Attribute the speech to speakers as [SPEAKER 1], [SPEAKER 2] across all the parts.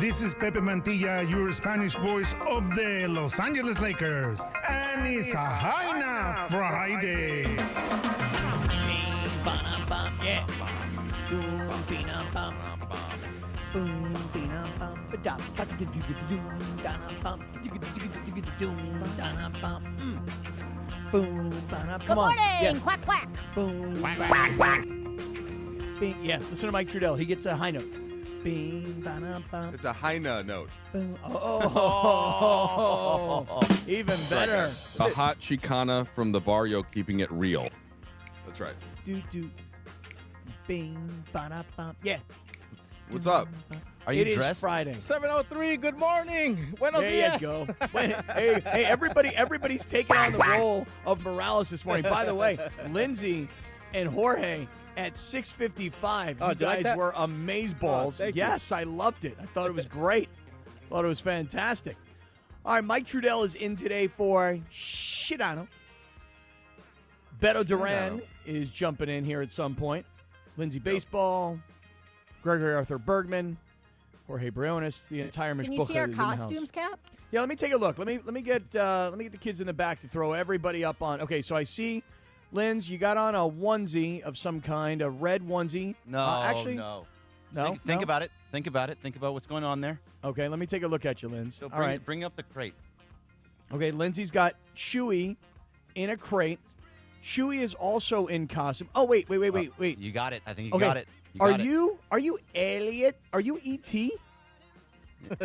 [SPEAKER 1] This is Pepe Mantilla, your Spanish voice of the Los Angeles Lakers. And it's a Hyna Friday.
[SPEAKER 2] Yeah.
[SPEAKER 3] Come on.
[SPEAKER 2] Yeah.
[SPEAKER 3] Quack, quack.
[SPEAKER 2] Boom. Quack, quack, quack. Bing. Yeah, listen to Mike Trudell. He gets a high note. Bing, ba-dum-bum.
[SPEAKER 4] It's a Hyna note.
[SPEAKER 2] Boom. Even better.
[SPEAKER 5] A hot Chicana from the barrio keeping it real.
[SPEAKER 4] That's right.
[SPEAKER 2] Do. Bing, ba-da-bum. Yeah.
[SPEAKER 4] What's up?
[SPEAKER 6] Are you
[SPEAKER 2] It is
[SPEAKER 6] dressed?
[SPEAKER 2] Friday.
[SPEAKER 6] 7:03. Good morning. Buenos
[SPEAKER 2] There
[SPEAKER 6] dias.
[SPEAKER 2] you go. Hey, everybody's taking on the role of Morales this morning. By the way, Lindsay and Jorge at 6:55.
[SPEAKER 6] Oh,
[SPEAKER 2] You
[SPEAKER 6] do you like
[SPEAKER 2] guys
[SPEAKER 6] that?
[SPEAKER 2] were amazeballs.
[SPEAKER 6] thank you.
[SPEAKER 2] Yes, I loved it. I thought it was great. Thought it was fantastic. All right, Mike Trudell is in today for Sedano. Betto Duran is jumping in here at some point. Lindsay Baseball, Gregory Arthur Bergman, Jorge Briones, the entire
[SPEAKER 3] Can
[SPEAKER 2] Mishpucha
[SPEAKER 3] you see our
[SPEAKER 2] is in the house.
[SPEAKER 3] costumes, Cap?
[SPEAKER 2] Yeah, let me take a look. Let me get the kids in the back to throw everybody up on. Okay, so I see, Linz, you got on a onesie of some kind, a red onesie.
[SPEAKER 6] No,
[SPEAKER 2] actually,
[SPEAKER 6] no.
[SPEAKER 2] no.
[SPEAKER 6] Think about it. Think about it. Think about what's going on there.
[SPEAKER 2] Okay, let me take a look at you, Linz.
[SPEAKER 6] So
[SPEAKER 2] All right.
[SPEAKER 6] bring up the crate.
[SPEAKER 2] Okay, Lindsay's got Chewy in a crate. Chewy is also in costume. Oh, wait.
[SPEAKER 6] You got it. I think you
[SPEAKER 2] Okay.
[SPEAKER 6] got it.
[SPEAKER 2] Are you Elliot? Are you E.T.?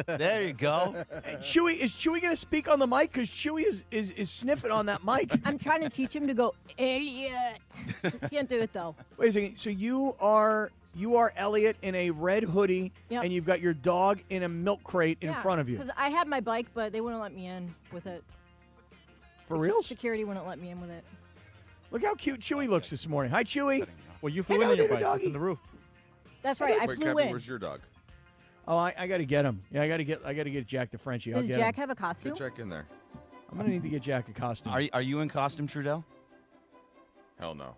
[SPEAKER 6] There you go.
[SPEAKER 2] Chewy, is Chewy going to speak on the mic? Because Chewy is sniffing on that mic.
[SPEAKER 3] I'm trying to teach him to go, Elliot. Can't do it, though.
[SPEAKER 2] Wait a second. So you are Elliot in a red hoodie,
[SPEAKER 3] Yep.
[SPEAKER 2] and you've got your dog in a milk crate in front of you.
[SPEAKER 3] Because I had my bike, but they wouldn't let me in with it.
[SPEAKER 2] For real?
[SPEAKER 3] Security wouldn't let me in with it.
[SPEAKER 2] Look how cute Chewy looks this morning. Hi, Chewy.
[SPEAKER 7] Well, you flew
[SPEAKER 2] Hello,
[SPEAKER 7] in your
[SPEAKER 2] little
[SPEAKER 7] bike.
[SPEAKER 2] doggy.
[SPEAKER 7] It's in the roof.
[SPEAKER 3] That's right. I
[SPEAKER 4] Wait,
[SPEAKER 3] flew
[SPEAKER 4] Kevin,
[SPEAKER 3] in.
[SPEAKER 4] where's your dog?
[SPEAKER 2] Oh, I got to get him. Yeah, I got to get Jack the Frenchie. I'll
[SPEAKER 3] Does
[SPEAKER 2] get
[SPEAKER 3] Jack
[SPEAKER 2] him.
[SPEAKER 3] have a costume?
[SPEAKER 4] Get Jack in there.
[SPEAKER 2] I'm gonna need to get Jack a costume.
[SPEAKER 6] Are you in costume, Trudell?
[SPEAKER 4] Hell no.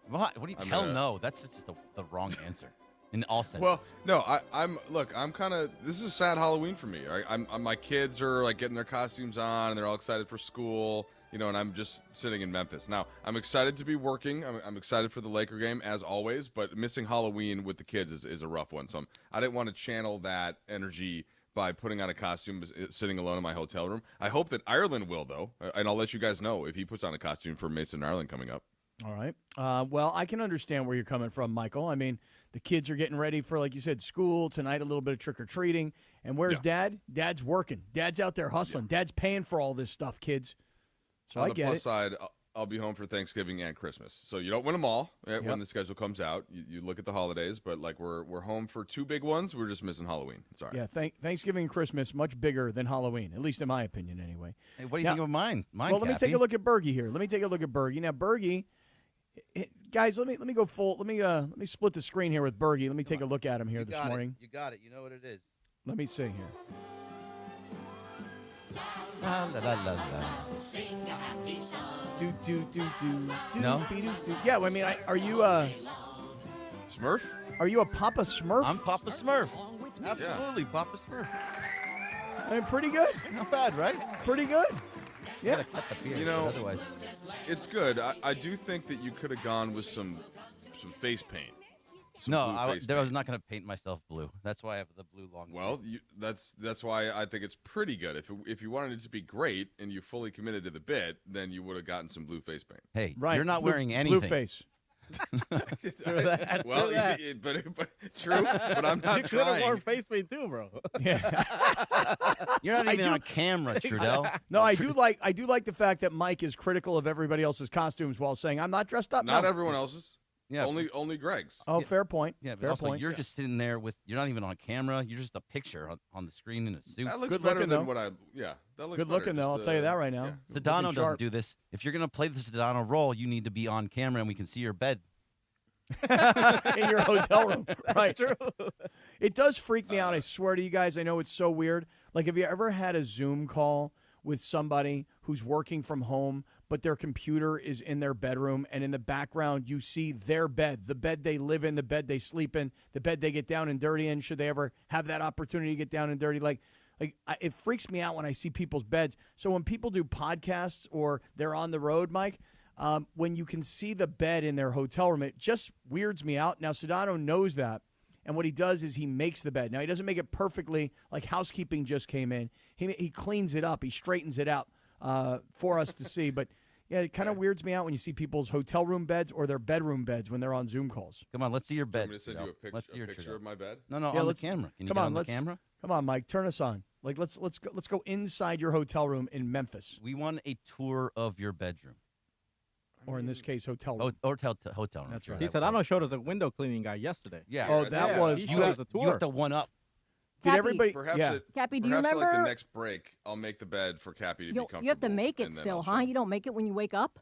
[SPEAKER 6] What do you?
[SPEAKER 4] I'm
[SPEAKER 6] Hell
[SPEAKER 4] in a-
[SPEAKER 6] no. That's just the wrong answer. In all senses.
[SPEAKER 4] Well, no, I'm kind of. This is a sad Halloween for me. I'm my kids are like getting their costumes on, and they're all excited for school. You know, and I'm just sitting in Memphis. Now, I'm excited to be working. I'm excited for the Laker game, as always, but missing Halloween with the kids is a rough one. So I didn't want to channel that energy by putting on a costume sitting alone in my hotel room. I hope that Ireland will, though, and I'll let you guys know if he puts on a costume for Mason Ireland coming up.
[SPEAKER 2] All right. Well, I can understand where you're coming from, Michael. I mean, the kids are getting ready for, like you said, school tonight, a little bit of trick-or-treating. And where's Dad? Dad's working. Dad's out there hustling. Dad's paying for all this stuff, kids. So
[SPEAKER 4] On
[SPEAKER 2] I
[SPEAKER 4] the
[SPEAKER 2] get
[SPEAKER 4] plus
[SPEAKER 2] it.
[SPEAKER 4] side, I'll be home for Thanksgiving and Christmas. So you don't win them all when the schedule comes out. You look at the holidays, but like we're home for two big ones. We're just missing Halloween. It's all right.
[SPEAKER 2] Yeah, Thanksgiving and Christmas, much bigger than Halloween, at least in my opinion anyway.
[SPEAKER 6] Hey, what do you
[SPEAKER 2] Now-
[SPEAKER 6] think of mine?
[SPEAKER 2] Well, let me take a look at Bergie here. Let me take a look at Bergie. Now, Bergie, guys, let me go full. Let me split the screen here with Bergie. Let me take a look at him here this morning.
[SPEAKER 6] You got it. You know what it is.
[SPEAKER 2] Let me see here.
[SPEAKER 6] La, la, la, la, la.
[SPEAKER 2] Do.
[SPEAKER 6] No?
[SPEAKER 2] Do. Yeah, well, I mean, are you
[SPEAKER 4] Smurf?
[SPEAKER 2] are you a Papa Smurf?
[SPEAKER 6] I'm Papa Smurf. Absolutely, Papa Smurf.
[SPEAKER 2] I mean, pretty good.
[SPEAKER 6] Not bad, right?
[SPEAKER 2] Pretty good. Yeah.
[SPEAKER 6] Gotta cut the beard,
[SPEAKER 4] You know-
[SPEAKER 6] otherwise.
[SPEAKER 4] It's good. I do think that you could have gone with some face paint. Some
[SPEAKER 6] No,
[SPEAKER 4] blue
[SPEAKER 6] I
[SPEAKER 4] face
[SPEAKER 6] was
[SPEAKER 4] paint.
[SPEAKER 6] not going to paint myself blue. That's why I have the blue long.
[SPEAKER 4] Well, that's why I think it's pretty good. If you wanted it to be great and you fully committed to the bit, then you would have gotten some blue face paint.
[SPEAKER 6] Hey,
[SPEAKER 2] Right.
[SPEAKER 6] you're not
[SPEAKER 2] Blue-
[SPEAKER 6] wearing anything.
[SPEAKER 2] Blue face.
[SPEAKER 4] Well, but true. But I'm not
[SPEAKER 7] You could have worn
[SPEAKER 4] trying.
[SPEAKER 7] face paint too, bro.
[SPEAKER 2] Yeah.
[SPEAKER 6] You're not
[SPEAKER 2] I
[SPEAKER 6] even
[SPEAKER 2] do-
[SPEAKER 6] on camera, Trudell.
[SPEAKER 2] No, I do like the fact that Mike is critical of everybody else's costumes while saying I'm not dressed up.
[SPEAKER 4] Not
[SPEAKER 2] No.
[SPEAKER 4] everyone else's.
[SPEAKER 6] Yeah.
[SPEAKER 4] Only Greg's.
[SPEAKER 2] Oh, fair point.
[SPEAKER 6] Yeah, but
[SPEAKER 2] fair
[SPEAKER 6] also
[SPEAKER 2] point.
[SPEAKER 6] you're just sitting there with. You're not even on camera. You're just a picture on the screen in a suit.
[SPEAKER 4] That looks
[SPEAKER 2] Good
[SPEAKER 4] better
[SPEAKER 2] looking,
[SPEAKER 4] than
[SPEAKER 2] though.
[SPEAKER 4] what I. Yeah, that looks
[SPEAKER 2] Good
[SPEAKER 4] better.
[SPEAKER 2] looking, though. I'll
[SPEAKER 4] Just,
[SPEAKER 2] tell you that right now.
[SPEAKER 4] yeah.
[SPEAKER 6] Sedano
[SPEAKER 2] Looking
[SPEAKER 6] doesn't
[SPEAKER 2] sharp.
[SPEAKER 6] do this. If you're gonna play the Sedano role, you need to be on camera and we can see your bed.
[SPEAKER 2] in your hotel room. Right. It does freak me out. I swear to you guys, I know it's so weird. Like, have you ever had a Zoom call with somebody who's working from home, but their computer is in their bedroom, and in the background you see their bed, the bed they live in, the bed they sleep in, the bed they get down and dirty in, should they ever have that opportunity to get down and dirty. It freaks me out when I see people's beds. So when people do podcasts or they're on the road, Mike, when you can see the bed in their hotel room, it just weirds me out. Now, Sedano knows that, and what he does is he makes the bed. Now, he doesn't make it perfectly, like housekeeping just came in. He cleans it up. He straightens it out for us to see. But, yeah, it kind of weirds me out when you see people's hotel room beds or their bedroom beds when they're on Zoom calls.
[SPEAKER 6] Come on, let's see your bed.
[SPEAKER 4] I'm going to send you a picture of my bed.
[SPEAKER 6] No,
[SPEAKER 2] Yeah,
[SPEAKER 6] on the camera. Can you
[SPEAKER 2] come
[SPEAKER 6] get
[SPEAKER 2] on,
[SPEAKER 6] on the camera?
[SPEAKER 2] Come on, Mike, turn us on. Let's go inside your hotel room in Memphis,
[SPEAKER 6] We want a tour of your bedroom.
[SPEAKER 2] or in this case, hotel room.
[SPEAKER 6] Or hotel room.
[SPEAKER 2] That's
[SPEAKER 6] sure,
[SPEAKER 2] right.
[SPEAKER 7] He
[SPEAKER 6] that
[SPEAKER 7] said, I
[SPEAKER 6] works.
[SPEAKER 7] know showed us a window cleaning guy yesterday.
[SPEAKER 6] Yeah.
[SPEAKER 2] Oh, that
[SPEAKER 7] Yeah,
[SPEAKER 2] was
[SPEAKER 7] he
[SPEAKER 6] You
[SPEAKER 7] showed
[SPEAKER 6] have,
[SPEAKER 7] us a
[SPEAKER 6] you
[SPEAKER 7] tour.
[SPEAKER 6] have to one up.
[SPEAKER 2] Did
[SPEAKER 3] Cappy,
[SPEAKER 2] everybody?
[SPEAKER 4] Perhaps,
[SPEAKER 2] yeah.
[SPEAKER 3] Cappy, do you
[SPEAKER 4] perhaps
[SPEAKER 3] remember?
[SPEAKER 4] like the next break, I'll make the bed for Cappy to be comfortable.
[SPEAKER 3] You have to make
[SPEAKER 4] and
[SPEAKER 3] it
[SPEAKER 4] then
[SPEAKER 3] still,
[SPEAKER 4] I'll
[SPEAKER 3] huh?
[SPEAKER 4] show.
[SPEAKER 3] You don't make it when you wake up.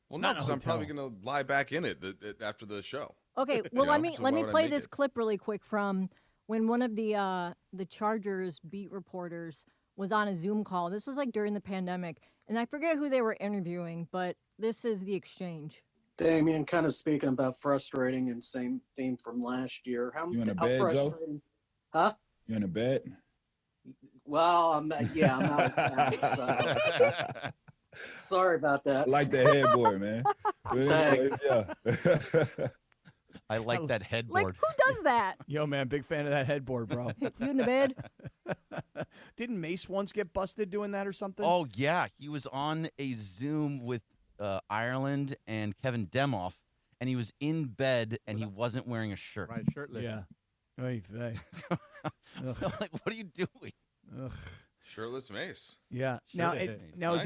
[SPEAKER 4] Well,
[SPEAKER 2] Not
[SPEAKER 4] no,
[SPEAKER 2] in a
[SPEAKER 4] because I'm probably
[SPEAKER 2] hotel.
[SPEAKER 4] going to lie back in it after the show.
[SPEAKER 3] Okay, well
[SPEAKER 4] know,
[SPEAKER 3] let me
[SPEAKER 4] so
[SPEAKER 3] let
[SPEAKER 4] why
[SPEAKER 3] me
[SPEAKER 4] would I
[SPEAKER 3] play
[SPEAKER 4] make
[SPEAKER 3] this
[SPEAKER 4] it?
[SPEAKER 3] clip really quick from when one of the Chargers beat reporters was on a Zoom call. This was like during the pandemic, and I forget who they were interviewing, but this is the exchange.
[SPEAKER 8] Damien, kind of speaking about frustrating and same theme from last year.
[SPEAKER 9] You in a
[SPEAKER 8] how
[SPEAKER 9] bed, Joe?
[SPEAKER 8] frustrating? Huh?
[SPEAKER 9] You in a bed?
[SPEAKER 8] Well, I'm out of town, so. Sorry about
[SPEAKER 9] I
[SPEAKER 8] that.
[SPEAKER 9] like the headboard, man. But anyways,
[SPEAKER 8] Thanks.
[SPEAKER 9] yeah.
[SPEAKER 6] I like that
[SPEAKER 3] Like,
[SPEAKER 6] headboard.
[SPEAKER 3] who does that?
[SPEAKER 2] Yo, man, big fan of that headboard, bro.
[SPEAKER 3] You in the bed?
[SPEAKER 2] Didn't Mace once get busted doing that or something?
[SPEAKER 6] Oh, yeah. He was on a Zoom with Ireland and Kevin Demoff, and he was in bed, and he wasn't wearing a shirt.
[SPEAKER 7] Right, shirtless.
[SPEAKER 2] yeah. Oy vey.
[SPEAKER 6] I'm like, what are you doing?
[SPEAKER 2] Ugh.
[SPEAKER 4] Shirtless Mace.
[SPEAKER 2] Yeah.
[SPEAKER 6] Sure
[SPEAKER 2] Now,
[SPEAKER 6] it is.
[SPEAKER 2] now
[SPEAKER 4] Nice.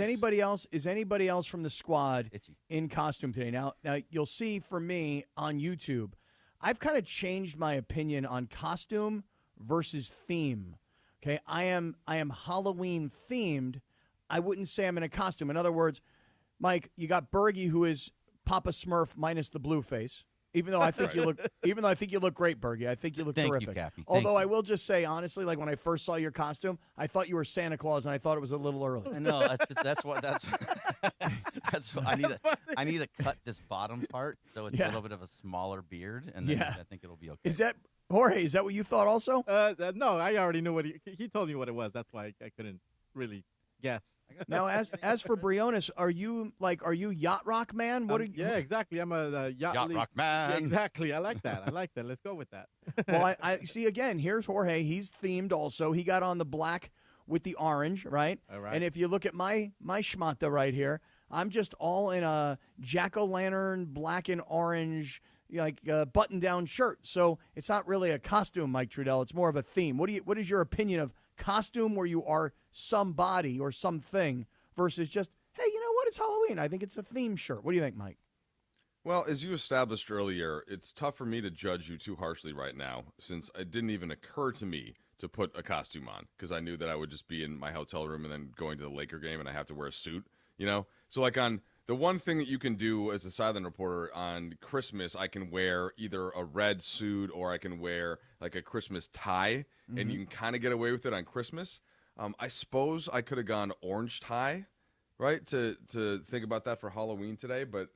[SPEAKER 2] is anybody else from the squad
[SPEAKER 6] Itchy.
[SPEAKER 2] in costume today? Now you'll see for me on YouTube, I've kind of changed my opinion on costume versus theme. Okay, I am Halloween themed. I wouldn't say I'm in a costume. In other words, Mike, you got Bergie, who is Papa Smurf minus the blue face. Even though I think you look great, Bergie. I think you look
[SPEAKER 6] Thank you,
[SPEAKER 2] terrific.
[SPEAKER 6] Cappy. Thank
[SPEAKER 2] Although I
[SPEAKER 6] you.
[SPEAKER 2] will just say honestly, like when I first saw your costume, I thought you were Santa Claus, and I thought it was a little early.
[SPEAKER 6] I know that's what I need to cut this bottom part so it's
[SPEAKER 2] Yeah.
[SPEAKER 6] a little bit of a smaller beard, and then
[SPEAKER 2] Yeah.
[SPEAKER 6] I think it'll be okay.
[SPEAKER 2] Is that Jorge? Is that what you thought also?
[SPEAKER 7] No, I already knew what he told me what it was. That's why I couldn't really guess.
[SPEAKER 2] Now, as for Briones, are you yacht rock man? What are you?
[SPEAKER 7] Yeah, exactly. I'm a
[SPEAKER 6] Yacht Rock
[SPEAKER 7] Yeah,
[SPEAKER 6] Man?
[SPEAKER 7] exactly. I like that. Let's go with that.
[SPEAKER 2] Well, I see again. Here's Jorge. He's themed also. He got on the black with the orange, right?
[SPEAKER 7] All right.
[SPEAKER 2] And if you look at my schmata right here, I'm just all in a jack-o'-lantern black and orange, like button-down shirt. So it's not really a costume, Mike Trudell. It's more of a theme. What is your opinion of costume where you are somebody or something versus just, hey, you know what? It's Halloween. I think it's a theme shirt. What do you think, Mike?
[SPEAKER 4] Well, as you established earlier, it's tough for me to judge you too harshly right now, since it didn't even occur to me to put a costume on, because I knew that I would just be in my hotel room and then going to the Laker game and I have to wear a suit, you know? So like on the one thing that you can do as a silent reporter on Christmas, I can wear either a red suit or I can wear like a Christmas tie, and you can kind of get away with it on Christmas. I suppose I could have gone orange tie, right, to think about that for Halloween today, but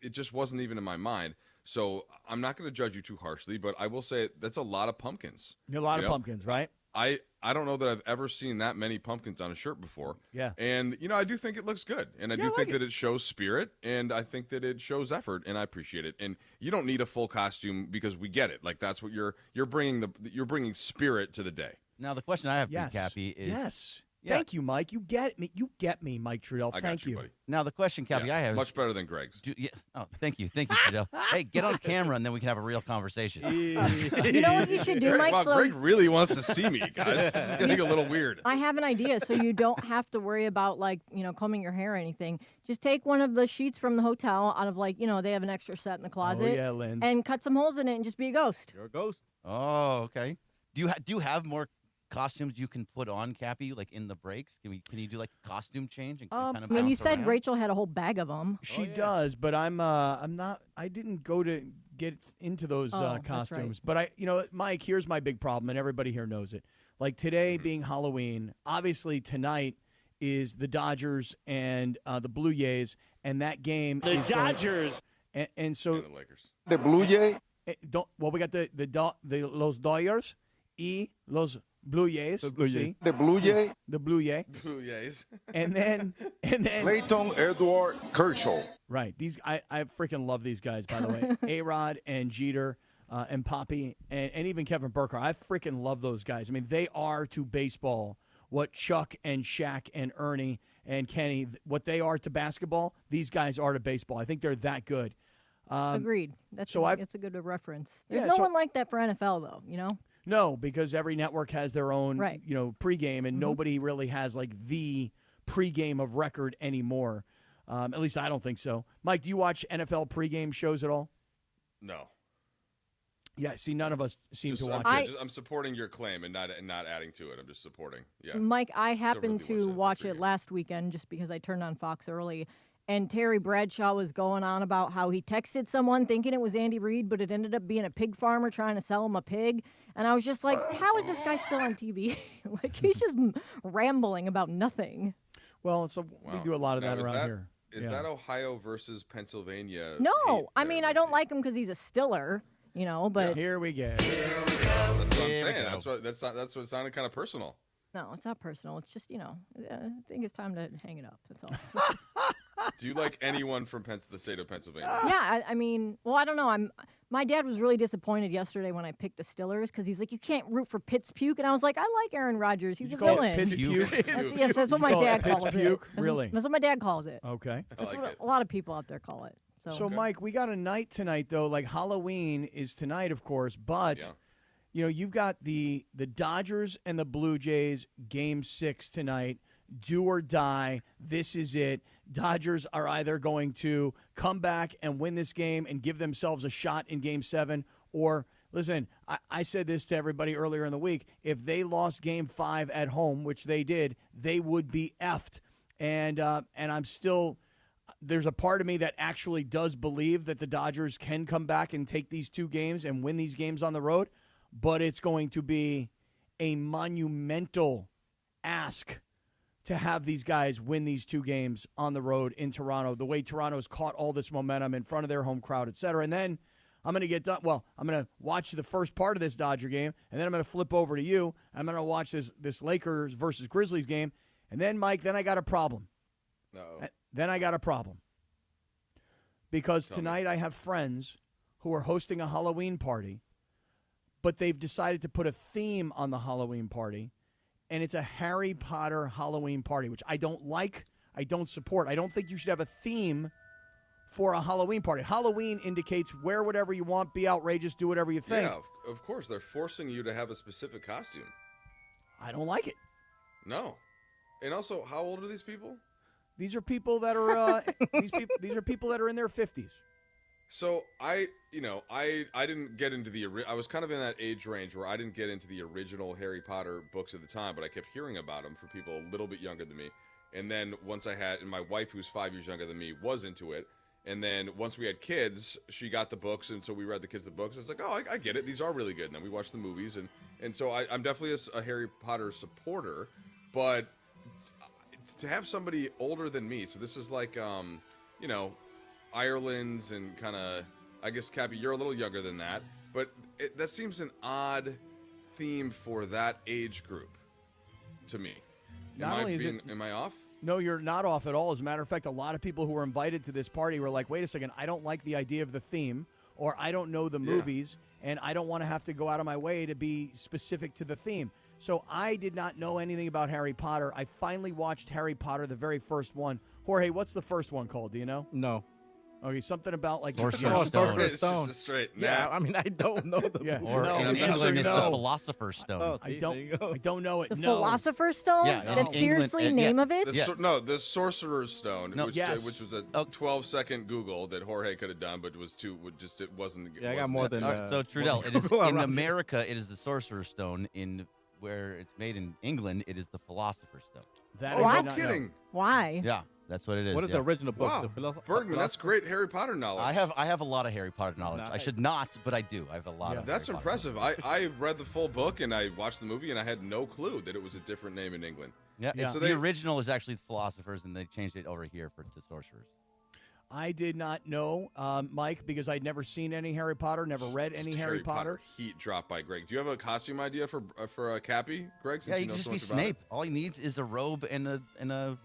[SPEAKER 4] it just wasn't even in my mind. So I'm not going to judge you too harshly, but I will say that's a lot of pumpkins.
[SPEAKER 2] A lot
[SPEAKER 4] You
[SPEAKER 2] of
[SPEAKER 4] know?
[SPEAKER 2] pumpkins, right?
[SPEAKER 4] I don't know that I've ever seen that many pumpkins on a shirt before.
[SPEAKER 2] Yeah.
[SPEAKER 4] And, you know, I do think it looks good. And I
[SPEAKER 2] Yeah,
[SPEAKER 4] do
[SPEAKER 2] I like
[SPEAKER 4] think
[SPEAKER 2] it.
[SPEAKER 4] that it shows spirit, and I think that it shows effort, and I appreciate it. And you don't need a full costume because we get it. Like, that's what you're bringing spirit to the day.
[SPEAKER 6] Now the question I have for
[SPEAKER 2] Yes.
[SPEAKER 6] you, Cappy, is
[SPEAKER 2] yes.
[SPEAKER 6] Yeah.
[SPEAKER 2] Thank you, Mike. You get me, Mike Trudell.
[SPEAKER 4] I
[SPEAKER 2] Thank
[SPEAKER 4] got you, buddy.
[SPEAKER 6] now the question, Cappy,
[SPEAKER 4] Yeah,
[SPEAKER 6] I have
[SPEAKER 4] much
[SPEAKER 6] is,
[SPEAKER 4] better than Greg's.
[SPEAKER 6] thank you, Trudell. Hey, get on camera and then we can have a real conversation.
[SPEAKER 3] You know what you should do, Mike?
[SPEAKER 4] Wow,
[SPEAKER 3] So
[SPEAKER 4] Greg really wants to see me, guys. This is going to get a little weird.
[SPEAKER 3] I have an idea, so you don't have to worry about combing your hair or anything. Just take one of the sheets from the hotel out of they have an extra set in the closet.
[SPEAKER 2] Oh, yeah, Lynn.
[SPEAKER 3] And cut some holes in it and just be a ghost.
[SPEAKER 7] You're a ghost.
[SPEAKER 6] Oh, okay. Do you have more costumes you can put on, Cappy, like in the breaks? Can you do like a costume change and kind of
[SPEAKER 3] I mean, you
[SPEAKER 6] bounce
[SPEAKER 3] said
[SPEAKER 6] around?
[SPEAKER 3] Rachel had a whole bag of them.
[SPEAKER 2] She
[SPEAKER 7] yeah.
[SPEAKER 2] does, but I'm not. I didn't go to get into those
[SPEAKER 3] that's
[SPEAKER 2] costumes.
[SPEAKER 3] right.
[SPEAKER 2] But Mike, here's my big problem, and everybody here knows it. Like today being Halloween, obviously tonight is the Dodgers and the Blue Jays, and that game
[SPEAKER 10] The
[SPEAKER 2] is
[SPEAKER 10] Dodgers.
[SPEAKER 2] and so
[SPEAKER 4] And the Lakers.
[SPEAKER 11] The Blue Jay.
[SPEAKER 2] we got the Los Dodgers y Los Blue Jays.
[SPEAKER 7] The Blue Jays.
[SPEAKER 2] See?
[SPEAKER 11] The Blue Jay.
[SPEAKER 2] The Blue Jay.
[SPEAKER 4] Blue Jays.
[SPEAKER 2] And then
[SPEAKER 11] Clayton Edward Kershaw.
[SPEAKER 2] right. These I freaking love these guys, by the way. A-Rod and Jeter and Poppy and even Kevin Burkhardt. I freaking love those guys. I mean, they are to baseball what Chuck and Shaq and Ernie and Kenny, what they are to basketball, these guys are to baseball. I think they're that good.
[SPEAKER 3] Agreed. That's a good reference. There's
[SPEAKER 2] Yeah,
[SPEAKER 3] no
[SPEAKER 2] so-
[SPEAKER 3] one like that for NFL, though, you know?
[SPEAKER 2] No, because every network has their own,
[SPEAKER 3] Right.
[SPEAKER 2] pregame, and nobody really has like the pregame of record anymore. At least I don't think so. Mike, do you watch NFL pregame shows at all?
[SPEAKER 4] No.
[SPEAKER 2] Yeah, see, none of us seem to watch it.
[SPEAKER 4] I'm supporting your claim and not adding to it. I'm just supporting. Yeah.
[SPEAKER 3] Mike, I happened
[SPEAKER 4] really
[SPEAKER 3] to
[SPEAKER 4] watch
[SPEAKER 3] watch it last weekend just because I turned on Fox early, and Terry Bradshaw was going on about how he texted someone thinking it was Andy Reid, but it ended up being a pig farmer trying to sell him a pig. And I was just like, how is this guy still on TV? Like, he's just rambling about nothing.
[SPEAKER 2] Well, so we do a lot of
[SPEAKER 4] Now,
[SPEAKER 2] that
[SPEAKER 4] is
[SPEAKER 2] around
[SPEAKER 4] that-
[SPEAKER 2] here.
[SPEAKER 4] Is
[SPEAKER 2] Yeah.
[SPEAKER 4] that Ohio versus Pennsylvania?
[SPEAKER 3] No,
[SPEAKER 4] hate
[SPEAKER 3] I mean,
[SPEAKER 4] there?
[SPEAKER 3] I don't like him because he's a stiller, but
[SPEAKER 2] Here we go.
[SPEAKER 4] That's what I'm
[SPEAKER 6] Here we
[SPEAKER 4] saying.
[SPEAKER 6] go.
[SPEAKER 4] That's what sounded kind of personal.
[SPEAKER 3] no, it's not personal. It's just, I think it's time to hang it up. That's all.
[SPEAKER 4] Do you like anyone from the state of Pennsylvania?
[SPEAKER 3] Yeah, I mean, well, I don't know. My dad was really disappointed yesterday when I picked the Stillers because he's like, you can't root for Pitts Puke, and I was like, I like Aaron Rodgers. He's a
[SPEAKER 2] call it
[SPEAKER 3] villain.
[SPEAKER 2] Pitts Puke?
[SPEAKER 3] Yes, that's what my
[SPEAKER 2] call it
[SPEAKER 3] dad
[SPEAKER 2] Pitts
[SPEAKER 3] calls
[SPEAKER 2] Puke?
[SPEAKER 3] it.
[SPEAKER 2] Really?
[SPEAKER 3] That's what my dad calls it.
[SPEAKER 2] Okay.
[SPEAKER 3] That's
[SPEAKER 4] like
[SPEAKER 3] what
[SPEAKER 4] it.
[SPEAKER 3] a lot of people out there call it.
[SPEAKER 2] So, Mike, we got a night tonight, though. Like, Halloween is tonight, of course, but, you've got the Dodgers and the Blue Jays Game 6 tonight. Do or die. This is it. Dodgers are either going to come back and win this game and give themselves a shot in Game 7, or, listen, I said this to everybody earlier in the week, if they lost Game 5 at home, which they did, they would be effed. And I'm still... There's a part of me that actually does believe that the Dodgers can come back and take these two games and win these games on the road, but it's going to be a monumental ask to have these guys win these two games on the road in Toronto, the way Toronto's caught all this momentum in front of their home crowd, et cetera. And then I'm going to get done. Well, I'm going to watch the first part of this Dodger game, and then I'm going to flip over to you. I'm going to watch this Lakers versus Grizzlies game. And then, Mike, then I got a problem.
[SPEAKER 4] No.
[SPEAKER 2] Then I got a problem. Because tonight I have friends who are hosting a Halloween party, but they've decided to put a theme on the Halloween party, and it's a Harry Potter Halloween party, which I don't like, I don't support. I don't think you should have a theme for a Halloween party. Halloween indicates wear whatever you want, be outrageous, do whatever you think.
[SPEAKER 4] Yeah, of course. They're forcing you to have a specific costume.
[SPEAKER 2] I don't like it.
[SPEAKER 4] No. And also, how old are these people?
[SPEAKER 2] These are people that are these are people that are in their 50s.
[SPEAKER 4] So I didn't get into I was kind of in that age range where I didn't get into the original Harry Potter books at the time, but I kept hearing about them from people a little bit younger than me. And then once and my wife, who's 5 years younger than me, was into it. And then once we had kids, she got the books, and so we read the kids the books. It's like, oh, I get it. These are really good. And then we watched the movies, and so I'm definitely a Harry Potter supporter, but to have somebody older than me, so this is like, Ireland's and kind of, I guess, Cappy, you're a little younger than that, but that seems an odd theme for that age group to me. Am I off?
[SPEAKER 2] No, you're not off at all. As a matter of fact, a lot of people who were invited to this party were like, wait a second, I don't like the idea of the theme, or I don't know the movies, and I don't want to have to go out of my way to be specific to the theme. So I did not know anything about Harry Potter. I finally watched Harry Potter, the very first one. Jorge, what's the first one called? Do you know?
[SPEAKER 7] No.
[SPEAKER 2] Okay, something about like
[SPEAKER 7] Sorcerer's
[SPEAKER 2] Stone.
[SPEAKER 4] It's just a straight
[SPEAKER 7] Yeah, I mean, I don't know the
[SPEAKER 2] Yeah.
[SPEAKER 6] Or
[SPEAKER 2] No,
[SPEAKER 6] in
[SPEAKER 2] the answer
[SPEAKER 6] England,
[SPEAKER 2] is
[SPEAKER 6] it's the
[SPEAKER 2] no.
[SPEAKER 6] Philosopher's Stone.
[SPEAKER 7] Oh,
[SPEAKER 2] I
[SPEAKER 7] see, there you go.
[SPEAKER 2] don't know it.
[SPEAKER 3] The
[SPEAKER 2] no.
[SPEAKER 3] Philosopher's Stone?
[SPEAKER 6] Yeah,
[SPEAKER 3] That's
[SPEAKER 6] England,
[SPEAKER 3] seriously
[SPEAKER 6] yeah.
[SPEAKER 3] name of it?
[SPEAKER 4] The Sorcerer's Stone,
[SPEAKER 6] No,
[SPEAKER 4] which
[SPEAKER 2] yes.
[SPEAKER 4] was a 12-second Google that Jorge could have done, but it wasn't.
[SPEAKER 7] Yeah, I got more than.
[SPEAKER 6] So Trudell, it is
[SPEAKER 7] Google
[SPEAKER 6] in
[SPEAKER 7] around
[SPEAKER 6] America. It is the Sorcerer's Stone. In where it's made in England, it is the Philosopher's Stone.
[SPEAKER 2] That
[SPEAKER 4] Oh,
[SPEAKER 2] I
[SPEAKER 4] no
[SPEAKER 2] did not
[SPEAKER 4] kidding!
[SPEAKER 2] know.
[SPEAKER 3] Why?
[SPEAKER 6] Yeah, that's what it is.
[SPEAKER 7] What is
[SPEAKER 6] yeah.
[SPEAKER 7] the original book?
[SPEAKER 4] Wow,
[SPEAKER 7] The
[SPEAKER 4] Bergman, that's great Harry Potter knowledge.
[SPEAKER 6] I have a lot of Harry Potter knowledge. I
[SPEAKER 7] Nice.
[SPEAKER 6] should not, but I do. I have a lot
[SPEAKER 2] Yeah.
[SPEAKER 6] of.
[SPEAKER 4] That's
[SPEAKER 6] Harry Potter
[SPEAKER 4] impressive. I read the full book and I watched the movie and I had no clue that it was a different name in England.
[SPEAKER 6] Yeah,
[SPEAKER 2] Yeah.
[SPEAKER 6] So the original is actually the Philosophers, and they changed it over here to Sorcerers.
[SPEAKER 2] I did not know, Mike, because I'd never seen any Harry Potter, never read any Harry Potter.
[SPEAKER 4] Heat dropped by Greg. Do you have a costume idea for Cappy, Greg?
[SPEAKER 6] Yeah, he can just be Snape. All he needs is a robe and a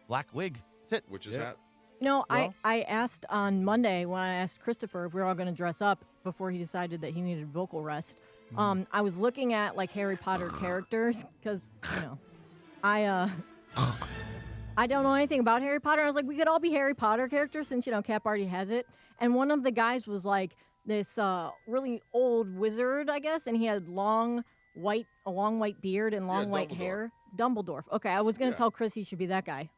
[SPEAKER 6] black wig. That's it.
[SPEAKER 4] Which is that?
[SPEAKER 3] No, well, I asked on Monday when I asked Christopher if we were all going to dress up before he decided that he needed vocal rest. I was looking at like Harry Potter characters because, I don't know anything about Harry Potter. I was like, we could all be Harry Potter characters since, Cap already has it. And one of the guys was like this really old wizard, I guess, and he had a long white beard and long white hair. Dumbledore. Okay, I was going to tell Chris he should be that guy.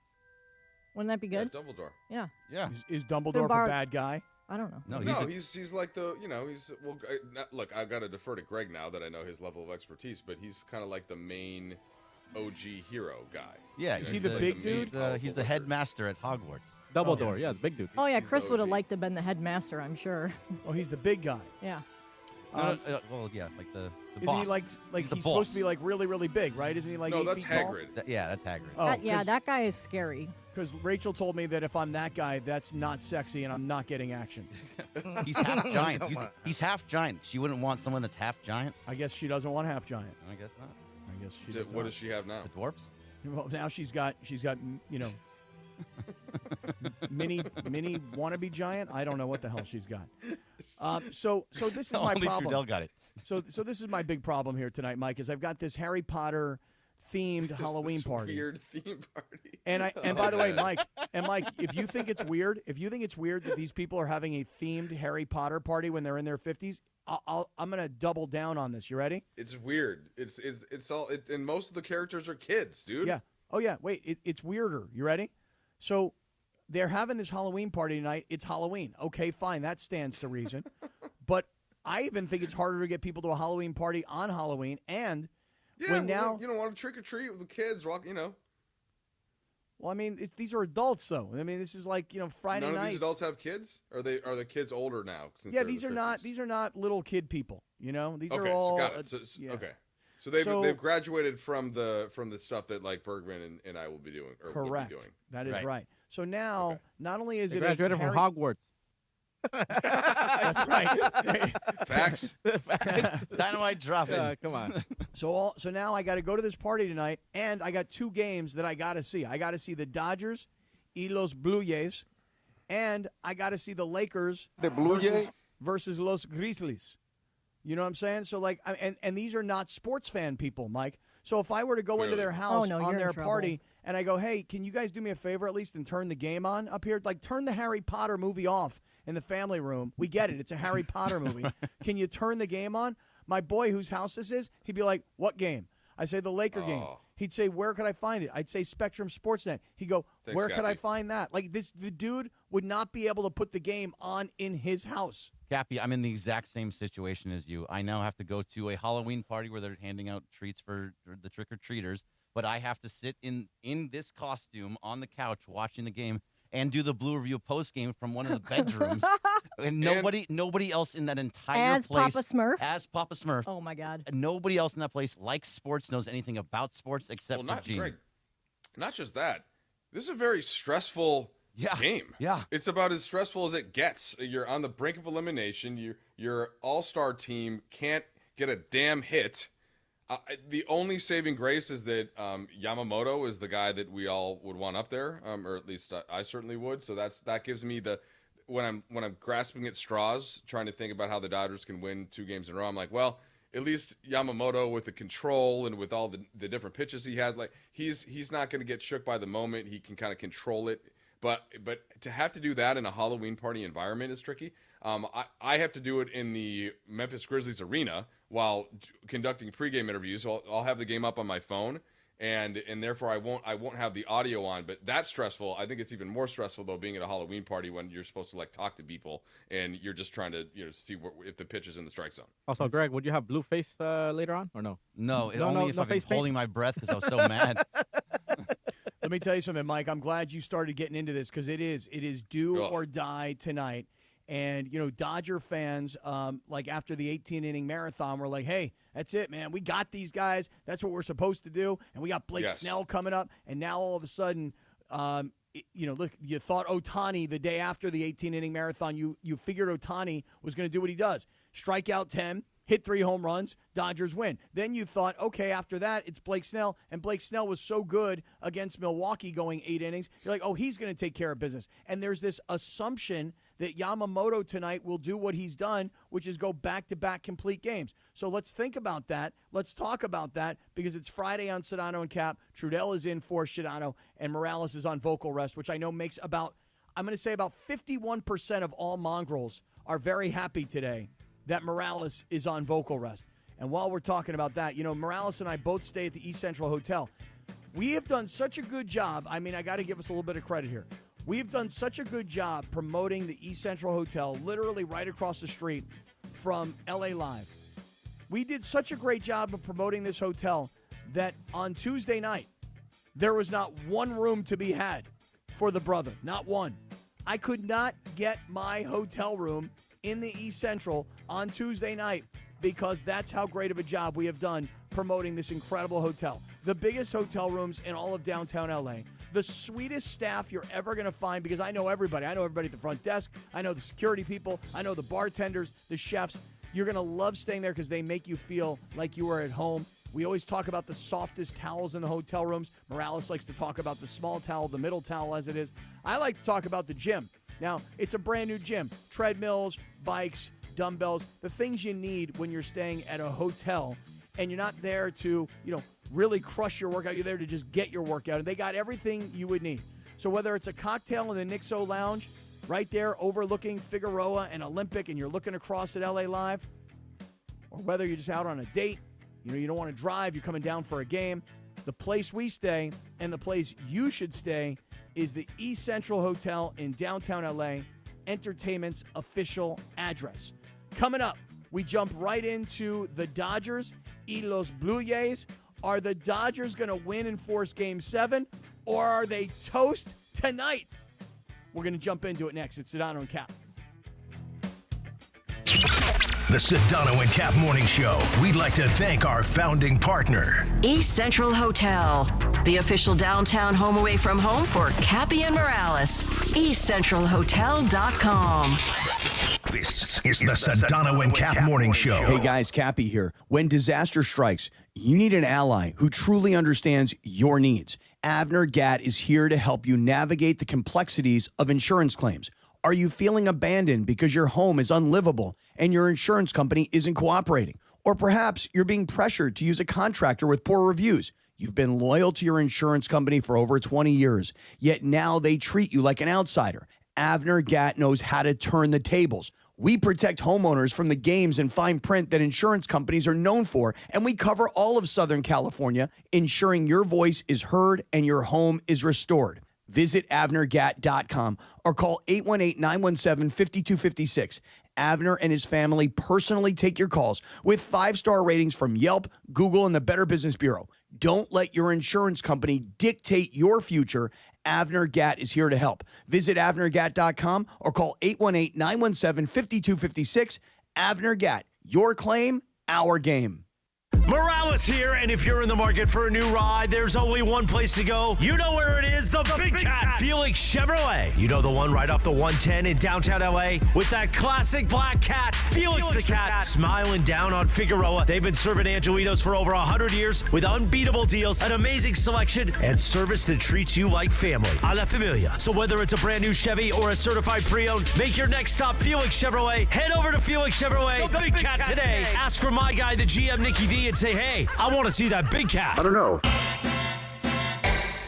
[SPEAKER 3] Wouldn't that be good?
[SPEAKER 4] Yeah, Dumbledore.
[SPEAKER 3] Yeah.
[SPEAKER 6] Yeah.
[SPEAKER 2] Is Dumbledore a bad guy?
[SPEAKER 3] I don't know.
[SPEAKER 4] No, he's like look, I've got to defer to Greg now that I know his level of expertise, but he's kind of like the main OG hero guy.
[SPEAKER 6] Yeah,
[SPEAKER 2] is he the big dude?
[SPEAKER 6] He's the headmaster at Hogwarts.
[SPEAKER 7] Dumbledore, yeah, the big dude.
[SPEAKER 3] Oh yeah, Chris would have liked to have been the headmaster, I'm sure.
[SPEAKER 2] Oh, he's the big guy.
[SPEAKER 3] Yeah.
[SPEAKER 6] Well, yeah, like the
[SPEAKER 2] isn't
[SPEAKER 6] boss.
[SPEAKER 2] he like he's supposed to be like really, really big, right? Isn't he like 8
[SPEAKER 4] that's
[SPEAKER 2] feet tall?
[SPEAKER 4] Hagrid.
[SPEAKER 6] That's Hagrid.
[SPEAKER 2] Oh,
[SPEAKER 3] that guy is scary.
[SPEAKER 2] Because Rachel told me that if I'm that guy, that's not sexy, and I'm not getting action.
[SPEAKER 6] He's half giant. He's half giant. She wouldn't want someone that's half giant.
[SPEAKER 2] I guess she doesn't want half giant.
[SPEAKER 6] I guess not.
[SPEAKER 2] I guess she does.
[SPEAKER 4] What does she have now?
[SPEAKER 6] The dwarfs.
[SPEAKER 2] Well, now she's got mini wannabe giant. I don't know what the hell she's got. So this is my
[SPEAKER 6] Only
[SPEAKER 2] problem.
[SPEAKER 6] Trudell got it.
[SPEAKER 2] So this is my big problem here tonight, Mike. Is I've got this Harry Potter themed Halloween party.
[SPEAKER 4] Weird theme party.
[SPEAKER 2] And by the way, Mike, if you think it's weird that these people are having a themed Harry Potter party when they're in their 50s, I'm gonna double down on this. You ready?
[SPEAKER 4] It's weird. And most of the characters are kids, dude.
[SPEAKER 2] Yeah. Oh yeah. Wait, it's weirder. You ready? So they're having this Halloween party tonight. It's Halloween. Okay, fine. That stands to reason. But I even think it's harder to get people to a Halloween party on Halloween. And
[SPEAKER 4] you don't want to trick or treat with the kids. Well,
[SPEAKER 2] I mean, these are adults, though. I mean, this is like Friday night.
[SPEAKER 4] None of these adults have kids. Are the kids older now?
[SPEAKER 2] Yeah, these are not little kid people. These are all.
[SPEAKER 4] Got it. Okay. So they've graduated from the stuff that like Bergman and I will be doing. Or
[SPEAKER 2] correct.
[SPEAKER 4] Will be doing.
[SPEAKER 2] That is right. So now, not only is
[SPEAKER 7] they
[SPEAKER 2] it
[SPEAKER 7] graduated from Hogwarts.
[SPEAKER 2] That's right.
[SPEAKER 4] Facts.
[SPEAKER 6] Dynamite dropping.
[SPEAKER 7] Come on.
[SPEAKER 2] So now I got to go to this party tonight, and I got 2 games that I got to see. I got to see the Dodgers y los Blue Jays, and I got to see the Lakers versus Los Grizzlies. You know what I'm saying? So like, and these are not sports fan people, Mike. So if I were to go into their house on their party and I go, hey, can you guys do me a favor at least and turn the game on up here? Like turn the Harry Potter movie off in the family room. We get it. It's a Harry Potter movie. Can you turn the game on? My boy whose house this is, he'd be like, what game? I say the Laker game. He'd say, where could I find it? I'd say Spectrum Sportsnet. He'd go, where could I find that? Like the dude would not be able to put the game on in his house.
[SPEAKER 6] Cappy, I'm in the exact same situation as you. I now have to go to a Halloween party where they're handing out treats for the trick-or-treaters, but I have to sit in this costume on the couch watching the game and do the Blue Review post-game from one of the bedrooms. And nobody else in that entire place. As Papa Smurf.
[SPEAKER 3] Oh, my God.
[SPEAKER 6] Nobody else in that place likes sports, knows anything about sports except for Gene.
[SPEAKER 4] Greg, not just that. This is a very stressful game.
[SPEAKER 6] Yeah.
[SPEAKER 4] It's about as stressful as it gets. You're on the brink of elimination. Your all-star team can't get a damn hit. The only saving grace is that Yamamoto is the guy that we all would want up there, or at least I certainly would. So that gives me when I'm grasping at straws, trying to think about how the Dodgers can win 2 games in a row. I'm like, well, at least Yamamoto with the control and with all the different pitches he has, like he's not going to get shook by the moment. He can kind of control it. But to have to do that in a Halloween party environment is tricky. I have to do it in the Memphis Grizzlies arena while conducting pregame interviews. So I'll have the game up on my phone, and therefore I won't have the audio on. But that's stressful. I think it's even more stressful though being at a Halloween party when you're supposed to like talk to people and you're just trying to see if the pitch is in the strike zone.
[SPEAKER 7] Also, Greg, would you have blue face later on or no?
[SPEAKER 6] No, only if I'm holding my breath because I was so mad.
[SPEAKER 2] Let me tell you something, Mike. I'm glad you started getting into this because it is do or die tonight. And, Dodger fans, like after the 18-inning marathon, were like, hey, that's it, man. We got these guys. That's what we're supposed to do. And we got Blake Snell coming up. And now all of a sudden, look, you thought Ohtani the day after the 18-inning marathon, you figured Ohtani was going to do what he does. Strike out 10, hit 3 home runs, Dodgers win. Then you thought, okay, after that, it's Blake Snell, and Blake Snell was so good against Milwaukee going 8 innings. You're like, oh, he's going to take care of business. And there's this assumption that Yamamoto tonight will do what he's done, which is go back-to-back complete games. So let's think about that. Let's talk about that because it's Friday on Sedano and Cap. Trudell is in for Sedano, and Morales is on vocal rest, which I know makes about 51% of all mongrels are very happy today that Morales is on vocal rest. And while we're talking about that, Morales and I both stay at the East Central Hotel. We have done such a good job. I got to give us a little bit of credit here. We've done such a good job promoting the East Central Hotel, literally right across the street from LA Live. We did such a great job of promoting this hotel that on Tuesday night, there was not one room to be had for the brother. Not one. I could not get my hotel room in the East Central on Tuesday night because that's how great of a job we have done promoting this incredible hotel. The biggest hotel rooms in all of downtown LA. The sweetest staff you're ever going to find because I know everybody. I know everybody at the front desk. I know the security people. I know the bartenders, the chefs. You're going to love staying there because they make you feel like you are at home. We always talk about the softest towels in the hotel rooms. Morales likes to talk about the small towel, the middle towel as it is. I like to talk about the gym. Now, it's a brand new gym. Treadmills, bikes, dumbbells, the things you need when you're staying at a hotel and you're not there to, really crush your workout. You're there to just get your workout. And they got everything you would need. So whether it's a cocktail in the Nixo Lounge right there overlooking Figueroa and Olympic and you're looking across at LA Live, or whether you're just out on a date, you don't want to drive, you're coming down for a game, the place we stay and the place you should stay is the East Central Hotel in downtown LA, Entertainment's official address. Coming up, we jump right into the Dodgers y los Blue Jays. Are the Dodgers going to win and force Game 7, or are they toast tonight? We're going to jump into it next. It's Sedano and Cap.
[SPEAKER 10] The Sedano and Cap Morning Show. We'd like to thank our founding partner,
[SPEAKER 12] East Central Hotel, the official downtown home away from home for Cappy and Morales. EastCentralHotel.com.
[SPEAKER 10] This is the Sedano and Cap Morning Show.
[SPEAKER 13] Hey guys, Cappy here. When disaster strikes, you need an ally who truly understands your needs. Avner Gatt is here to help you navigate the complexities of insurance claims. Are you feeling abandoned because your home is unlivable and your insurance company isn't cooperating? Or perhaps you're being pressured to use a contractor with poor reviews. You've been loyal to your insurance company for over 20 years, yet now they treat you like an outsider. Avner Gatt knows how to turn the tables. We protect homeowners from the games and fine print that insurance companies are known for, and we cover all of Southern California, ensuring your voice is heard and your home is restored. Visit AvnerGatt.com or call 818-917-5256. Avner and his family personally take your calls with 5-star ratings from Yelp, Google, and the Better Business Bureau. Don't let your insurance company dictate your future. Avner Gatt is here to help. Visit AvnerGatt.com or call 818-917-5256. Avner Gatt, your claim, our game.
[SPEAKER 14] Morales here, and if you're in the market for a new ride, there's only one place to go. You know where it is, the Big Cat, Felix Chevrolet. You know the one right off the 110 in downtown LA with that classic black cat, Felix the Cat, smiling down on Figueroa. They've been serving Angelitos for over 100 years with unbeatable deals, an amazing selection, and service that treats you like family. A la familia. So whether it's a brand new Chevy or a certified pre-owned, make your next stop Felix Chevrolet. Head over to Felix Chevrolet, the Big Cat today. Ask for my guy, the GM Nicky D, and say, hey, I want to see that big cat.
[SPEAKER 15] I don't know.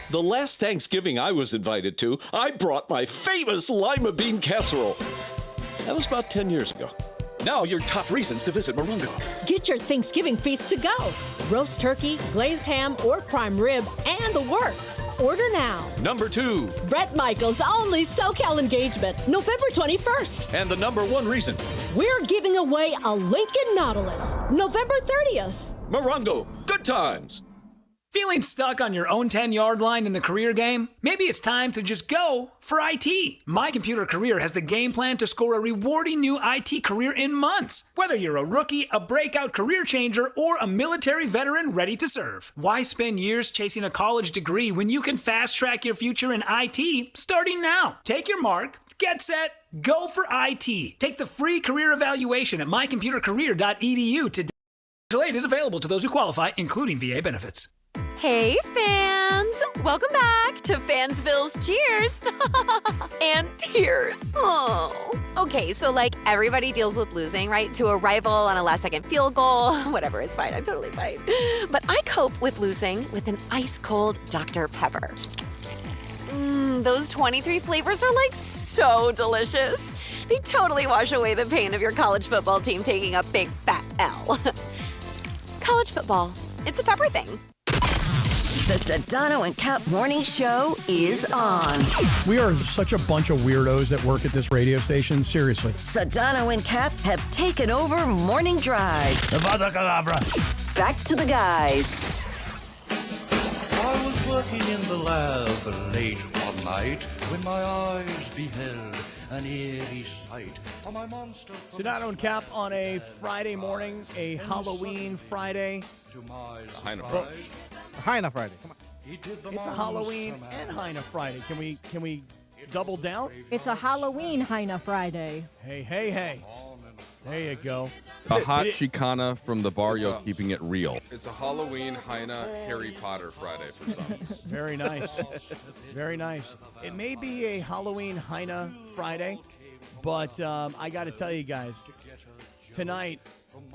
[SPEAKER 15] The last Thanksgiving I was invited to, I brought my famous lima bean casserole. That was about 10 years ago. Now your top reasons to visit Morongo.
[SPEAKER 16] Get your Thanksgiving feast to go. Roast turkey, glazed ham, or prime rib, and the works. Order now.
[SPEAKER 15] Number 2.
[SPEAKER 16] Bret Michaels' only SoCal engagement, November 21st.
[SPEAKER 15] And the number 1 reason.
[SPEAKER 16] We're giving away a Lincoln Nautilus, November 30th.
[SPEAKER 15] Morongo, good times.
[SPEAKER 17] Feeling stuck on your own 10-yard line in the career game? Maybe it's time to just go for IT. My Computer Career has the game plan to score a rewarding new IT career in months. Whether you're a rookie, a breakout career changer, or a military veteran ready to serve. Why spend years chasing a college degree when you can fast-track your future in IT starting now? Take your mark, get set, go for IT. Take the free career evaluation at mycomputercareer.edu today. Delayed is available to those who qualify, including VA benefits.
[SPEAKER 18] Hey, fans! Welcome back to Fansville's Cheers and Tears. Oh. Okay, so like everybody deals with losing, right? To a rival on a last-second field goal. Whatever, it's fine. I'm totally fine. But I cope with losing with an ice-cold Dr. Pepper. Those 23 flavors are like so delicious. They totally wash away the pain of your college football team taking a big fat L. College football, it's a pepper thing.
[SPEAKER 12] The Sedano and Cap Morning Show is on.
[SPEAKER 2] We are such a bunch of weirdos that work at this radio station. Seriously.
[SPEAKER 12] Sedano and Cap have taken over Morning Drive. Back to the guys.
[SPEAKER 19] I was working in the lab late one night when my eyes beheld an eerie sight. For my monster.
[SPEAKER 2] Sedano and Cap on a Friday morning, a Halloween Friday.
[SPEAKER 4] Hyna
[SPEAKER 2] Friday.
[SPEAKER 7] Hyna Friday. Come on.
[SPEAKER 2] It's a Halloween and Hyna Friday. Can we double down?
[SPEAKER 3] It's a Halloween Hyna Friday.
[SPEAKER 2] Hey. There you go.
[SPEAKER 5] A hot Chicana from the barrio keeping it real.
[SPEAKER 4] It's a Halloween Hyna Harry Potter Friday for some.
[SPEAKER 2] Very nice. Very nice. It may be a Halloween Hyna Friday, but I got to tell you guys, tonight,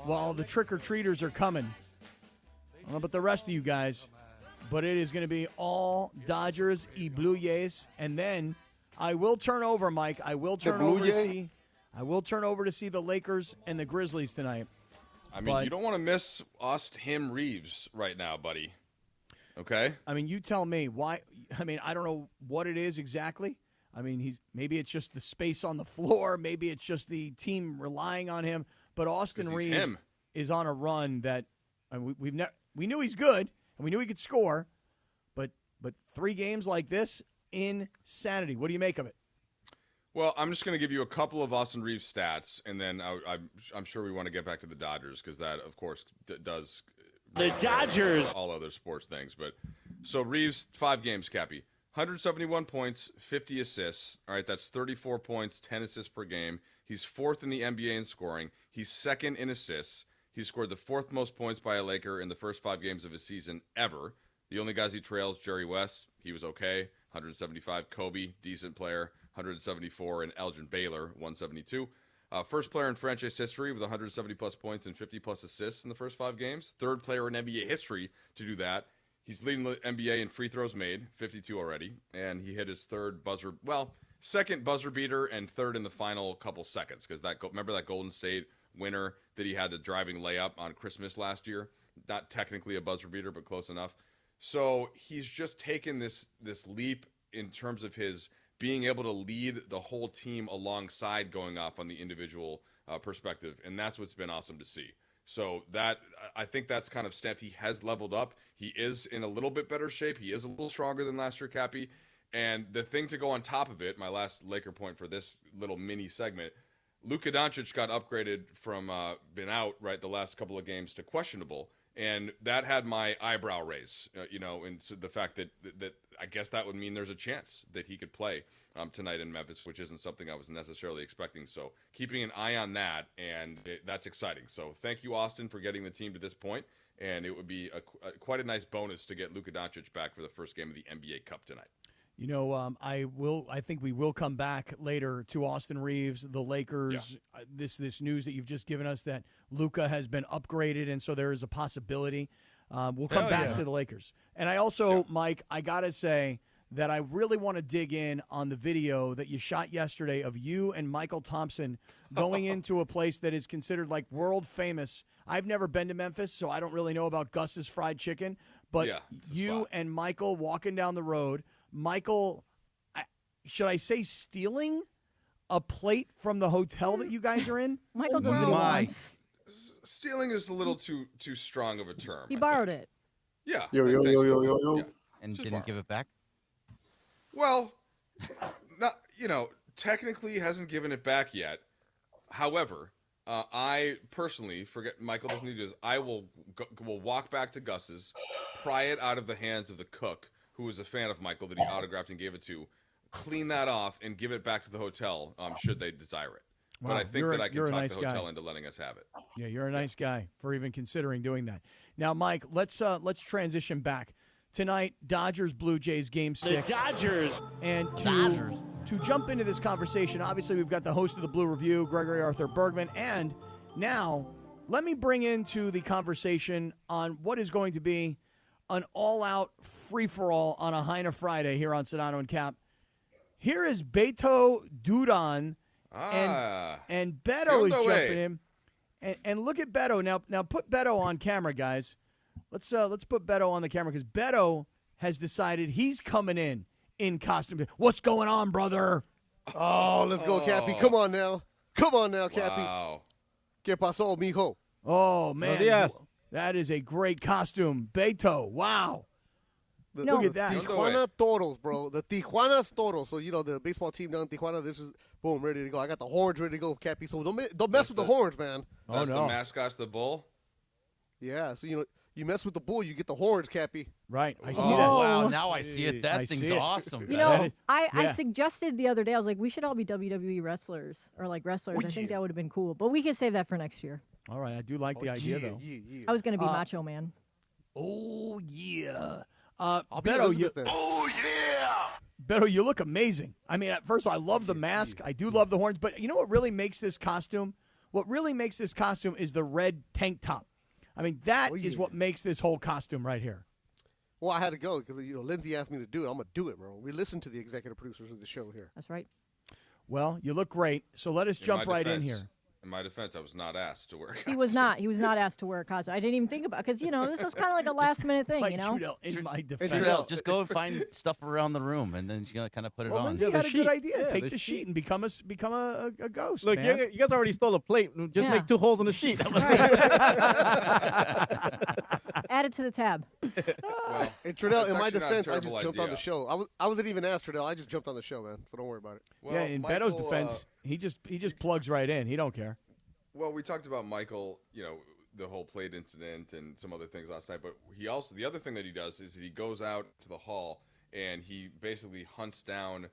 [SPEAKER 2] while the trick-or-treaters are coming, I don't know about the rest of you guys, but it is going to be all Dodgers y Blue Jays. And then I will turn over, Mike. I will turn over to see the Lakers and the Grizzlies tonight.
[SPEAKER 4] I mean, you don't want to miss him Reaves right now, buddy. Okay?
[SPEAKER 2] I mean, you tell me why. I mean, I don't know what it is exactly. I mean, maybe it's just the space on the floor. Maybe it's just the team relying on him. But Austin Reaves is on a run that we knew he's good and we knew he could score. But 3 games like this, insanity. What do you make of it?
[SPEAKER 4] Well, I'm just going to give you a couple of Austin Reaves stats, and then I'm sure we want to get back to the Dodgers because that, of course, does
[SPEAKER 14] the Dodgers
[SPEAKER 4] all other sports things. But so Reaves, 5 games, Cappy, 171 points, 50 assists. All right, that's 34 points, 10 assists per game. He's 4th in the NBA in scoring. He's 2nd in assists. He scored the 4th most points by a Laker in the first 5 games of his season ever. The only guys he trails, Jerry West, he was okay, 175. Kobe, decent player, 174, and Elgin Baylor, 172. First player in franchise history with 170-plus points and 50-plus assists in the first 5 games. 3rd player in NBA history to do that. He's leading the NBA in free throws made, 52 already, and he hit his 2nd buzzer beater and 3rd in the final couple seconds because remember that Golden State winner that he had the driving layup on Christmas last year? Not technically a buzzer beater, but close enough. So he's just taken this leap in terms of his being able to lead the whole team alongside going off on the individual perspective, and that's what's been awesome to see. So I think that's kind of step. He has leveled up. He is in a little bit better shape. He is a little stronger than last year, Cappy. And the thing to go on top of it, my last Laker point for this little mini segment, Luka Doncic got upgraded from been out, right, the last couple of games to questionable. And that had my eyebrow raise, and so the fact that I guess that would mean there's a chance that he could play tonight in Memphis, which isn't something I was necessarily expecting. So keeping an eye on that, and that's exciting. So thank you, Austin, for getting the team to this point. And it would be quite a nice bonus to get Luka Doncic back for the first game of the NBA Cup tonight.
[SPEAKER 2] I think we will come back later to Austin Reaves, the Lakers. Yeah. This news that you've just given us that Luka has been upgraded, and so there is a possibility. We'll come back to the Lakers. And I also, Mike, I gotta say that I really want to dig in on the video that you shot yesterday of you and Michael Thompson going into a place that is considered like world famous. I've never been to Memphis, so I don't really know about Gus's Fried Chicken. But you and Michael walking down the road. Michael, should I say stealing a plate from the hotel that you guys are in?
[SPEAKER 3] Michael does what he wants.
[SPEAKER 4] Stealing is a little too strong of a term.
[SPEAKER 3] He borrowed it.
[SPEAKER 4] Yeah.
[SPEAKER 20] Yo.
[SPEAKER 4] Yeah.
[SPEAKER 6] And
[SPEAKER 4] Just
[SPEAKER 6] didn't
[SPEAKER 4] borrow.
[SPEAKER 6] give it back?
[SPEAKER 4] Well, not technically hasn't given it back yet. However, I personally forget. Michael doesn't need to do this. I will walk back to Gus's, pry it out of the hands of the cook, who was a fan of Michael that he autographed and gave it to, clean that off, and give it back to the hotel. Should they desire it.
[SPEAKER 2] Wow,
[SPEAKER 4] But I think that I can talk the hotel into letting us have it.
[SPEAKER 2] Yeah, you're a nice guy for even considering doing that. Now, Mike, let's transition back. Tonight, Dodgers Blue Jays game 6.
[SPEAKER 14] The Dodgers.
[SPEAKER 2] And to jump into this conversation, obviously we've got the host of the Blue Review, Gregory Arthur Bergman, and now let me bring into the conversation on what is going to be an all-out free-for-all on a Hyna Friday here on Sedano and Cap. Here is Betto Dudon, and Betto is jumping in. And look at Betto. Now put Betto on camera, guys. Let's put Betto on the camera because Betto has decided he's coming in costume. What's going on, brother?
[SPEAKER 20] Oh, let's go, Cappy. Come on now, Cappy.
[SPEAKER 4] Wow.
[SPEAKER 20] ¿Qué pasó, mijo?
[SPEAKER 2] Oh, man.
[SPEAKER 7] Yes.
[SPEAKER 2] That is a great costume. Betto, wow. Look at that.
[SPEAKER 20] Tijuana Toros, bro. The Tijuana Toros. So, the baseball team down in Tijuana, this is, boom, ready to go. I got the horns ready to go, Cappy. So don't mess with the horns, man.
[SPEAKER 4] That's the mascot's the bull?
[SPEAKER 20] Yeah, so, you mess with the bull, you get the horns, Cappy.
[SPEAKER 2] Right. I see
[SPEAKER 6] Oh,
[SPEAKER 2] that.
[SPEAKER 6] wow. Now I see it. That thing's awesome.
[SPEAKER 3] I suggested the other day, I was like, we should all be WWE wrestlers or like wrestlers. I think that would have been cool. But we can save that for next year.
[SPEAKER 2] All right. I do like the idea, though.
[SPEAKER 20] Yeah.
[SPEAKER 3] I was going to be Macho Man.
[SPEAKER 2] Oh, yeah.
[SPEAKER 20] I'll be
[SPEAKER 2] Beto,
[SPEAKER 20] Elizabeth then.
[SPEAKER 2] Beto, you look amazing. I mean, at first, I love the mask. I do love the horns. But you know what really makes this costume? What really makes this costume is the red tank top. I mean, that is what makes this whole costume right here.
[SPEAKER 20] Well, I had to go because, Lindsay asked me to do it. I'm going to do it, bro. We listen to the executive producers of the show here.
[SPEAKER 3] That's right.
[SPEAKER 2] Well, you look great. So let us jump right in here.
[SPEAKER 4] In my defense, I was not asked to wear a costume.
[SPEAKER 3] He was not. He was not asked to wear a costume. I didn't even think about it because, this was kind of like a last-minute thing,
[SPEAKER 2] Trudell, in my defense.
[SPEAKER 6] Trudell, just go and find stuff around the room, and then she's going to kind of put it on.
[SPEAKER 2] Lindsay had a good idea. Take the sheet and become a ghost,
[SPEAKER 7] Look,
[SPEAKER 2] man.
[SPEAKER 7] you guys already stole a plate. Just make 2 holes in the sheet.
[SPEAKER 3] Add it to the tab.
[SPEAKER 20] Well, and Trudell, in my defense, I just jumped on the show. I wasn't even asked, Trudell. I just jumped on the show, man. So don't worry about it.
[SPEAKER 4] Well,
[SPEAKER 2] yeah, in Beto's defense, he just plugs right in. He don't care.
[SPEAKER 4] Well, we talked about Michael, the whole plate incident and some other things last night, but the other thing that he does is he goes out to the hall and he basically hunts down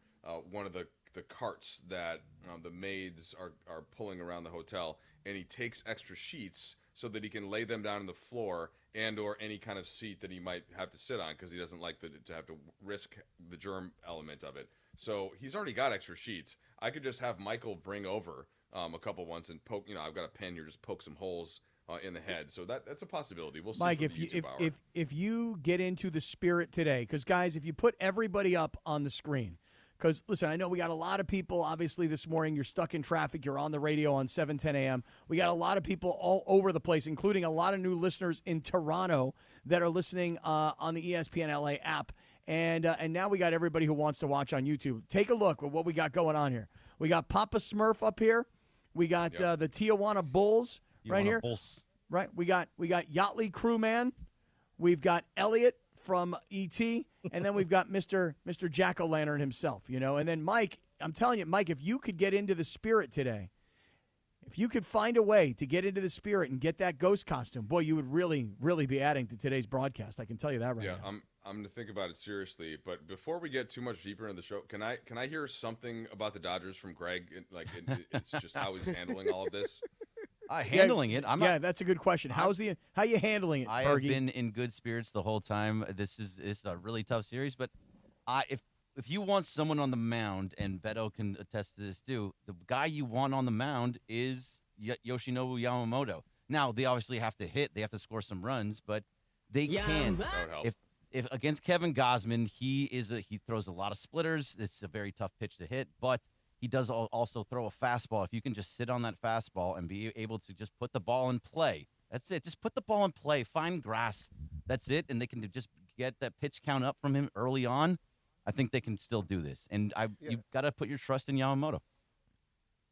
[SPEAKER 4] one of the carts that the maids are pulling around the hotel, and he takes extra sheets so that he can lay them down on the floor and or any kind of seat that he might have to sit on because he doesn't like to have to risk the germ element of it. So he's already got extra sheets. I could just have Michael bring over a couple ones and poke. I've got a pen here, just poke some holes in the head. So that's a possibility. We'll see.
[SPEAKER 2] Mike, if you get into the spirit today, because guys, if you put everybody up on the screen, because listen, I know we got a lot of people. Obviously, this morning you're stuck in traffic. You're on the radio on 7:10 a.m. We got a lot of people all over the place, including a lot of new listeners in Toronto that are listening on the ESPN LA app. And now we got everybody who wants to watch on YouTube. Take a look at what we got going on here. We got Papa Smurf up here. We got the Tijuana Bulls right here.
[SPEAKER 6] Bulls.
[SPEAKER 2] Right. We got Yachtly Crewman. We've got Elliot from E.T. And then we've got Mr. Jack-O-Lantern himself, And then Mike, I'm telling you, Mike, if you could get into the spirit today, if you could find a way to get into the spirit and get that ghost costume, boy, you would really, really be adding to today's broadcast. I can tell you that right now.
[SPEAKER 4] Yeah, I'm going to think about it seriously. But before we get too much deeper into the show, can I hear something about the Dodgers from Greg? It's just how he's handling all of this.
[SPEAKER 6] Handling it.
[SPEAKER 2] That's a good question. How you handling it,
[SPEAKER 6] I
[SPEAKER 2] Bergie?
[SPEAKER 6] have been in good spirits the whole time. This is a really tough series, but if you want someone on the mound, and Betto can attest to this too, the guy you want on the mound is Yoshinobu Yamamoto. Now, they obviously have to hit. They have to score some runs, but they can.
[SPEAKER 4] That would help.
[SPEAKER 6] If against Kevin Gausman, he throws a lot of splitters. It's a very tough pitch to hit, but he does also throw a fastball. If you can just sit on that fastball and be able to just put the ball in play, that's it. Just put the ball in play. Find grass. That's it, and they can just get that pitch count up from him early on. I think they can still do this, and you've got to put your trust in Yamamoto.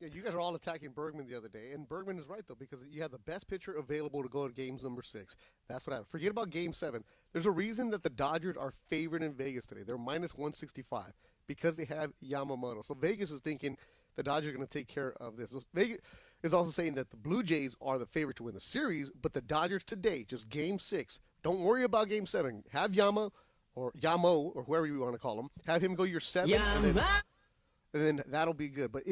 [SPEAKER 20] Yeah, you guys are all attacking Bergman the other day, and Bergman is right, though, because you have the best pitcher available to go to games number 6. That's what happened. Forget about Game 7. There's a reason that the Dodgers are favored in Vegas today. They're minus 165 because they have Yamamoto. So Vegas is thinking the Dodgers are going to take care of this. So Vegas is also saying that the Blue Jays are the favorite to win the series, but the Dodgers today, just Game 6, don't worry about Game 7. Have Yamo, or whoever you want to call him, have him go your 7, and then that'll be good. But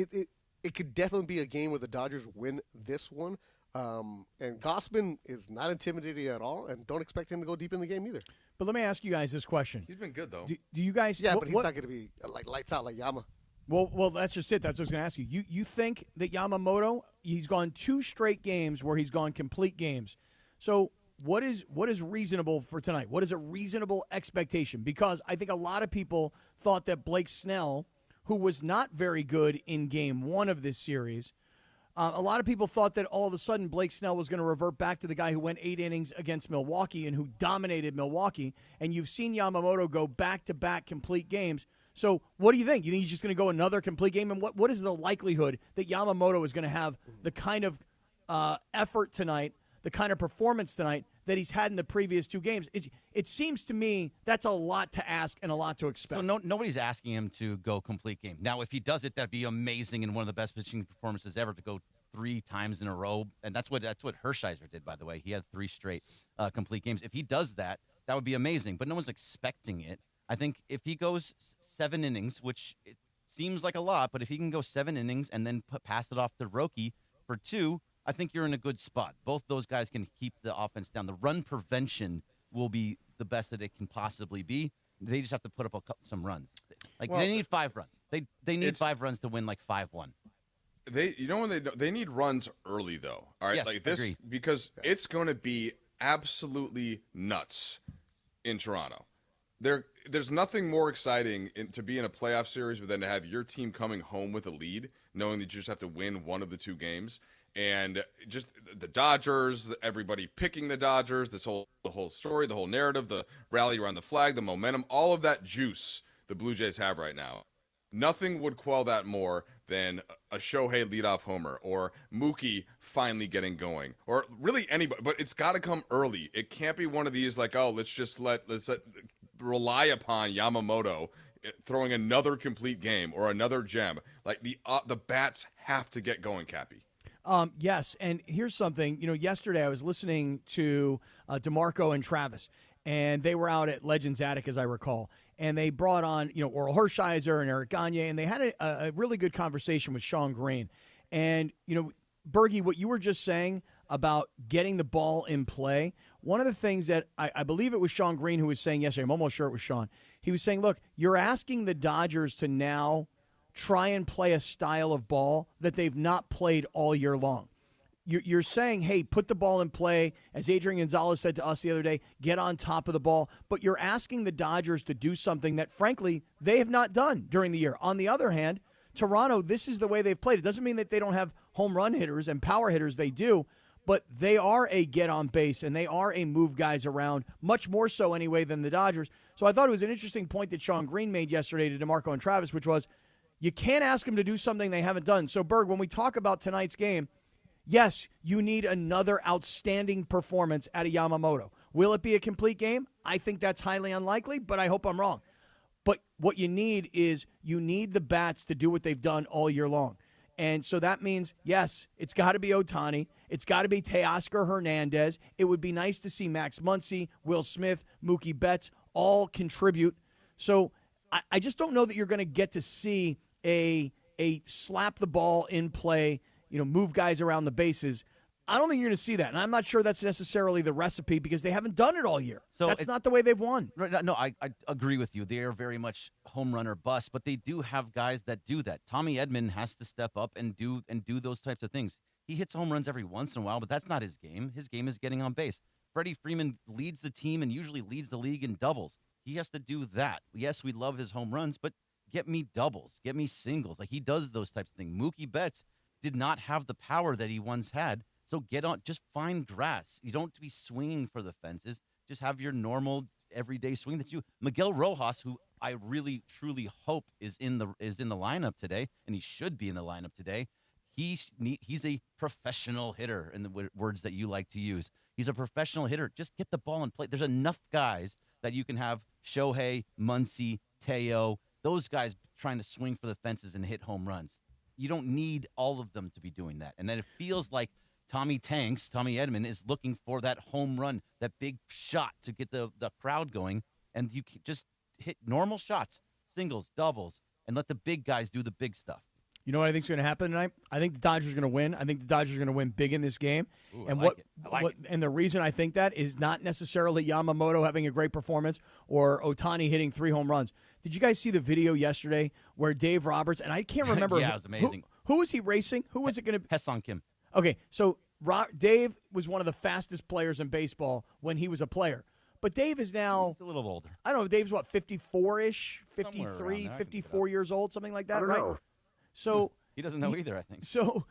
[SPEAKER 20] it could definitely be a game where the Dodgers win this one. And Gausman is not intimidating at all, and don't expect him to go deep in the game either.
[SPEAKER 2] But let me ask you guys this question.
[SPEAKER 4] He's been good, though.
[SPEAKER 2] Do you guys...
[SPEAKER 20] Yeah, but he's not going to be like lights out like Yama.
[SPEAKER 2] Well, that's just it. That's what I was going to ask you. You think that Yamamoto, he's gone 2 straight games where he's gone complete games. So what is reasonable for tonight? What is a reasonable expectation? Because I think a lot of people thought that Blake Snell, who was not very good in Game 1 of this series, a lot of people thought that all of a sudden Blake Snell was going to revert back to the guy who went 8 innings against Milwaukee and who dominated Milwaukee. And you've seen Yamamoto go back-to-back complete games. So what do you think? You think he's just going to go another complete game? And what is the likelihood that Yamamoto is going to have the kind of effort tonight, the kind of performance tonight that he's had in the previous 2 games? It seems to me that's a lot to ask and a lot to expect.
[SPEAKER 6] So nobody's asking him to go complete game. Now, if he does it, that'd be amazing and one of the best pitching performances ever to go 3 times in a row. And that's what Hershiser did, by the way. He had 3 straight complete games. If he does that, that would be amazing. But no one's expecting it. I think if he goes 7 innings, which it seems like a lot, but if he can go 7 innings and then pass it off to Roki for 2, I think you're in a good spot. Both those guys can keep the offense down. The run prevention will be the best that it can possibly be. They just have to put up some runs. They need 5 runs. They need 5 runs to win 5-1.
[SPEAKER 4] They need runs early though. All right,
[SPEAKER 6] Yes, agree.
[SPEAKER 4] Because it's going to be absolutely nuts in Toronto. There's nothing more exciting to be in a playoff series than to have your team coming home with a lead, knowing that you just have to win one of the 2 games. And just the Dodgers, everybody picking the Dodgers, the whole story, the whole narrative, the rally around the flag, the momentum, all of that juice the Blue Jays have right now. Nothing would quell that more than a Shohei leadoff homer or Mookie finally getting going, or really anybody. But it's got to come early. It can't be one of these let's rely upon Yamamoto throwing another complete game or another gem. The bats have to get going, Cappy.
[SPEAKER 2] Yes, and here's something. Yesterday I was listening to DeMarco and Travis, and they were out at Legends Attic, as I recall, and they brought on, Oral Hershiser and Eric Gagne, and they had a really good conversation with Sean Green. And, Bergie, what you were just saying about getting the ball in play, one of the things that I believe it was Sean Green who was saying yesterday, I'm almost sure it was Sean, he was saying, look, you're asking the Dodgers to now try and play a style of ball that they've not played all year long. You're saying, hey, put the ball in play, as Adrian Gonzalez said to us the other day, get on top of the ball, but you're asking the Dodgers to do something that, frankly, they have not done during the year. On the other hand, Toronto, this is the way they've played. It doesn't mean that they don't have home run hitters and power hitters. They do, but they are a get on base, and they are a move guys around, much more so anyway than the Dodgers. So I thought it was an interesting point that Sean Green made yesterday to DeMarco and Travis, which was, you can't ask them to do something they haven't done. So, Berg, when we talk about tonight's game, yes, you need another outstanding performance out of Yamamoto. Will it be a complete game? I think that's highly unlikely, but I hope I'm wrong. But what you need is the bats to do what they've done all year long. And so that means, yes, it's got to be Ohtani. It's got to be Teoscar Hernandez. It would be nice to see Max Muncy, Will Smith, Mookie Betts all contribute. So I just don't know that you're going to get to see a slap the ball in play, move guys around the bases. I don't think you're going to see that, and I'm not sure that's necessarily the recipe because they haven't done it all year. So that's not the way they've won.
[SPEAKER 6] No, I agree with you. They are very much home run or bust, but they do have guys that do that. Tommy Edman has to step up and do those types of things. He hits home runs every once in a while, but that's not his game. His game is getting on base. Freddie Freeman leads the team and usually leads the league in doubles. He has to do that. Yes, we love his home runs, but get me doubles, get me singles. He does those types of things. Mookie Betts did not have the power that he once had. So get on, just find grass. You don't have to be swinging for the fences. Just have your normal everyday swing that you. Miguel Rojas, who I really truly hope is in the lineup today, and he should be in the lineup today. He's a professional hitter in the words that you like to use. He's a professional hitter. Just get the ball and play. There's enough guys that you can have Shohei, Muncy, Teo, those guys trying to swing for the fences and hit home runs. You don't need all of them to be doing that. And then it feels like Tommy Edman is looking for that home run, that big shot to get the crowd going. And you just hit normal shots, singles, doubles, and let the big guys do the big stuff.
[SPEAKER 2] You know what I think is going to happen tonight? I think the Dodgers are going to win. I think the Dodgers are going to win big in this game.
[SPEAKER 6] Ooh,
[SPEAKER 2] and
[SPEAKER 6] I like it.
[SPEAKER 2] And the reason I think that is not necessarily Yamamoto having a great performance or Ohtani hitting 3 home runs. Did you guys see the video yesterday where Dave Roberts, and I can't remember.
[SPEAKER 6] Yeah, it was amazing.
[SPEAKER 2] Who was he racing? Who was it going to be?
[SPEAKER 6] Hesson Kim.
[SPEAKER 2] Okay, so Dave was one of the fastest players in baseball when he was a player. But Dave is now
[SPEAKER 6] He's a little older.
[SPEAKER 2] I don't know, Dave's what, 54-ish,
[SPEAKER 6] Somewhere
[SPEAKER 2] 53,
[SPEAKER 6] around there.
[SPEAKER 2] 54 years old, something like that,
[SPEAKER 20] I don't
[SPEAKER 2] right?
[SPEAKER 20] know.
[SPEAKER 2] So
[SPEAKER 6] He doesn't know either, I think.
[SPEAKER 2] So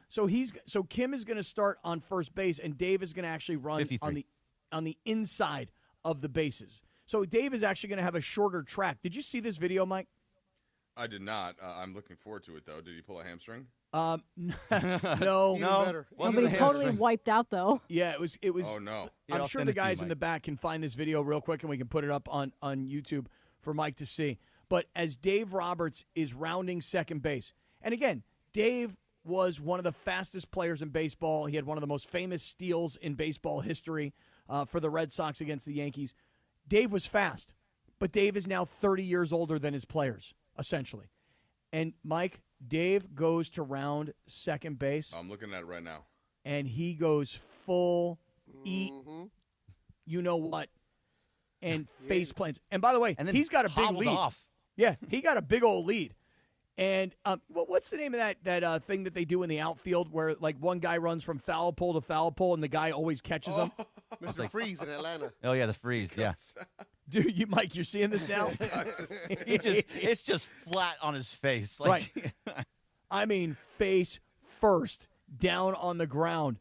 [SPEAKER 2] Kim is going to start on first base, and Dave is going to actually run
[SPEAKER 6] 53.
[SPEAKER 2] on the inside of the bases. So Dave is actually going to have a shorter track. Did you see this video, Mike?
[SPEAKER 4] I did not. I'm looking forward to it, though. Did he pull a hamstring?
[SPEAKER 2] No.
[SPEAKER 3] But he totally wiped out, though.
[SPEAKER 2] Yeah, it was.
[SPEAKER 4] Oh, no.
[SPEAKER 2] I'm sure the guys in the back can find this video real quick, and we can put it up on YouTube for Mike to see. But as Dave Roberts is rounding second base, and again, Dave was one of the fastest players in baseball. He had one of the most famous steals in baseball history for the Red Sox against the Yankees. Dave was fast, but Dave is now 30 years older than his players, essentially. And, Mike, Dave goes to round second base.
[SPEAKER 4] I'm looking at it right now.
[SPEAKER 2] And he goes full eat, you know what, and face plants. And, by the way, he's got a big lead.
[SPEAKER 6] Off.
[SPEAKER 2] Yeah, he got a big old lead. And what's the name of that thing that they do in the outfield where, like, one guy runs from foul pole to foul pole and the guy always catches him?
[SPEAKER 20] Mr. Freeze in Atlanta.
[SPEAKER 6] Oh, yeah, the freeze, yeah.
[SPEAKER 2] Dude, Mike, you're seeing this now?
[SPEAKER 6] It's just flat on his face.
[SPEAKER 2] Right. I mean, face first, down on the ground.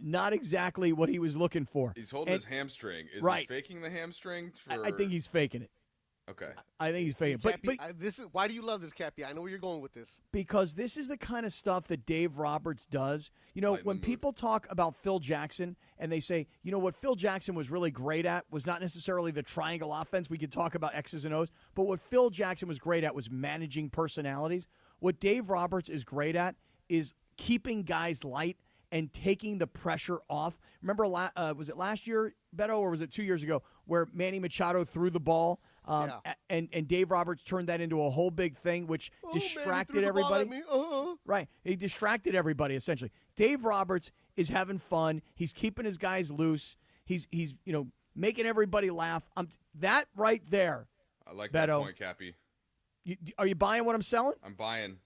[SPEAKER 2] Not exactly what he was looking for.
[SPEAKER 4] He's holding his hamstring. Is he faking the hamstring?
[SPEAKER 2] I think he's faking it.
[SPEAKER 4] Okay.
[SPEAKER 2] I think he's faking it. But
[SPEAKER 20] why do you love this, Cappy? I know where you're going with this.
[SPEAKER 2] Because this is the kind of stuff that Dave Roberts does. You know, when people talk about Phil Jackson and they say, you know, what Phil Jackson was really great at was not necessarily the triangle offense. We could talk about X's and O's. But what Phil Jackson was great at was managing personalities. What Dave Roberts is great at is keeping guys light and taking the pressure off. Remember, was it last year, Betto, or was it 2 years ago, where Manny Machado threw the ball and Dave Roberts turned that into a whole big thing, which distracted everybody. Right. He distracted everybody, essentially. Dave Roberts is having fun. He's keeping his guys loose. He's making everybody laugh. That right there,
[SPEAKER 4] I like
[SPEAKER 2] Betto,
[SPEAKER 4] that point, Cappy.
[SPEAKER 2] Are you buying what I'm selling?
[SPEAKER 4] I'm buying.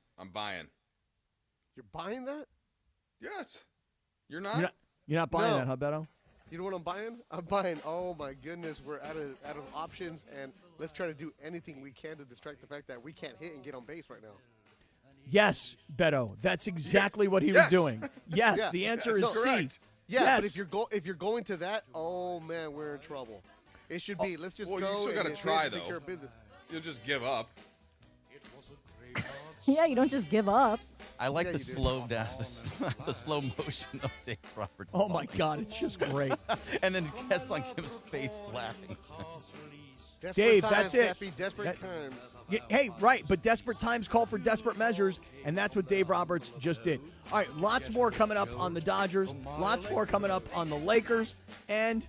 [SPEAKER 20] You're buying that?
[SPEAKER 4] Yes. You're not?
[SPEAKER 2] You're not buying that, huh, Betto?
[SPEAKER 20] You know what I'm buying? I'm buying, oh my goodness, we're out of options, and let's try to do anything we can to distract the fact that we can't hit and get on base right now.
[SPEAKER 2] Yes, Betto. That's exactly what he was doing. Yes,
[SPEAKER 20] Yeah.
[SPEAKER 2] the answer is C.
[SPEAKER 20] Yeah,
[SPEAKER 2] Yes.
[SPEAKER 20] but if you're going to that, oh man, we're in trouble. It should be, let's just
[SPEAKER 4] Well,
[SPEAKER 20] go.
[SPEAKER 4] you still
[SPEAKER 20] and
[SPEAKER 4] got to
[SPEAKER 20] hit
[SPEAKER 4] try,
[SPEAKER 20] and take
[SPEAKER 4] though.
[SPEAKER 20] care of business.
[SPEAKER 4] You'll just give up.
[SPEAKER 3] Yeah, you don't just give up.
[SPEAKER 6] I like the slow down, the slow motion of Dave Roberts.
[SPEAKER 2] Oh my God, it's just great.
[SPEAKER 6] And then Hesson Kim's face laughing.
[SPEAKER 2] Dave, that's it.
[SPEAKER 20] Happy, desperate times.
[SPEAKER 2] Yeah, hey, right, but desperate times call for desperate measures, and that's what Dave Roberts just did. All right, lots more coming up on the Dodgers, lots more coming up on the Lakers, and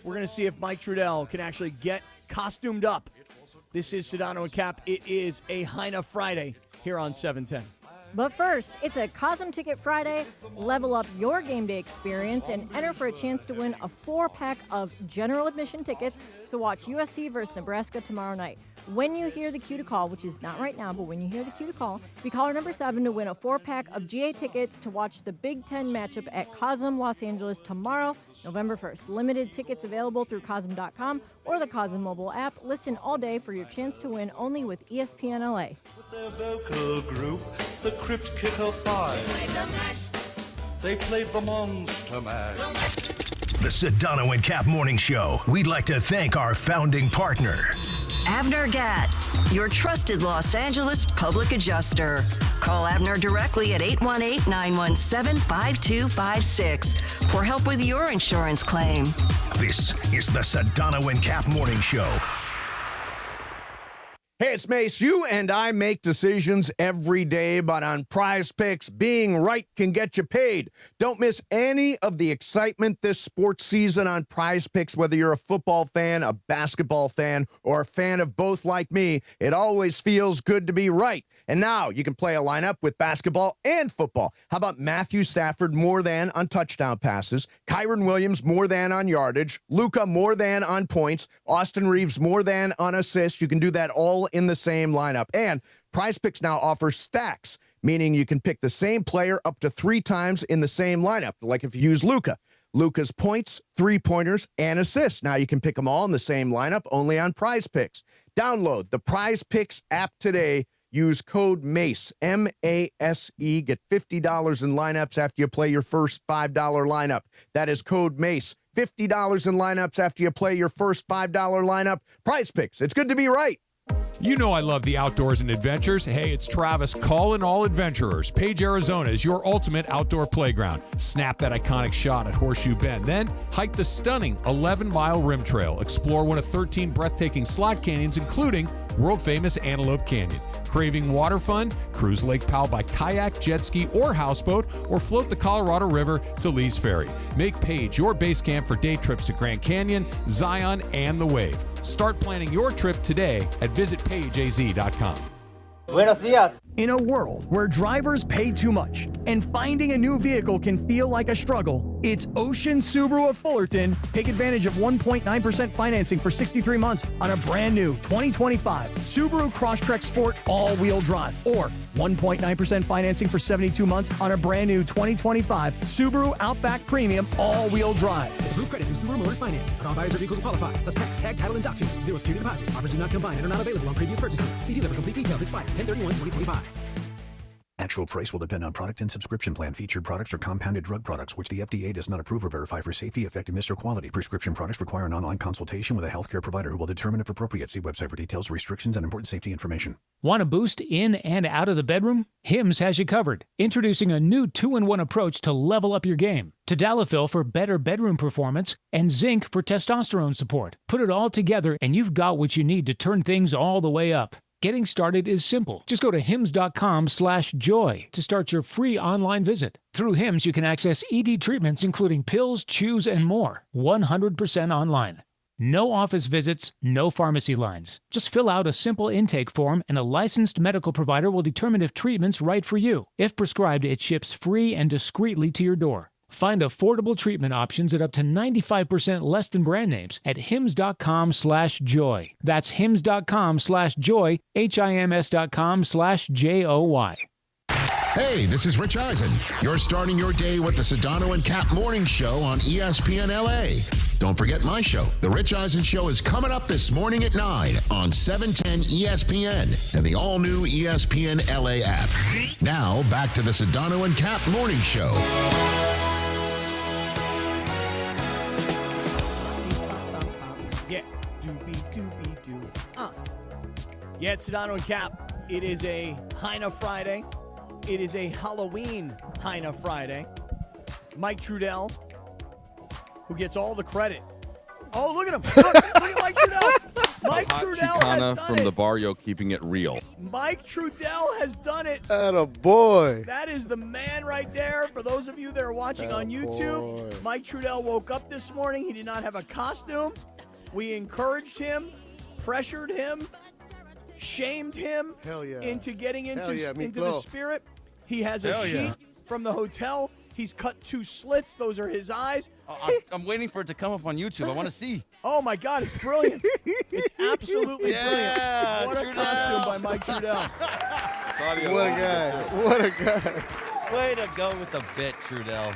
[SPEAKER 2] we're going to see if Mike Trudell can actually get costumed up. This is Sedano and Cap. It is a Hyna Friday here on 710.
[SPEAKER 3] But first, it's a Cosm Ticket Friday. Level up your game day experience and enter for a chance to win a 4-pack of general admission tickets to watch USC versus Nebraska tomorrow night. When you hear the cue to call, which is not right now, but when you hear the cue to call, be caller number 7 to win a 4-pack of GA tickets to watch the Big Ten matchup at Cosm Los Angeles tomorrow, November 1st. Limited tickets available through Cosm.com or the Cosm mobile app. Listen all day for your chance to win only with ESPN LA.
[SPEAKER 19] Their vocal group, the Crypt Kicker 5. They played the Monster Mash.
[SPEAKER 10] The Sedano and Cap Morning Show. We'd like to thank our founding partner,
[SPEAKER 12] Avner Gatt, your trusted Los Angeles public adjuster. Call Abner directly at 818-917-5256 for help with your insurance claim.
[SPEAKER 10] This is the Sedano and Cap Morning Show.
[SPEAKER 13] Hey, it's Mace. You and I make decisions every day, but on Prize Picks, being right can get you paid. Don't miss any of the excitement this sports season on Prize Picks, whether you're a football fan, a basketball fan, or a fan of both like me. It always feels good to be right. And now you can play a lineup with basketball and football. How about Matthew Stafford more than on touchdown passes, Kyron Williams more than on yardage, Luka more than on points, Austin Reaves more than on assists. You can do that all in the same lineup. And Prize Picks now offers stacks, meaning you can pick the same player up to 3 times in the same lineup, like if you use Luka. Luka's points, 3-pointers, and assists. Now you can pick them all in the same lineup, only on Prize Picks. Download the Prize Picks app today. Use code MACE, M-A-S-E. Get $50 in lineups after you play your first $5 lineup. That is code MACE. $50 in lineups after you play your first $5 lineup. Prize Picks. It's good to be right.
[SPEAKER 21] You know I love the outdoors and adventures. Hey, it's Travis calling all adventurers. Page, Arizona is your ultimate outdoor playground. Snap that iconic shot at Horseshoe Bend. Then hike the stunning 11-mile rim trail. Explore one of 13 breathtaking slot canyons, including world-famous Antelope Canyon. Craving water fun? Cruise Lake Powell by kayak, jet ski, or houseboat, or float the Colorado River to Lee's Ferry. Make Page your base camp for day trips to Grand Canyon, Zion, and the Wave. Start planning your trip today at visitpageaz.com.
[SPEAKER 13] Buenos dias. In a world where drivers pay too much and finding a new vehicle can feel like a struggle, it's Ocean Subaru of Fullerton. Take advantage of 1.9% financing for 63 months on a brand new 2025 Subaru Crosstrek Sport all-wheel drive, or 1.9% financing for 72 months on a brand new 2025 Subaru Outback Premium all-wheel drive.
[SPEAKER 22] Approved credit through Subaru Motors Finance. Not all buyers or vehicles will qualify. Plus tax, tag, title, and doc fee. Zero security deposit. Offers do not combine and are not available on previous purchases. See dealer for complete details. Expires 10/31/2025.
[SPEAKER 23] Actual price will depend on product and subscription plan. Featured products are compounded drug products, which the FDA does not approve or verify for safety, effectiveness, or quality. Prescription products require an online consultation with a healthcare provider who will determine if appropriate. See website for details, restrictions, and important safety information.
[SPEAKER 17] Want a boost in and out of the bedroom? Hims has you covered. Introducing a new 2-in-1 approach to level up your game. Tadalafil for better bedroom performance and zinc for testosterone support. Put it all together and you've got what you need to turn things all the way up. Getting started is simple. Just go to hims.com/joy to start your free online visit. Through Hims, you can access ED treatments including pills, chews, and more. 100% online. No office visits, no pharmacy lines. Just fill out a simple intake form and a licensed medical provider will determine if treatment's right for you. If prescribed, it ships free and discreetly to your door. Find affordable treatment options at up to 95% less than brand names at hims.com/joy. That's hims.com/joy, HIMS.com/JOY.
[SPEAKER 24] Hey, this is Rich Eisen. You're starting your day with the Sedano and Cap Morning Show on ESPN LA. Don't forget my show. The Rich Eisen Show is coming up this morning at 9 on 710 ESPN and the all-new ESPN LA app. Now, back to the Sedano and Cap Morning Show.
[SPEAKER 2] Yeah, doobie-doobie-doo. Yeah, it's Sedano and Cap. It is a Hyna Friday. It is a Halloween Hyna Friday. Mike Trudell, who gets all the credit. Oh, look at him. Look at Mike Trudell. Mike Trudell has done
[SPEAKER 5] from
[SPEAKER 2] it.
[SPEAKER 5] the barrio, keeping it real.
[SPEAKER 2] Mike Trudell has done it.
[SPEAKER 20] Attaboy.
[SPEAKER 2] That is the man right there. For those of you that are watching on YouTube, Mike Trudell woke up this morning. He did not have a costume. We encouraged him, pressured him, shamed him into getting into the spirit. He has a sheet from the hotel. He's cut 2 slits. Those are his eyes.
[SPEAKER 6] I'm waiting for it to come up on YouTube. I want to see.
[SPEAKER 2] Oh, my God. It's brilliant. It's absolutely brilliant. What a
[SPEAKER 6] Trudell.
[SPEAKER 2] costume by Mike Trudell.
[SPEAKER 20] What a guy. What a guy.
[SPEAKER 6] Way to go with the bit, Trudell.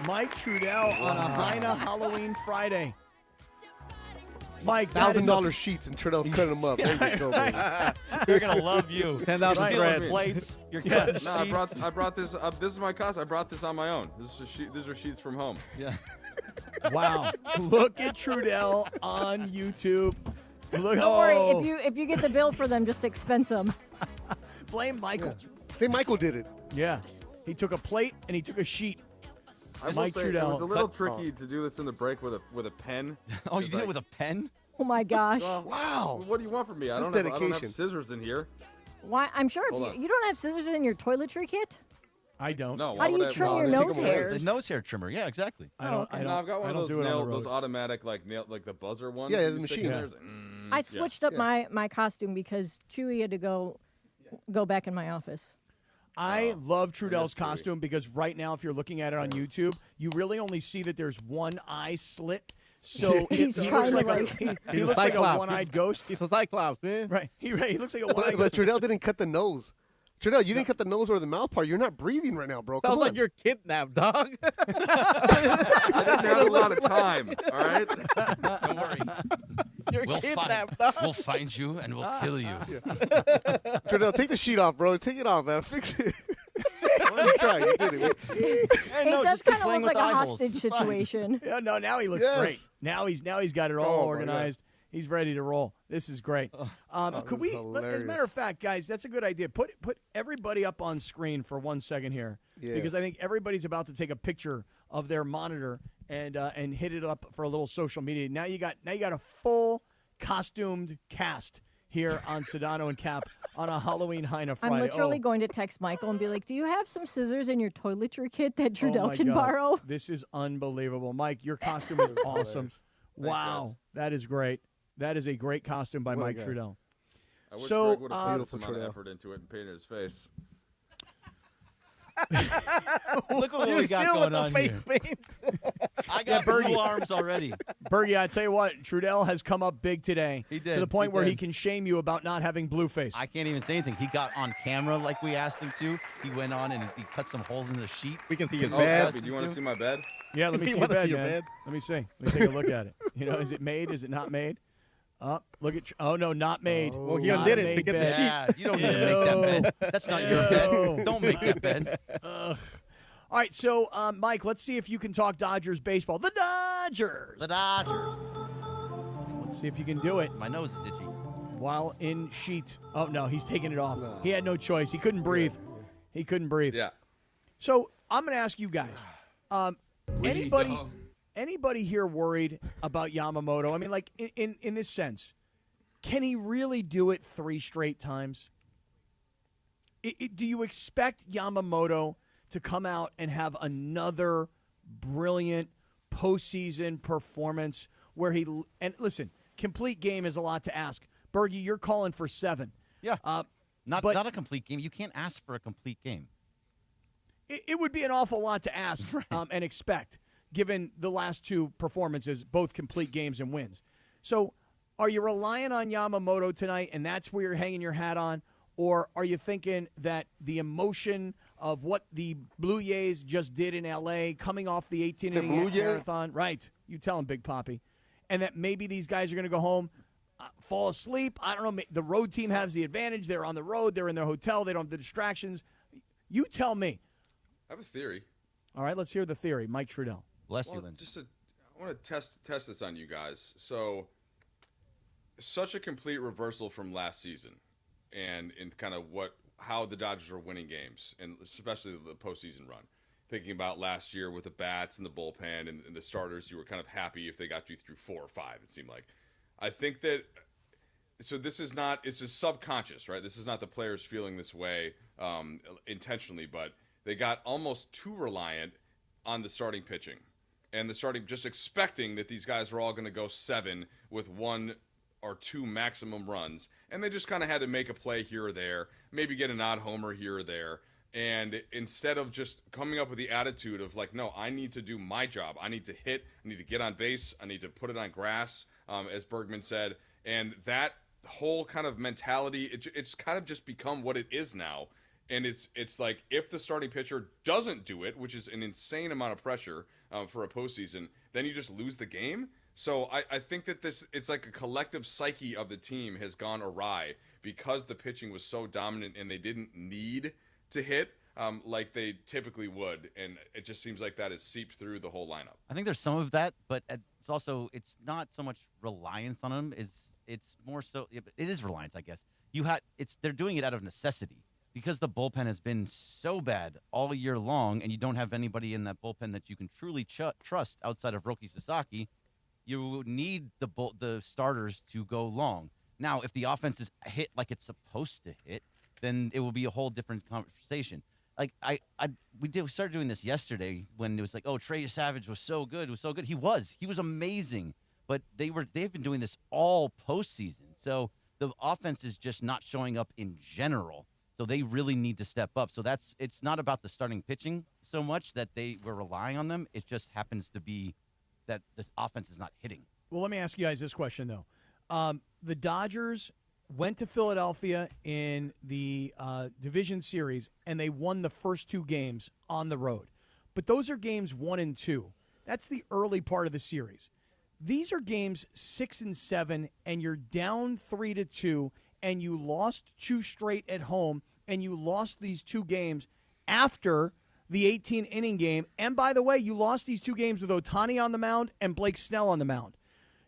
[SPEAKER 2] Mike Trudell on a Hyna Halloween Friday. Mike,
[SPEAKER 20] $1,000 sheets and Trudell's cutting them up. There you go, baby.
[SPEAKER 6] They're gonna love you.
[SPEAKER 7] 10,000
[SPEAKER 6] You're
[SPEAKER 7] bread.
[SPEAKER 6] stealing plates. You're cutting sheets.
[SPEAKER 4] No, I brought this up. This is my costume. I brought this on my own. These are sheets from home.
[SPEAKER 6] Yeah.
[SPEAKER 2] Wow. Look at Trudell on YouTube. Look,
[SPEAKER 3] Don't worry. If you get the bill for them, just expense them.
[SPEAKER 2] Blame Michael.
[SPEAKER 20] Say Michael did it.
[SPEAKER 2] Yeah. He took a plate and he took a sheet.
[SPEAKER 4] I will
[SPEAKER 2] Mike
[SPEAKER 4] say it
[SPEAKER 2] Trudell.
[SPEAKER 4] was a little tricky to do this in the break with a pen.
[SPEAKER 6] Oh, you did it with a pen?
[SPEAKER 3] Oh my gosh.
[SPEAKER 20] Wow.
[SPEAKER 4] What do you want from me? I
[SPEAKER 20] That's
[SPEAKER 4] don't have
[SPEAKER 20] dedication.
[SPEAKER 4] scissors in here.
[SPEAKER 3] Why? I'm sure
[SPEAKER 4] Hold
[SPEAKER 3] if
[SPEAKER 4] on.
[SPEAKER 3] you don't have scissors in your toiletry kit.
[SPEAKER 2] I don't.
[SPEAKER 4] No.
[SPEAKER 3] How do you trim your nose hairs?
[SPEAKER 6] The nose hair trimmer. Yeah, exactly.
[SPEAKER 2] I don't.
[SPEAKER 3] okay.
[SPEAKER 2] I don't.
[SPEAKER 4] No, I've got one
[SPEAKER 2] I
[SPEAKER 4] of
[SPEAKER 2] don't
[SPEAKER 4] those
[SPEAKER 2] do it on
[SPEAKER 4] nail,
[SPEAKER 2] the road.
[SPEAKER 4] those automatic like the buzzer ones.
[SPEAKER 20] Yeah,
[SPEAKER 4] that
[SPEAKER 20] the
[SPEAKER 4] you stick
[SPEAKER 20] machine.
[SPEAKER 4] in there.
[SPEAKER 3] I switched up my costume because Chewy had to go back in my office.
[SPEAKER 2] I love Trudell's costume because right now, if you're looking at it on YouTube, you really only see that there's one eye slit. So
[SPEAKER 3] He's
[SPEAKER 2] he
[SPEAKER 3] trying
[SPEAKER 2] looks
[SPEAKER 3] to,
[SPEAKER 2] like
[SPEAKER 7] He's
[SPEAKER 2] he looks like a
[SPEAKER 7] Cyclops.
[SPEAKER 2] one-eyed ghost.
[SPEAKER 7] He's a Cyclops, man.
[SPEAKER 2] Right. He looks like a one-eyed
[SPEAKER 20] But Trudell didn't cut the nose. Trudell, you didn't cut the nose or the mouth part. You're not breathing right now, bro.
[SPEAKER 7] Sounds
[SPEAKER 20] Come
[SPEAKER 7] like
[SPEAKER 20] on.
[SPEAKER 7] you're kidnapped, dog.
[SPEAKER 4] I didn't have a lot of time. All right.
[SPEAKER 6] Don't worry.
[SPEAKER 7] You're kidnapped, dog.
[SPEAKER 6] We'll find you and we'll kill you.
[SPEAKER 20] Trudell, take the sheet off, bro. Take it off, man. Fix it. You tried. You did it.
[SPEAKER 3] It does kind of look like a hostage situation.
[SPEAKER 2] Yeah, no, now he looks
[SPEAKER 20] Yes.
[SPEAKER 2] great. Now he's got it all
[SPEAKER 20] Oh, my
[SPEAKER 2] organized. He's ready to roll. This is great. Could we?
[SPEAKER 20] is
[SPEAKER 2] As a
[SPEAKER 20] hilarious.
[SPEAKER 2] matter of fact, guys, that's a good idea. Put everybody up on screen for 1 second here, because I think everybody's about to take a picture of their monitor and hit it up for a little social media. Now you got a full costumed cast here on Sedano and Cap on a Halloween Hyna Friday.
[SPEAKER 3] I'm literally going to text Michael and be like, "Do you have some scissors in your toiletry kit that
[SPEAKER 2] Oh
[SPEAKER 3] Trudell
[SPEAKER 2] my
[SPEAKER 3] can
[SPEAKER 2] God.
[SPEAKER 3] borrow?"
[SPEAKER 2] This is unbelievable, Mike. Your costume is awesome. Wow, that is great. That is a great costume by
[SPEAKER 20] What a
[SPEAKER 2] Mike
[SPEAKER 20] guy.
[SPEAKER 2] Trudell.
[SPEAKER 4] I wish
[SPEAKER 2] So,
[SPEAKER 4] Greg would have put
[SPEAKER 20] beautiful
[SPEAKER 4] some amount of
[SPEAKER 20] Trudell.
[SPEAKER 4] effort into it and painted his face.
[SPEAKER 6] Look what
[SPEAKER 7] You're
[SPEAKER 6] we got
[SPEAKER 7] still
[SPEAKER 6] going
[SPEAKER 7] with the
[SPEAKER 6] on
[SPEAKER 7] face
[SPEAKER 6] here.
[SPEAKER 7] paint.
[SPEAKER 6] I got blue arms already.
[SPEAKER 2] Bergie, I tell you what, Trudell has come up big today.
[SPEAKER 6] He did.
[SPEAKER 2] To the point
[SPEAKER 6] He
[SPEAKER 2] where he
[SPEAKER 6] did.
[SPEAKER 2] can shame you about not having blue face.
[SPEAKER 6] I can't even say anything. He got on camera like we asked him to. He went on and he cut some holes in the sheet.
[SPEAKER 7] We can see his
[SPEAKER 4] Oh,
[SPEAKER 7] bed.
[SPEAKER 4] Happy, do you want to see my bed?
[SPEAKER 2] Yeah, let me
[SPEAKER 7] You
[SPEAKER 2] see your
[SPEAKER 7] wanna
[SPEAKER 2] bed,
[SPEAKER 7] see your
[SPEAKER 2] man.
[SPEAKER 7] bed?
[SPEAKER 2] Let me see. Let me take a look at it. You know, is it made? Is it not made? Look at. Oh no, not made.
[SPEAKER 7] Well, he
[SPEAKER 2] Not
[SPEAKER 7] undid it to
[SPEAKER 2] made
[SPEAKER 7] get the
[SPEAKER 2] bed.
[SPEAKER 7] sheet.
[SPEAKER 6] Yeah, you don't need to make that bed. That's not your bed. Don't make that bed.
[SPEAKER 2] Ugh. All right, so Mike, let's see if you can talk Dodgers baseball. The Dodgers.
[SPEAKER 6] The Dodgers.
[SPEAKER 2] Let's see if you can do it
[SPEAKER 6] My nose is itchy.
[SPEAKER 2] while in sheet. Oh no, he's taking it off. He had no choice. He couldn't breathe. He couldn't breathe.
[SPEAKER 4] Yeah.
[SPEAKER 2] So I'm going to ask you guys. Anybody here worried about Yamamoto? I mean, like in this sense, can he really do it 3 straight times? Do you expect Yamamoto to come out and have another brilliant postseason performance where and listen, complete game is a lot to ask. Bergie, you're calling for 7.
[SPEAKER 6] Yeah.
[SPEAKER 2] But-
[SPEAKER 6] Not a complete game. You can't ask for a complete game.
[SPEAKER 2] It would be an awful lot to ask and expect, given the last 2 performances, both complete games and wins. So are you relying on Yamamoto tonight, and that's where you're hanging your hat on? Or are you thinking that the emotion of what the Blue Jays just did in L.A., coming off the 18-inning marathon, right, you tell him, Big Poppy, and that maybe these guys are going to go home, fall asleep? I don't know. The road team has the advantage. They're on the road. They're in their hotel. They don't have the distractions. You tell me.
[SPEAKER 4] I have a theory.
[SPEAKER 2] All right, let's hear the theory. Mike Trudell.
[SPEAKER 6] Bless you,
[SPEAKER 4] Well,
[SPEAKER 6] Lynn.
[SPEAKER 4] I want to test this on you guys. So, such a complete reversal from last season, and in kind of how the Dodgers are winning games, and especially the postseason run. Thinking about last year with the bats and the bullpen and the starters, you were kind of happy if they got you through 4 or 5. It seemed like. I think that. So this is not. It's just subconscious, right? This is not the players feeling this way intentionally, but they got almost too reliant on the starting pitching. And the starting, just expecting that these guys were all going to go 7 with 1 or 2 maximum runs. And they just kind of had to make a play here or there, maybe get an odd homer here or there. And instead of just coming up with the attitude of like, no, I need to do my job. I need to hit. I need to get on base. I need to put it on grass, as Bergman said. And that whole kind of mentality, it's kind of just become what it is now. And it's like if the starting pitcher doesn't do it, which is an insane amount of pressure for a postseason, then you just lose the game. So I think that it's like a collective psyche of the team has gone awry because the pitching was so dominant and they didn't need to hit like they typically would. And it just seems like that has seeped through the whole lineup.
[SPEAKER 6] I think there's some of that, but it's not so much reliance on him. it's more so. It is reliance, I guess. They're doing it out of necessity because the bullpen has been so bad all year long, and you don't have anybody in that bullpen that you can truly trust outside of Roki Sasaki. You need the starters to go long. Now, if the offense is hit like it's supposed to hit, then it will be a whole different conversation. Like we started doing this yesterday when it was like, oh, Trey Savage was so good. He was amazing. But they've been doing this all postseason. So the offense is just not showing up in general. So they really need to step up. So it's not about the starting pitching so much that they were relying on them. It just happens to be that the offense is not hitting.
[SPEAKER 2] Well, let me ask you guys this question, though. The Dodgers went to Philadelphia in the division series, and they won the first 2 games on the road. But those are games 1 and 2. That's the early part of the series. These are games 6 and 7, and you're down 3-2, and you lost 2 straight at home, and you lost these 2 games after the 18-inning game. And by the way, you lost these 2 games with Ohtani on the mound and Blake Snell on the mound.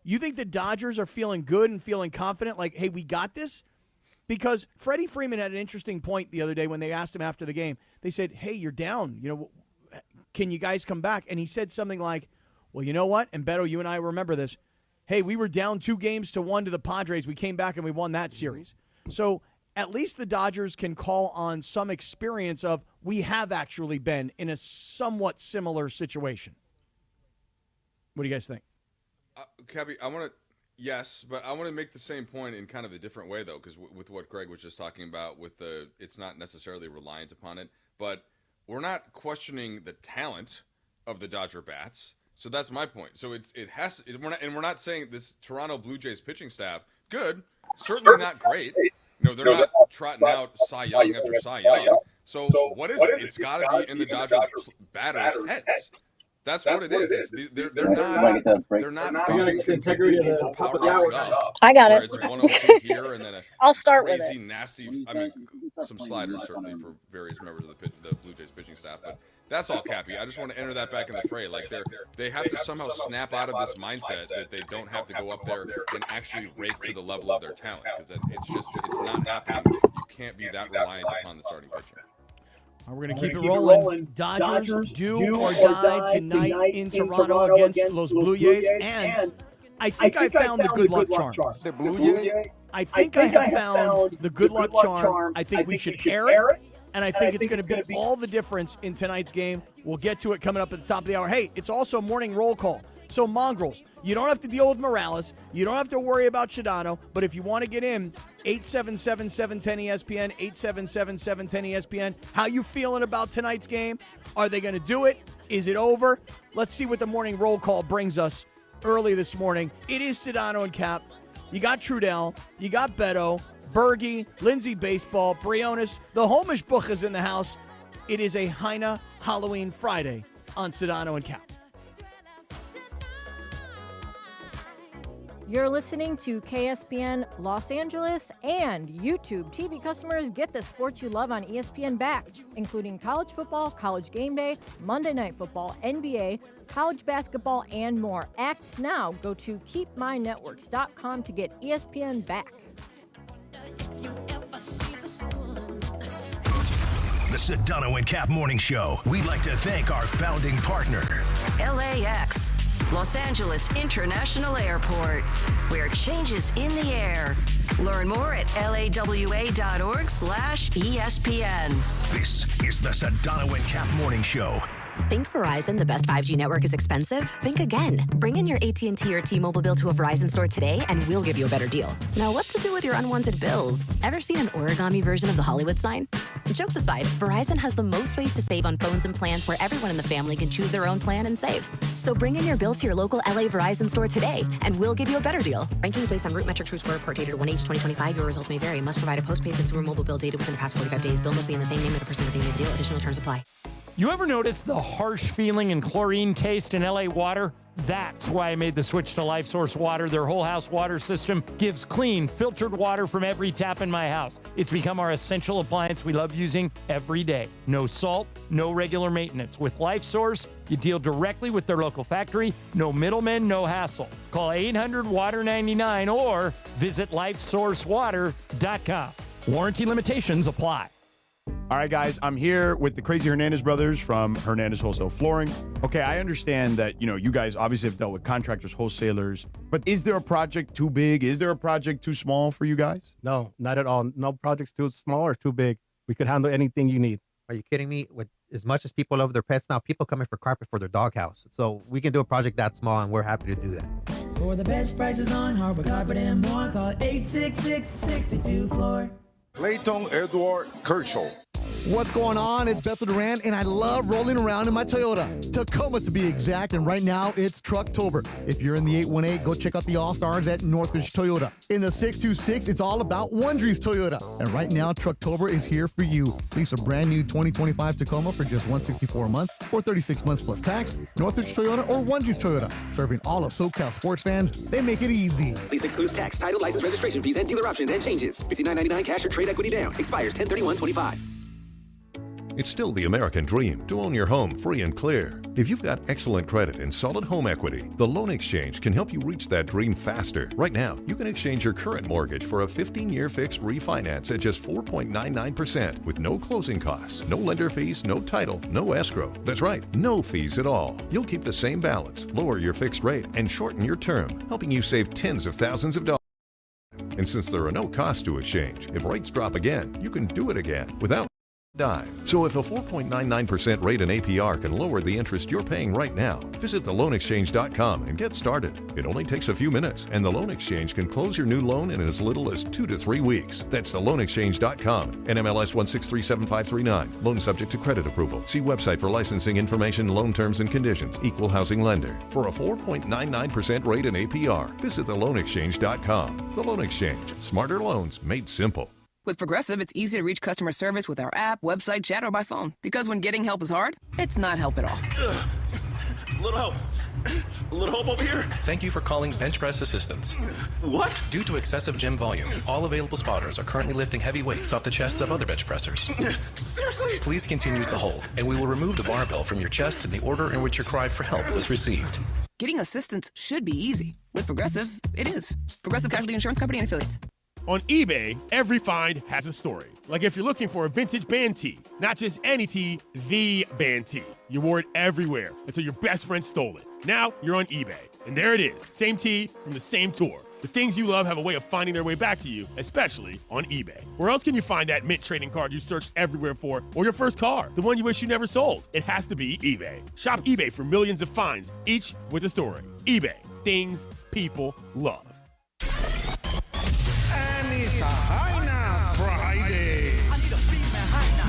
[SPEAKER 2] You think the Dodgers are feeling good and feeling confident, like, hey, we got this? Because Freddie Freeman had an interesting point the other day when they asked him after the game. They said, hey, you're down. Can you guys come back? And he said something like, well, you know what? And Betto, you and I remember this. Hey, we were down 2-1 to the Padres. We came back and we won that series. So at least the Dodgers can call on some experience of we have actually been in a somewhat similar situation. What do you guys think?
[SPEAKER 4] Cappy, yes, but I want to make the same point in kind of a different way, though, because with what Greg was just talking about, it's not necessarily reliant upon it, but we're not questioning the talent of the Dodger bats. So that's my point. So we're not saying this Toronto Blue Jays pitching staff good, certainly not great. They're not trotting out Cy Young after Cy Young. So what is it? It's got to be in the Dodgers batters' heads. That's what it is. They're not fishing for power stuff.
[SPEAKER 3] I got it.
[SPEAKER 4] It's 102 here and then
[SPEAKER 3] I'll start with
[SPEAKER 4] crazy,
[SPEAKER 3] it.
[SPEAKER 4] nasty. I mean, some sliders certainly for various members of the Blue Jays pitching staff, but that's all, Cappy. I just want to enter that back in the fray. Like they have to somehow snap out of this mindset that they don't have to go up there and actually rake to the level of their talent, because it's not happening. You can't be that reliant upon the starting pitcher.
[SPEAKER 2] We're going to keep it rolling. Dodgers do or die tonight in Toronto against Los Blue Jays. And I think I found the good luck charm.
[SPEAKER 20] The Blue Jays?
[SPEAKER 2] I think I have found the good luck charm. I think we should air it. And I think it's going to be all the difference in tonight's game. We'll get to it coming up at the top of the hour. Hey, it's also morning roll call. So, Mongrels, you don't have to deal with Morales. You don't have to worry about Sedano. But if you want to get in, 877-710-ESPN, 877-710-ESPN. How you feeling about tonight's game? Are they going to do it? Is it over? Let's see what the morning roll call brings us early this morning. It is Sedano and Cap. You got Trudell. You got Betto, Bergie, Lindsay Baseball, Briones. The Homish Book is in the house. It is a Hyna Halloween Friday on Sedano and Cap.
[SPEAKER 3] You're listening to KSPN Los Angeles and YouTube. TV customers, get the sports you love on ESPN back, including college football, college game day, Monday Night Football, NBA, college basketball, and more. Act now. Go to keepmynetworks.com to get ESPN back.
[SPEAKER 10] The Sedano and Cap Morning Show. We'd like to thank our founding partner,
[SPEAKER 12] LAX, Los Angeles International Airport, where change is in the air. Learn more at lawa.org/ESPN.
[SPEAKER 10] This is the Sedano and Cap Morning Show.
[SPEAKER 1] Think Verizon, the best 5G network, is expensive? Think again. Bring in your AT&T or T-Mobile bill to a Verizon store today and we'll give you a better deal. Now, what to do with your unwanted bills? Ever seen an origami version of the Hollywood sign? Jokes aside, Verizon has the most ways to save on phones and plans where everyone in the family can choose their own plan and save. So bring in your bill to your local LA Verizon store today and we'll give you a better deal. Rankings based on Root Metric True Score report dated 1H2025. Your results may vary. Must provide a postpaid consumer mobile bill dated within the past 45 days. Bill must be in the same name as the person with the deal. Additional terms apply.
[SPEAKER 8] You ever notice the harsh feeling and chlorine taste in LA water? That's why I made the switch to LifeSource Water. Their whole house water system gives clean, filtered water from every tap in my house. It's become our essential appliance we love using every day. No salt, no regular maintenance. With LifeSource, you deal directly with their local factory. No middlemen, no hassle. Call 800-WATER-99 or visit LifeSourceWater.com. Warranty limitations apply.
[SPEAKER 13] All right, guys, I'm here with the crazy Hernandez brothers from Hernandez Wholesale Flooring. Okay, I understand that, you guys obviously have dealt with contractors, wholesalers, but is there a project too big? Is there a project too small for you guys?
[SPEAKER 9] No, not at all. No project's too small or too big. We could handle anything you need.
[SPEAKER 11] Are you kidding me? With as much as people love their pets now, people come in for carpet for their doghouse. So we can do a project that small, and we're happy to do that.
[SPEAKER 22] For the best prices on hardwood carpet and more, call 866-62-FLOOR.
[SPEAKER 16] Clayton Edward Kershaw.
[SPEAKER 25] What's going on? It's Betto Duran, and I love rolling around in my Toyota. Tacoma, to be exact, and right now it's Trucktober. If you're in the 818, go check out the All-Stars at Northridge Toyota. In the 626, it's all about Wondries Toyota. And right now, Trucktober is here for you. Lease a brand new 2025 Tacoma for just $164 a month or 36 months plus tax. Northridge Toyota or Wondries Toyota. Serving all of SoCal sports fans, they make it easy.
[SPEAKER 22] Lease excludes tax, title, license, registration fees, and dealer options and changes. $59.99 cash or trade equity down. Expires 10/31/25.
[SPEAKER 26] It's still the American dream to own your home free and clear. If you've got excellent credit and solid home equity, the Loan Exchange can help you reach that dream faster. Right now, you can exchange your current mortgage for a 15-year fixed refinance at just 4.99% with no closing costs, no lender fees, no title, no escrow. That's right, no fees at all. You'll keep the same balance, lower your fixed rate, and shorten your term, helping you save tens of thousands of dollars. And since there are no costs to exchange, if rates drop again, you can do it again without dime. So if a 4.99% rate in APR can lower the interest you're paying right now, visit theloanexchange.com and get started. It only takes a few minutes, and the Loan Exchange can close your new loan in as little as 2 to 3 weeks. That's theloanexchange.com. NMLS 1637539. Loan subject to credit approval. See website for licensing information, loan terms and conditions. Equal housing lender. For a 4.99% rate in APR, visit theloanexchange.com. The Loan Exchange. Smarter loans made simple.
[SPEAKER 27] With Progressive, it's easy to reach customer service with our app, website, chat, or by phone. Because when getting help is hard, it's not help at all.
[SPEAKER 28] Little help. Little help over here.
[SPEAKER 29] Thank you for calling Bench Press Assistance.
[SPEAKER 28] What?
[SPEAKER 29] Due to excessive gym volume, all available spotters are currently lifting heavy weights off the chests of other bench pressers.
[SPEAKER 28] Seriously?
[SPEAKER 29] Please continue to hold, and we will remove the barbell from your chest in the order in which your cry for help was received.
[SPEAKER 27] Getting assistance should be easy. With Progressive, it is. Progressive Casualty Insurance Company and Affiliates.
[SPEAKER 30] On eBay, every find has a story. Like if you're looking for a vintage band tee, not just any tee, the band tee. You wore it everywhere until your best friend stole it. Now you're on eBay, and there it is. Same tee from the same tour. The things you love have a way of finding their way back to you, especially on eBay. Where else can you find that mint trading card you searched everywhere for, or your first car, the one you wish you never sold? It has to be eBay. Shop eBay for millions of finds, each with a story. eBay, things people love.
[SPEAKER 31] It's a Hyna Friday.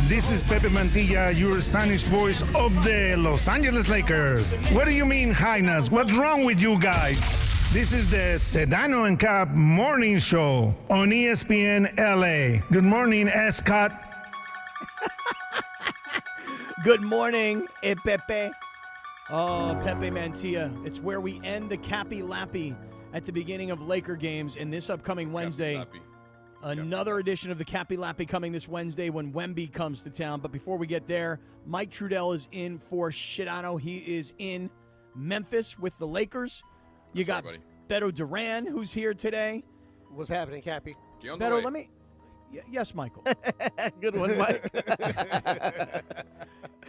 [SPEAKER 31] This is Pepe Mantilla, your Spanish voice of the Los Angeles Lakers. What do you mean, Hynas? What's wrong with you guys? This is the Sedano and Cap Morning Show on ESPN LA. Good morning, Scott.
[SPEAKER 2] Good morning, Pepe. Oh, Pepe Mantilla. It's where we end the Cappy Lappy at the beginning of Laker games. And this upcoming Wednesday, another edition of the Cappy Lappy coming this Wednesday when Wemby comes to town. But before we get there, Mike Trudell is in for Sedano. He is in Memphis with the Lakers. You got Betto Duran, who's here today.
[SPEAKER 20] What's happening, Cappy?
[SPEAKER 2] Betto, let me... Yes, Michael.
[SPEAKER 9] Good one, Mike.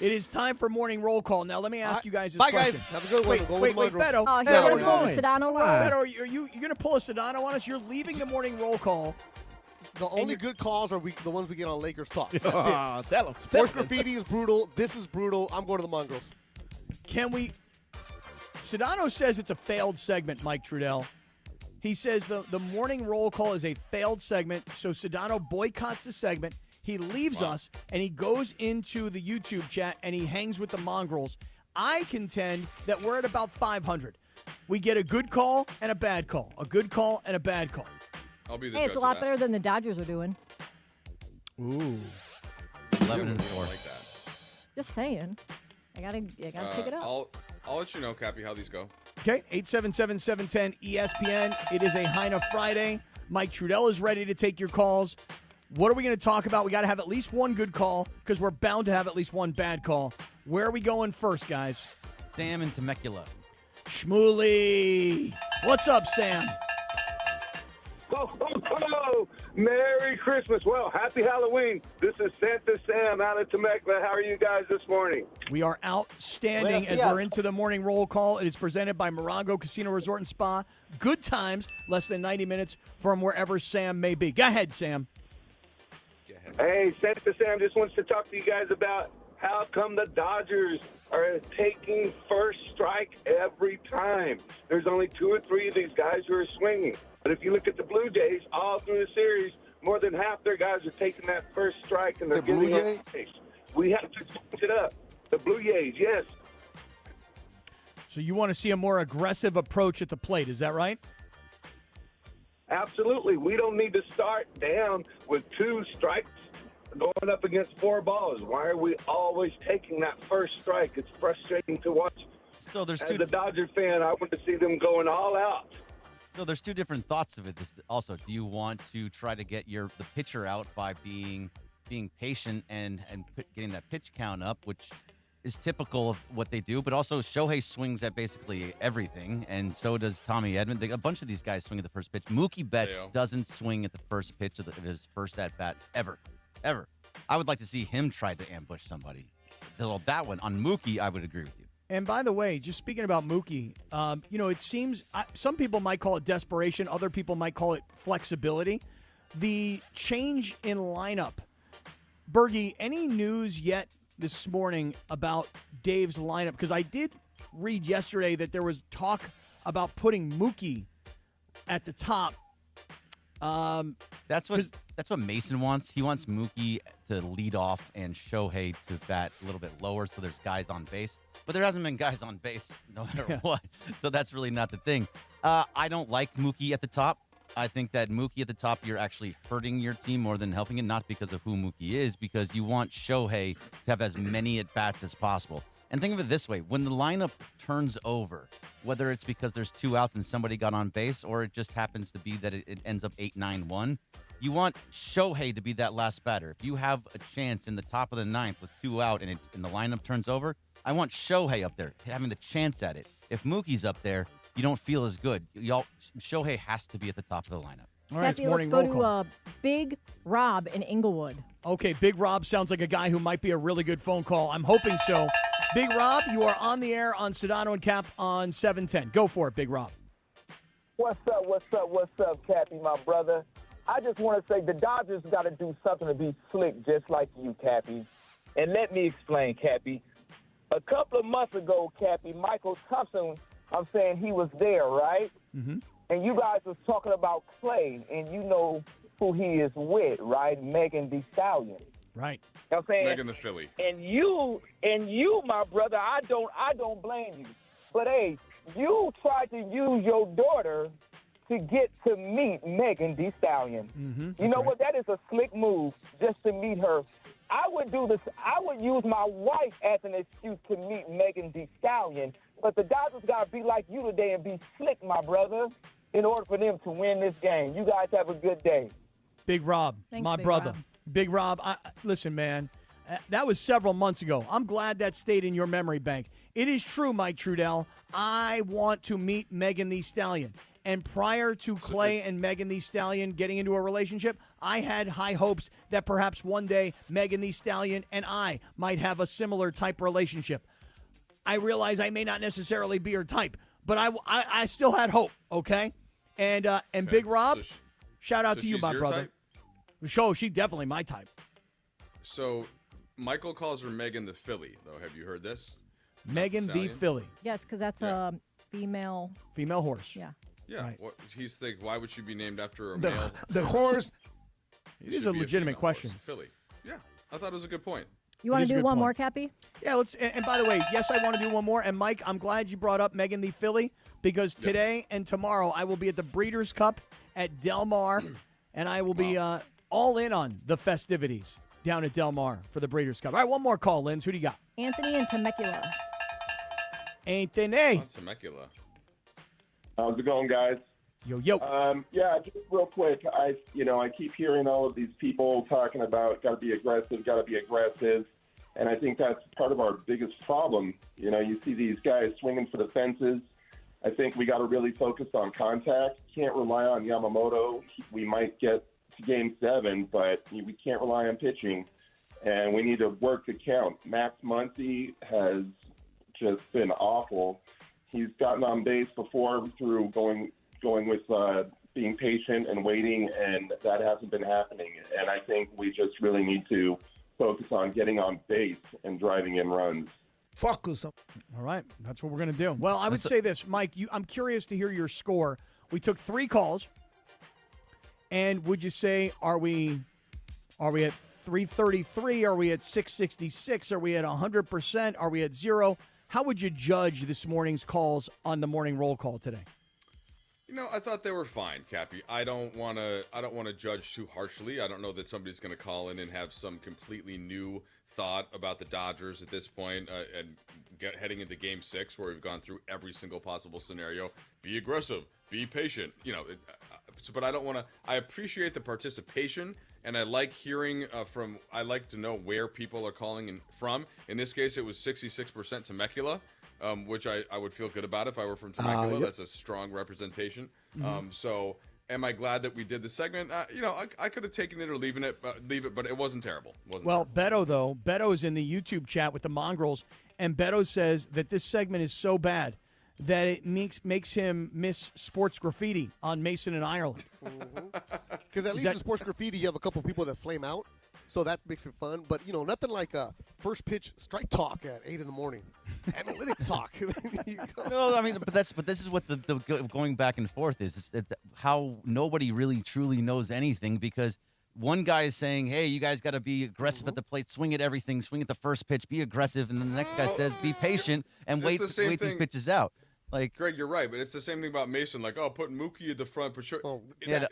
[SPEAKER 2] It is time for morning roll call. Now, let me ask you guys this
[SPEAKER 20] Bye,
[SPEAKER 2] question.
[SPEAKER 20] guys. Have a good one.
[SPEAKER 2] Wait, Betto.
[SPEAKER 3] Oh, he's going to pull a Sedano one?
[SPEAKER 2] Betto, are you going to pull a Sedano on us? You're leaving the morning roll call.
[SPEAKER 20] The only good calls are the ones we get on Lakers Talk. That's it.
[SPEAKER 9] Tell him.
[SPEAKER 20] Sports Graffiti is brutal. This is brutal. I'm going to the Mongrels.
[SPEAKER 2] Can we... Sedano says it's a failed segment, Mike Trudell. He says the morning roll call is a failed segment, so Sedano boycotts the segment. He leaves us, and he goes into the YouTube chat, and he hangs with the Mongrels. I contend that we're at about 500. We get a good call and a bad call. A good call and a bad call.
[SPEAKER 4] I'll be the
[SPEAKER 3] Hey, it's a lot better than the Dodgers are doing.
[SPEAKER 2] Ooh.
[SPEAKER 6] 11-4.
[SPEAKER 4] Like that.
[SPEAKER 3] Just saying. I gotta pick it up.
[SPEAKER 4] I'll let you know, Cappy, how these go.
[SPEAKER 2] Okay, 877-710-ESPN. It is a Hyna Friday. Mike Trudell is ready to take your calls. What are we going to talk about? We got to have at least one good call because we're bound to have at least one bad call. Where are we going first, guys?
[SPEAKER 6] Sam in Temecula.
[SPEAKER 2] Shmooly. What's up, Sam?
[SPEAKER 5] Oh, Merry Christmas. Well, happy Halloween. This is Santa Sam out of Temecula. How are you guys this morning?
[SPEAKER 2] We are outstanding as we're into the morning roll call. It is presented by Morongo Casino Resort and Spa. Good times, less than 90 minutes from wherever Sam may be. Go ahead, Sam.
[SPEAKER 5] Hey, Santa Sam just wants to talk to you guys about how come the Dodgers are taking first strike every time. There's only 2 or 3 of these guys who are swinging. But if you look at the Blue Jays, all through the series, more than half their guys are taking that first strike, and they're giving up space. We have to switch it up. The Blue Jays, yes.
[SPEAKER 2] So you want to see a more aggressive approach at the plate, is that right?
[SPEAKER 5] Absolutely. We don't need to start down with 2 strikes going up against 4 balls. Why are we always taking that first strike? It's frustrating to watch.
[SPEAKER 6] So there's
[SPEAKER 5] As a Dodger fan, I want to see them going all out.
[SPEAKER 6] So there's 2 different thoughts of it. Also, do you want to try to get the pitcher out by being patient and getting that pitch count up, which is typical of what they do, but also Shohei swings at basically everything, and so does Tommy Edman. A bunch of these guys swing at the first pitch. Mookie Betts doesn't swing at the first pitch of his first at-bat ever. I would like to see him try to ambush somebody. That one, on Mookie, I would agree with you.
[SPEAKER 2] And by the way, just speaking about Mookie, it seems some people might call it desperation. Other people might call it flexibility. The change in lineup. Bergie, any news yet this morning about Dave's lineup? Because I did read yesterday that there was talk about putting Mookie at the top.
[SPEAKER 6] That's what Mason wants. He wants Mookie to lead off and Shohei to bat a little bit lower so there's guys on base. But there hasn't been guys on base no matter what. So that's really not the thing. I don't like Mookie at the top. I think that Mookie at the top, you're actually hurting your team more than helping it, not because of who Mookie is, because you want Shohei to have as many at-bats as possible. And think of it this way. When the lineup turns over, whether it's because there's 2 outs and somebody got on base, or it just happens to be that it ends up 8-9-1, you want Shohei to be that last batter. If you have a chance in the top of the 9th with 2 out and the lineup turns over, I want Shohei up there having the chance at it. If Mookie's up there, you don't feel as good. Shohei has to be at the top of the lineup.
[SPEAKER 2] All right,
[SPEAKER 3] Kathy, let's go to Big Rob in Inglewood.
[SPEAKER 2] Okay, Big Rob sounds like a guy who might be a really good phone call. I'm hoping so. Big Rob, you are on the air on Sedano and Cap on 710. Go for it, Big Rob.
[SPEAKER 7] What's up, Cappy, my brother? I just want to say the Dodgers got to do something to be slick just like you, Cappy. And let me explain, Cappy. A couple of months ago, Cappy, Michael Thompson, I'm saying he was there, right?
[SPEAKER 2] Mm-hmm.
[SPEAKER 7] And you guys was talking about Clay, and you know who he is with, right? Megan Thee Stallion.
[SPEAKER 2] Right.
[SPEAKER 7] You know what I'm saying?
[SPEAKER 4] Megan the Philly.
[SPEAKER 7] And you, my brother, I don't blame you. But hey, you tried to use your daughter to get to meet Megan Thee Stallion.
[SPEAKER 2] Mm-hmm.
[SPEAKER 7] You know what? That is a slick move just to meet her. I would do this. I would use my wife as an excuse to meet Megan Thee Stallion. But the Dodgers got to be like you today and be slick, my brother, in order for them to win this game. You guys have a good day.
[SPEAKER 2] Big Rob,
[SPEAKER 7] Thanks,
[SPEAKER 2] my
[SPEAKER 7] Big
[SPEAKER 2] brother.
[SPEAKER 7] Rob.
[SPEAKER 2] Big Rob, listen, man, that was several months ago. I'm glad that stayed in your memory bank. It is true, Mike Trudell. I want to meet Megan Thee Stallion. And prior to Clay and Megan Thee Stallion getting into a relationship, I had high hopes that perhaps one day Megan Thee Stallion and I might have a similar type relationship. I realize I may not necessarily be her type, but I still had hope, okay? And Big Rob, shout out to you, my brother.
[SPEAKER 4] Type?
[SPEAKER 2] She's definitely my type.
[SPEAKER 4] So Michael calls her Megan the Philly, though. Have you heard this?
[SPEAKER 2] Megan the Philly.
[SPEAKER 3] Yes, because that's a female.
[SPEAKER 2] Female horse.
[SPEAKER 3] Yeah.
[SPEAKER 4] Yeah.
[SPEAKER 2] Right.
[SPEAKER 4] He's thinking, why would she be named after a
[SPEAKER 31] The,
[SPEAKER 4] male?
[SPEAKER 31] the horse.
[SPEAKER 2] It is a legitimate question.
[SPEAKER 4] Philly. Yeah. I thought it was a good point.
[SPEAKER 3] You want to do one more, Cappy?
[SPEAKER 2] Yeah, let's. And by the way, yes, I want to do one more. And Mike, I'm glad you brought up Megan the Philly because today and tomorrow I will be at the Breeders' Cup at Del Mar, and I will be all in on the festivities down at Del Mar for the Breeders' Cup. All right, one more call, Linz. Who do you got?
[SPEAKER 3] Anthony in Temecula.
[SPEAKER 2] Anthony.
[SPEAKER 4] Temecula.
[SPEAKER 5] How's it going, guys?
[SPEAKER 2] Yo.
[SPEAKER 5] Yeah, just real quick. I keep hearing all of these people talking about got to be aggressive, and I think that's part of our biggest problem. You see these guys swinging for the fences. I think we got to really focus on contact. Can't rely on Yamamoto. We might get to Game 7, but we can't rely on pitching, and we need to work the count. Max Muncy has just been awful. He's gotten on base before through going with being patient and waiting, and that hasn't been happening. And I think we just really need to focus on getting on base and driving in runs.
[SPEAKER 2] Focus. All right, that's what we're going to do. Well, I would say this, Mike, I'm curious to hear your score. We took 3 calls, and would you say, are we at 333? Are we at 666? Are we at 100%? Are we at 0? How would you judge this morning's calls on the morning roll call today?
[SPEAKER 4] I thought they were fine, Cappy. I don't want to judge too harshly. I don't know that somebody's going to call in and have some completely new thought about the Dodgers at this point and heading into Game 6, where we've gone through every single possible scenario. Be aggressive, be patient. But I don't want to. I appreciate the participation, and I like hearing I like to know where people are calling from. In this case, it was 66% Temecula. Which I would feel good about if I were from Temecula.
[SPEAKER 20] Yep.
[SPEAKER 4] That's a strong representation. So am I glad that we did the segment? I could have taken it or leave it, but it wasn't terrible.
[SPEAKER 2] Betto is in the YouTube chat with the Mongrels, and Betto says that this segment is so bad that it makes him miss sports graffiti on Mason and Ireland.
[SPEAKER 20] Because at least in sports graffiti, you have a couple people that flame out. So that makes it fun. But, nothing like a first pitch strike talk at 8 in the morning. Analytics talk.
[SPEAKER 6] No, I mean, but this is what the going back and forth is. It's that how nobody really truly knows anything, because one guy is saying, hey, you guys got to be aggressive at the plate, swing at everything, swing at the first pitch, be aggressive. And then the next guy says, be patient and wait these pitches out. Like,
[SPEAKER 4] Greg, you're right, but it's the same thing about Mason. Like, put Mookie at the front, but sure.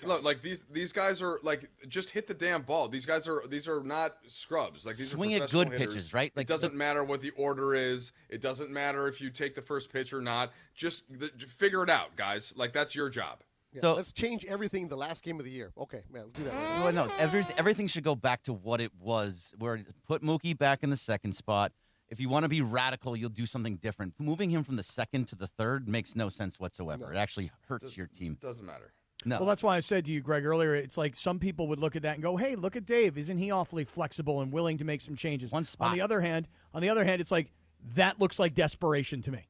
[SPEAKER 4] Look, these guys are like, just hit the damn ball. These are not scrubs. Like, these
[SPEAKER 6] swing
[SPEAKER 4] are
[SPEAKER 6] at good
[SPEAKER 4] hitters.
[SPEAKER 6] pitches, right? Like,
[SPEAKER 4] it doesn't matter what the order is. It doesn't matter if you take the first pitch or not. Just figure it out, guys. Like, that's your job.
[SPEAKER 20] Yeah, so let's change everything the last game of the year. Okay, man, let's do that.
[SPEAKER 6] Well, no, everything should go back to what it was. Where put Mookie back in the second spot. If you want to be radical, you'll do something different. Moving him from the second to the third makes no sense whatsoever. It actually hurts your team.
[SPEAKER 4] Doesn't matter.
[SPEAKER 6] No.
[SPEAKER 2] Well, that's why I said to you, Greg, earlier, it's like some people would look at that and go, hey, look at Dave. Isn't he awfully flexible and willing to make some changes?
[SPEAKER 6] One spot.
[SPEAKER 2] On the other hand, it's like that looks like desperation to me.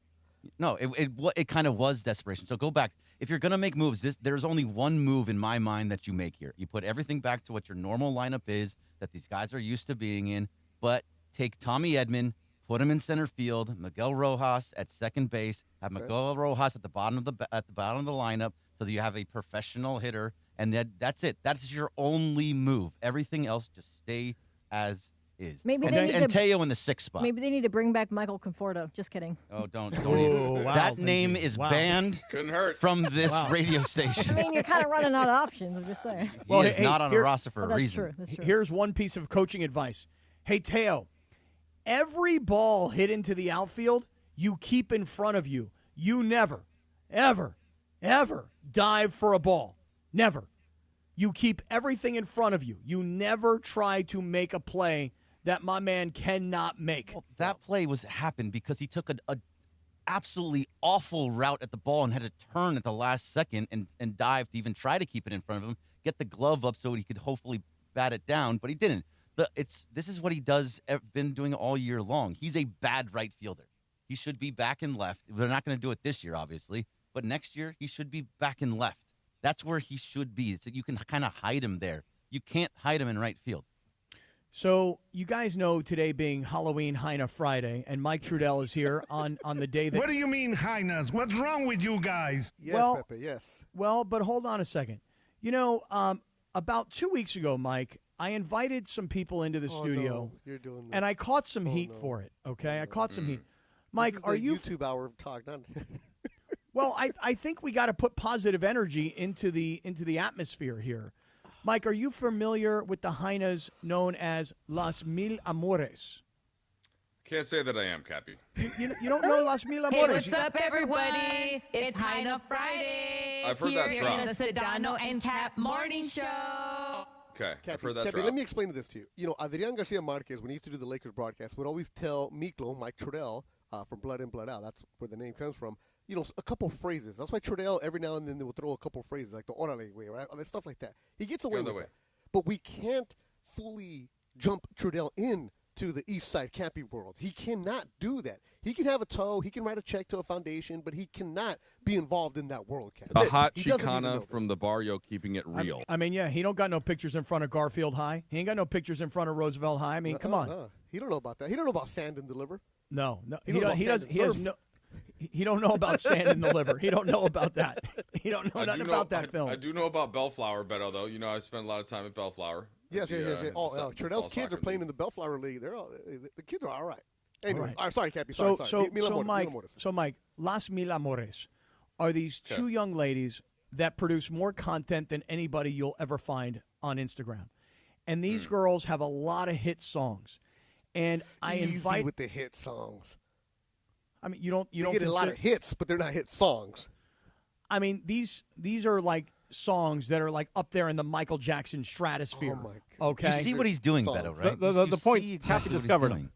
[SPEAKER 6] No, it kind of was desperation. So go back. If you're going to make moves, there's only one move in my mind that you make here. You put everything back to what your normal lineup is that these guys are used to being in, but take Tommy Edman, put him in center field, Miguel Rojas at second base, have Miguel Rojas at the bottom of the lineup, so that you have a professional hitter, and that's it. That's your only move. Everything else just stay as is.
[SPEAKER 3] Maybe
[SPEAKER 6] and Teo in the 6th spot.
[SPEAKER 3] Maybe they need to bring back Michael Conforto. Just kidding.
[SPEAKER 6] Oh, don't even.
[SPEAKER 2] Wow,
[SPEAKER 6] that name is banned
[SPEAKER 4] Couldn't hurt.
[SPEAKER 6] from this radio station.
[SPEAKER 3] I mean, you're kind of running out of options. I'm just saying.
[SPEAKER 6] He is not on a roster for a
[SPEAKER 3] that's
[SPEAKER 6] reason.
[SPEAKER 3] True. That's true.
[SPEAKER 2] Here's one piece of coaching advice. Hey, Teo, every ball hit into the outfield, you keep in front of you. You never, ever, ever dive for a ball. Never. You keep everything in front of you. You never try to make a play that my man cannot make.
[SPEAKER 6] Well, that play happened because he took a absolutely awful route at the ball and had to turn at the last second and dive to even try to keep it in front of him, get the glove up so he could hopefully bat it down, but he didn't. This is what he been doing all year long. He's a bad right fielder. He should be back in left. They're not going to do it this year, obviously, but next year he should be back in left. That's where he should be. So you can kind of hide him there. You can't hide him in right field.
[SPEAKER 2] So you guys know today being Halloween Hyna Friday, and Mike Trudell is here on the day that...
[SPEAKER 31] What do you mean, Hynas? What's wrong with you guys?
[SPEAKER 20] Yes, Pepe, yes.
[SPEAKER 2] Well, but hold on a second. About 2 weeks ago, Mike, I invited some people into the studio,
[SPEAKER 20] no, you're doing this.
[SPEAKER 2] and I caught some heat for it, okay? I caught some heat. Mike, are you...
[SPEAKER 20] YouTube hour talk, not...
[SPEAKER 2] Well, I think we got to put positive energy into the atmosphere here. Mike, are you familiar with the Hynas known as Las Mil Amores?
[SPEAKER 4] Can't say that I am, Cappy.
[SPEAKER 2] You don't know Las Mil
[SPEAKER 1] Hey,
[SPEAKER 2] Amores.
[SPEAKER 1] what's up, everybody? It's Hyna Friday.
[SPEAKER 4] I've heard that
[SPEAKER 1] here
[SPEAKER 4] drop.
[SPEAKER 1] in the Sedano and Cap Morning Show.
[SPEAKER 4] Okay, I've
[SPEAKER 20] Cappy,
[SPEAKER 4] heard that
[SPEAKER 20] Cappy,
[SPEAKER 4] drop.
[SPEAKER 20] let me explain this to you. You know, Adrian Garcia Marquez, when he used to do the Lakers broadcast, would always tell Miklo, Mike Trudell, from Blood In, Blood Out, that's where the name comes from, you know, a couple phrases. That's why Trudell, every now and then, they will throw a couple phrases, like the orale way, right? All that stuff like that. He gets away with that. But we can't fully jump Trudell in to the East Side Cappy world. He cannot do that. He can have a toe, he can write a check to a foundation, but he cannot be involved in that world, Cappy.
[SPEAKER 4] A hot
[SPEAKER 20] He doesn't even know
[SPEAKER 4] Chicana
[SPEAKER 20] this.
[SPEAKER 4] from the barrio keeping it real.
[SPEAKER 2] I mean, yeah, he don't got no pictures in front of Garfield High. He ain't got no pictures in front of Roosevelt High. I mean, come on.
[SPEAKER 20] He don't know about that. He don't know about sand and deliver.
[SPEAKER 2] No.
[SPEAKER 20] He don't know about
[SPEAKER 2] He
[SPEAKER 20] sand
[SPEAKER 2] does.
[SPEAKER 20] and
[SPEAKER 2] He has
[SPEAKER 20] surf.
[SPEAKER 2] no. He don't know about sand in the liver. He don't know about that. He don't know
[SPEAKER 4] I
[SPEAKER 2] nothing
[SPEAKER 4] do
[SPEAKER 2] about that film.
[SPEAKER 4] I do know about Bellflower, Betto, though. You know, I spent a lot of time at Bellflower.
[SPEAKER 20] Yes. Oh, Trudell's kids are playing
[SPEAKER 4] in
[SPEAKER 20] in the Bellflower League. They're all, the kids are all right. Anyway,
[SPEAKER 2] All right.
[SPEAKER 20] sorry, Cappy.
[SPEAKER 2] So,
[SPEAKER 20] Sorry.
[SPEAKER 2] Mike, Las Mil Amores are these two young ladies that produce more content than anybody you'll ever find on Instagram, and these girls have a lot of hit songs. And I
[SPEAKER 20] Easy
[SPEAKER 2] invite
[SPEAKER 20] with the hit songs.
[SPEAKER 2] I mean, you don't
[SPEAKER 20] They get a lot of hits, but they're not hit songs.
[SPEAKER 2] I mean, these are like songs that are like up there in the Michael Jackson stratosphere.
[SPEAKER 20] Oh my
[SPEAKER 2] God. Okay,
[SPEAKER 6] You see what he's doing,
[SPEAKER 20] Songs.
[SPEAKER 6] Betto, right?
[SPEAKER 9] The point,
[SPEAKER 6] see
[SPEAKER 9] Cappy
[SPEAKER 6] exactly what he's
[SPEAKER 9] discovered
[SPEAKER 6] doing.
[SPEAKER 9] him.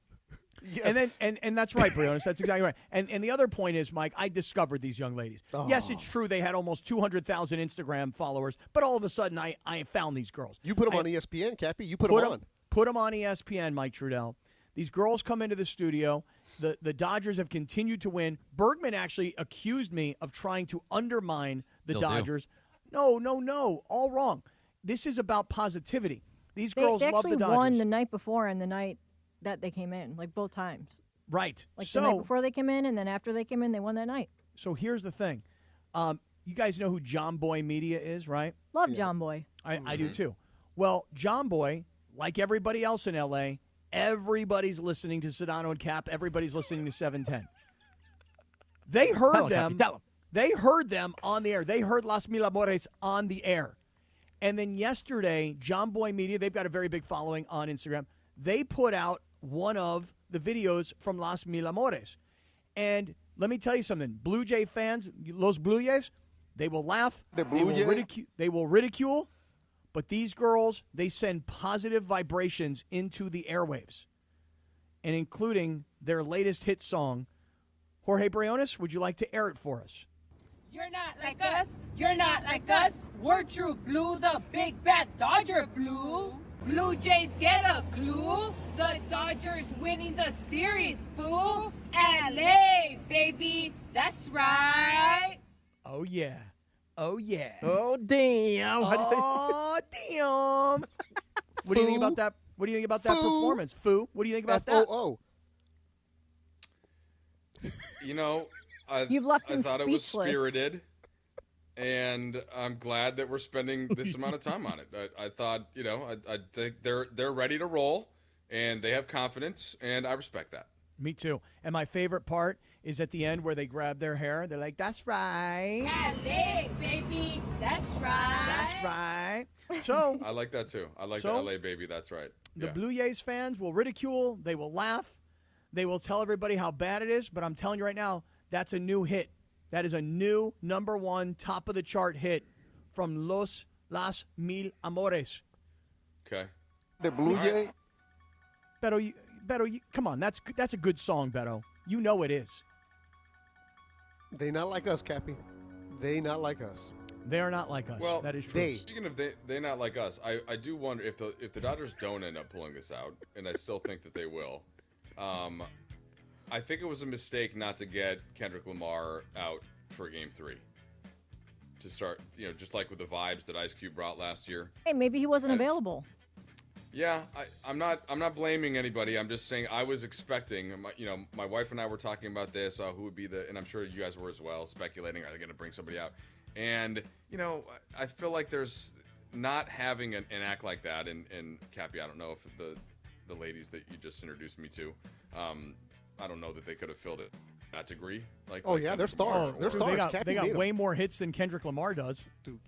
[SPEAKER 2] And then and that's right, Briones. That's exactly right. And the other point is, Mike, I discovered these young ladies. Yes, it's true they had almost 200,000 Instagram followers, but all of a sudden I found these girls.
[SPEAKER 20] You put them on ESPN, Cappy. You put them on.
[SPEAKER 2] Put them on ESPN, Mike Trudell. These girls come into the studio. The Dodgers have continued to win. Bergman actually accused me of trying to undermine the
[SPEAKER 6] Still do.
[SPEAKER 2] Dodgers. No. All wrong. This is about positivity. These girls
[SPEAKER 3] they
[SPEAKER 2] love the
[SPEAKER 3] actually
[SPEAKER 2] Dodgers.
[SPEAKER 3] won the night before and the night that they came in, like both times.
[SPEAKER 2] Right.
[SPEAKER 3] Like
[SPEAKER 2] so,
[SPEAKER 3] the night before they came in, and then after they came in, they won that night.
[SPEAKER 2] So here's the thing. You guys know who John Boy Media is, right?
[SPEAKER 3] Love John Boy.
[SPEAKER 2] I do too. Well, John Boy, like everybody else in L.A., everybody's listening to Sedano and Cap. Everybody's listening to 710. They heard them. They heard them on the air. They heard Las Mil Amores on the air. And then yesterday, John Boy Media, they've got a very big following on Instagram. They put out one of the videos from Las Mil Amores. And let me tell you something. Blue Jay fans, Los Blue Jays, they will laugh. They will ridicule. But these girls, they send positive vibrations into the airwaves. And including their latest hit song. Jorge Briones, would you like to air it for us?
[SPEAKER 1] You're not like us. You're not like us. We're true blue, the big bad Dodger blue. Blue Jays get a clue. The Dodgers winning the series, fool. LA, baby. That's right.
[SPEAKER 2] Oh, yeah. Oh, yeah.
[SPEAKER 9] Oh, damn.
[SPEAKER 2] Oh, damn. What do you think about that? What do you think about that performance? Foo, what do you think about that?
[SPEAKER 4] You know, I
[SPEAKER 3] You've left him
[SPEAKER 4] thought it was
[SPEAKER 3] speechless.
[SPEAKER 4] spirited, and I'm glad that we're spending this amount of time on it. I thought, you know, I think they're ready to roll, and they have confidence, and I respect that.
[SPEAKER 2] Me too. And my favorite part is at the end where they grab their hair. They're like, that's right.
[SPEAKER 1] LA, baby. That's right.
[SPEAKER 2] That's right. So
[SPEAKER 4] I like that too. I like
[SPEAKER 2] So,
[SPEAKER 4] the LA baby. That's right.
[SPEAKER 2] the
[SPEAKER 4] Yeah.
[SPEAKER 2] Blue Jays fans will ridicule. They will laugh. They will tell everybody how bad it is. But I'm telling you right now, that's a new hit. That is a new #1 top of the chart hit from Las Mil Amores.
[SPEAKER 4] Okay.
[SPEAKER 20] The Blue Jay.
[SPEAKER 2] Betto, come on. That's a good song, Betto. You know it is.
[SPEAKER 20] They not like us, Cappy. They not like us.
[SPEAKER 2] They are not like us.
[SPEAKER 4] Well,
[SPEAKER 2] that is true.
[SPEAKER 4] Speaking of they not like us, I do wonder if the Dodgers don't end up pulling this out, and I still think that they will. I think it was a mistake not to get Kendrick Lamar out for Game 3 to start. You know, just like with the vibes that Ice Cube brought last year.
[SPEAKER 3] Hey, maybe he wasn't available.
[SPEAKER 4] Yeah, I'm not blaming anybody. I'm just saying I was expecting. My wife and I were talking about this. Who would be and I'm sure you guys were as well, speculating. Are they going to bring somebody out? And I feel like there's not having an act like that. And Cappy, I don't know if the ladies that you just introduced me to, I don't know that they could have filled it to that degree.
[SPEAKER 20] They're stars. They're stars.
[SPEAKER 2] They got way more hits than Kendrick Lamar does.
[SPEAKER 20] Dude,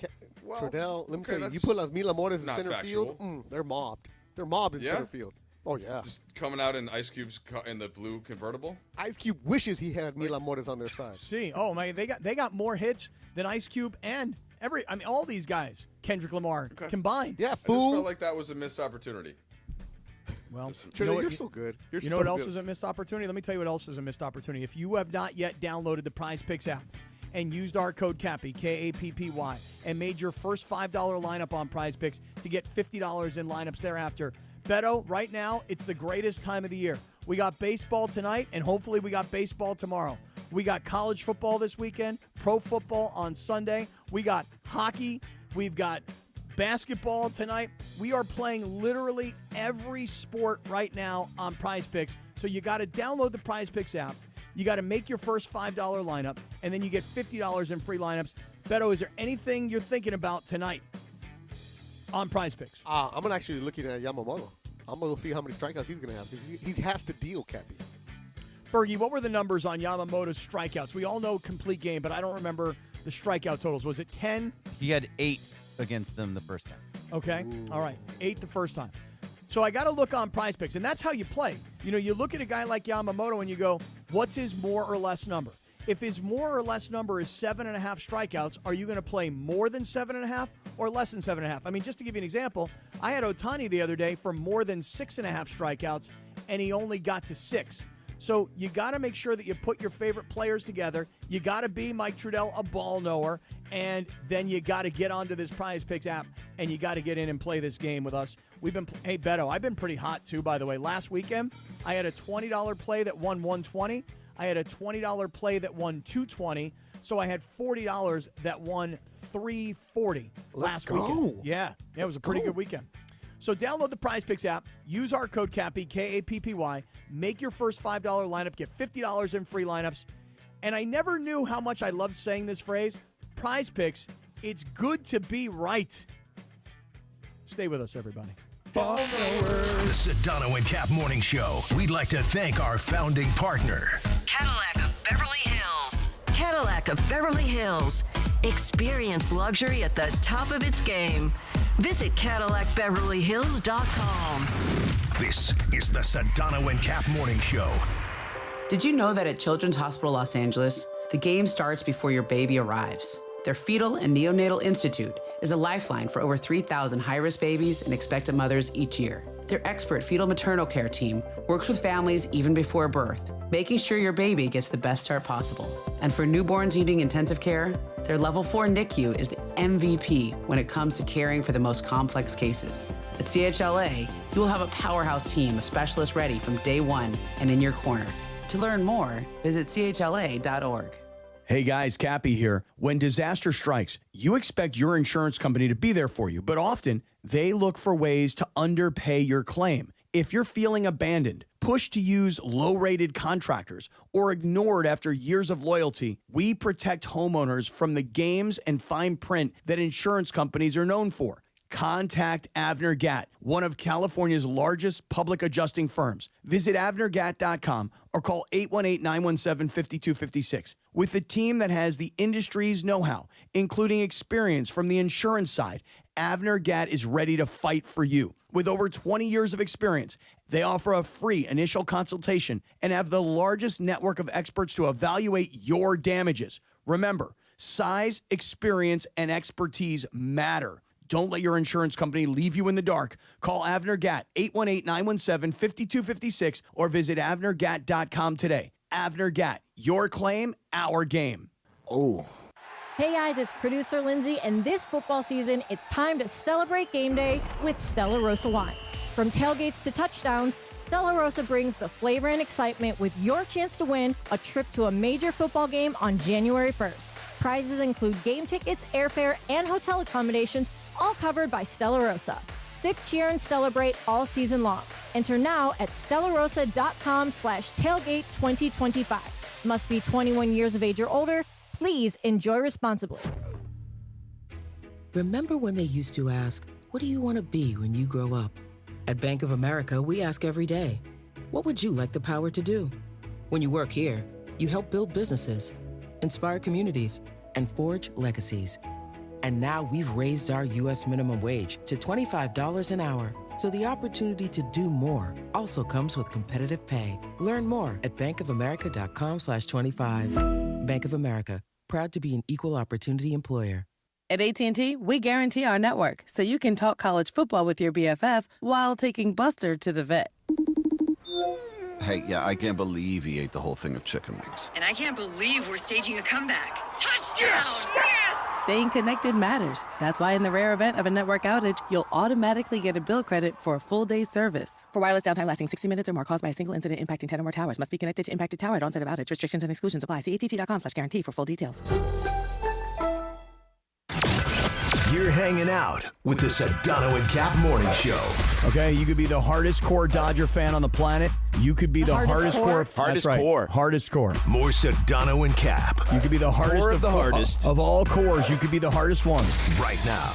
[SPEAKER 20] Trudell, let me tell you, you put Las Mil Amores in
[SPEAKER 4] not
[SPEAKER 20] center
[SPEAKER 4] factual.
[SPEAKER 20] field, they're mobbed. They're mobbed in center field. Oh, yeah.
[SPEAKER 4] Just coming out in Ice Cube's in the blue convertible.
[SPEAKER 20] Ice Cube wishes he had Mil Amores on their side.
[SPEAKER 2] See, oh man, they got more hits than Ice Cube and all these guys, Kendrick Lamar combined.
[SPEAKER 20] Yeah,
[SPEAKER 4] I just felt like that was a missed opportunity.
[SPEAKER 2] Well,
[SPEAKER 20] Trudell, you're so good.
[SPEAKER 2] You know what else is a missed opportunity? Let me tell you what else is a missed opportunity. If you have not yet downloaded the Prize Picks app and used our code CAPPY, K-A-P-P-Y, and made your first $5 lineup on Prize Picks to get $50 in lineups thereafter, Betto, right now, it's the greatest time of the year. We got baseball tonight, and hopefully we got baseball tomorrow. We got college football this weekend, pro football on Sunday. We got hockey. We've got basketball tonight. We are playing literally every sport right now on Prize Picks. So you got to download the Prize Picks app. You got to make your first $5 lineup, and then you get $50 in free lineups. Betto, is there anything you're thinking about tonight on Prize Picks?
[SPEAKER 20] I'm actually looking at Yamamoto. I'm going to see how many strikeouts he's going to have. He has to deal, Cappy.
[SPEAKER 2] Bergie, what were the numbers on Yamamoto's strikeouts? We all know complete game, but I don't remember the strikeout totals. Was it 10?
[SPEAKER 6] He had 8 against them the first time.
[SPEAKER 2] Okay. All right. 8 the first time. So I got to look on Prize Picks, and that's how you play. You know, you look at a guy like Yamamoto and you go, what's his more or less number? If his more or less number is 7.5 strikeouts, are you going to play more than 7.5 or less than 7.5? I mean, just to give you an example, I had Ohtani the other day for more than 6.5 strikeouts, and he only got to 6. So you got to make sure that you put your favorite players together. You got to be, Mike Trudell, a ball knower, and then you got to get onto this Prize Picks app, and you got to get in and play this game with us. Hey, Betto, I've been pretty hot, too, by the way. Last weekend, I had a $20 play that won $120. I had a $20 play that won $220. So I had $40 that won $340 last weekend. Yeah, it was a pretty good weekend. So download the Prize Picks app, use our code CAPPY, K-A-P-P-Y, make your first $5 lineup, get $50 in free lineups. And I never knew how much I loved saying this phrase, Prize Picks, it's good to be right. Stay with us, everybody.
[SPEAKER 8] The Sedano and Cap Morning Show. We'd like to thank our founding partner,
[SPEAKER 10] Cadillac of Beverly Hills. Cadillac of Beverly Hills. Experience luxury at the top of its game. Visit CadillacBeverlyHills.com.
[SPEAKER 8] This is the Sedano and Cap Morning Show.
[SPEAKER 12] Did you know that at Children's Hospital Los Angeles, the game starts before your baby arrives? Their Fetal and Neonatal Institute is a lifeline for over 3,000 high-risk babies and expectant mothers each year. Their expert fetal maternal care team works with families even before birth, making sure your baby gets the best start possible. And for newborns needing intensive care, their Level 4 NICU is the MVP when it comes to caring for the most complex cases. At CHLA, you will have a powerhouse team of specialists ready from day one and in your corner. To learn more, visit chla.org.
[SPEAKER 13] Hey guys, Cappy here. When disaster strikes, you expect your insurance company to be there for you, but often they look for ways to underpay your claim. If you're feeling abandoned, pushed to use low-rated contractors, or ignored after years of loyalty, we protect homeowners from the games and fine print that insurance companies are known for. Contact Avner Gatt, one of California's largest public adjusting firms. Visit avnergatt.com or call 818-917-5256. With a team that has the industry's know-how, including experience from the insurance side, Avner Gatt is ready to fight for you. With over 20 years of experience, they offer a free initial consultation and have the largest network of experts to evaluate your damages. Remember, size, experience, and expertise matter. Don't let your insurance company leave you in the dark. Call Avner Gatt, 818-917-5256, or visit avnergatt.com today. Avner Gatt, your claim, our game.
[SPEAKER 3] Oh. Hey guys, it's producer Lindsay, and this football season, it's time to celebrate game day with Stella Rosa wines. From tailgates to touchdowns, Stella Rosa brings the flavor and excitement with your chance to win a trip to a major football game on January 1st. Prizes include game tickets, airfare, and hotel accommodations, all covered by Stella Rosa. Sip, cheer, and celebrate all season long. Enter now at stellarosa.com/tailgate2025. Must be 21 years of age or older. Please enjoy responsibly.
[SPEAKER 14] Remember when they used to ask, what do you want to be when you grow up? At Bank of America, we ask every day, what would you like the power to do? When you work here, you help build businesses, inspire communities, and forge legacies. And now we've raised our U.S. minimum wage to $25 an hour. So the opportunity to do more also comes with competitive pay. Learn more at bankofamerica.com/25. Bank of America, proud to be an equal opportunity employer.
[SPEAKER 11] At AT&T, we guarantee our network so you can talk college football with your BFF while taking Buster to the vet.
[SPEAKER 15] Hey, yeah, I can't believe he ate the whole thing of chicken wings.
[SPEAKER 10] And I can't believe we're staging a comeback. Touchdown!
[SPEAKER 11] Yes! Staying connected matters. That's why in the rare event of a network outage, you'll automatically get a bill credit for a full day's service. For wireless downtime lasting 60 minutes or more caused by a single incident impacting 10 or more towers, must be connected to impacted tower at onset of outage. Restrictions and exclusions apply. See att.com/guarantee for full details.
[SPEAKER 8] You're hanging out with the Sedano and Cap Morning Show.
[SPEAKER 2] Okay, you could be the hardest core Dodger fan on the planet. You could be the hardest core.
[SPEAKER 8] Hardest
[SPEAKER 2] That's right,
[SPEAKER 8] core.
[SPEAKER 2] Hardest core.
[SPEAKER 8] More Sedano and Cap.
[SPEAKER 2] You could be the hardest
[SPEAKER 8] Core
[SPEAKER 2] of
[SPEAKER 8] the hardest.
[SPEAKER 2] Of all cores, you could be the hardest one.
[SPEAKER 8] Right now.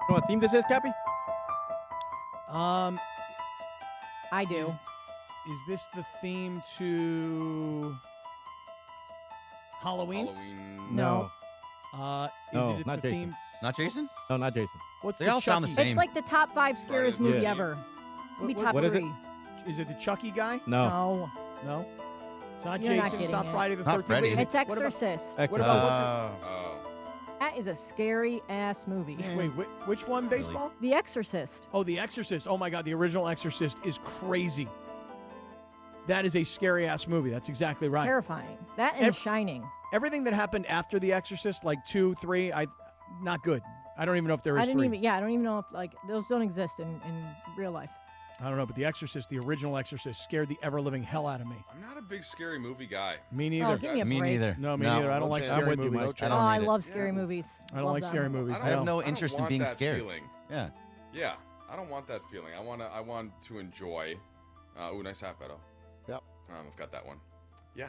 [SPEAKER 9] You know what theme this is, Cappy?
[SPEAKER 3] I do.
[SPEAKER 2] Is this the theme to Halloween?
[SPEAKER 3] No.
[SPEAKER 2] Is
[SPEAKER 9] No,
[SPEAKER 2] it
[SPEAKER 9] not
[SPEAKER 2] the
[SPEAKER 9] Jason.
[SPEAKER 2] theme?
[SPEAKER 6] Not Jason?
[SPEAKER 9] No, not Jason.
[SPEAKER 2] What's
[SPEAKER 6] They
[SPEAKER 2] the
[SPEAKER 6] all sound the
[SPEAKER 2] Chucky?
[SPEAKER 6] same.
[SPEAKER 3] It's like the top 5 scariest movie
[SPEAKER 9] Yeah.
[SPEAKER 3] ever. Maybe
[SPEAKER 2] What-
[SPEAKER 3] top
[SPEAKER 9] what is
[SPEAKER 3] 3.
[SPEAKER 9] it?
[SPEAKER 2] Is it the Chucky guy?
[SPEAKER 9] No.
[SPEAKER 2] No. It's not
[SPEAKER 3] You're not
[SPEAKER 2] Jason. It's not
[SPEAKER 3] getting it.
[SPEAKER 2] Friday the
[SPEAKER 6] Not
[SPEAKER 2] 13th.
[SPEAKER 6] Freddy.
[SPEAKER 3] It's
[SPEAKER 2] What about-
[SPEAKER 3] Exorcist.
[SPEAKER 2] What about
[SPEAKER 3] That is a scary ass movie.
[SPEAKER 2] wait, which one? Baseball?
[SPEAKER 3] The Exorcist.
[SPEAKER 2] Oh, The Exorcist. Oh my God, the original Exorcist is crazy. That is a scary ass movie. That's exactly right.
[SPEAKER 3] Terrifying. That and The Shining.
[SPEAKER 2] Everything that happened after The Exorcist, like 2, 3, not good. I don't even know if there is 3.
[SPEAKER 3] I don't even know if those don't exist in real life.
[SPEAKER 2] I don't know, but The Exorcist, the original Exorcist, scared the ever-living hell out of me.
[SPEAKER 4] I'm not a big scary movie guy.
[SPEAKER 2] Me neither.
[SPEAKER 3] Oh, give me a
[SPEAKER 6] Me
[SPEAKER 3] break.
[SPEAKER 6] neither.
[SPEAKER 2] No, me neither. I don't like
[SPEAKER 20] chance.
[SPEAKER 2] scary
[SPEAKER 9] I'm with you,
[SPEAKER 2] movies.
[SPEAKER 9] Mike.
[SPEAKER 6] I
[SPEAKER 3] Oh,
[SPEAKER 6] don't
[SPEAKER 3] I
[SPEAKER 6] need it.
[SPEAKER 3] love scary movies.
[SPEAKER 2] I don't
[SPEAKER 3] Love
[SPEAKER 2] like
[SPEAKER 3] them.
[SPEAKER 2] scary movies.
[SPEAKER 6] I have no
[SPEAKER 4] I don't
[SPEAKER 6] interest in
[SPEAKER 4] want
[SPEAKER 6] being
[SPEAKER 4] that
[SPEAKER 6] scared.
[SPEAKER 4] feeling.
[SPEAKER 6] Yeah.
[SPEAKER 4] Yeah, I don't want that feeling. I want to enjoy. Ooh, nice hat, Betto.
[SPEAKER 20] Yep.
[SPEAKER 4] I've got that one. Yeah,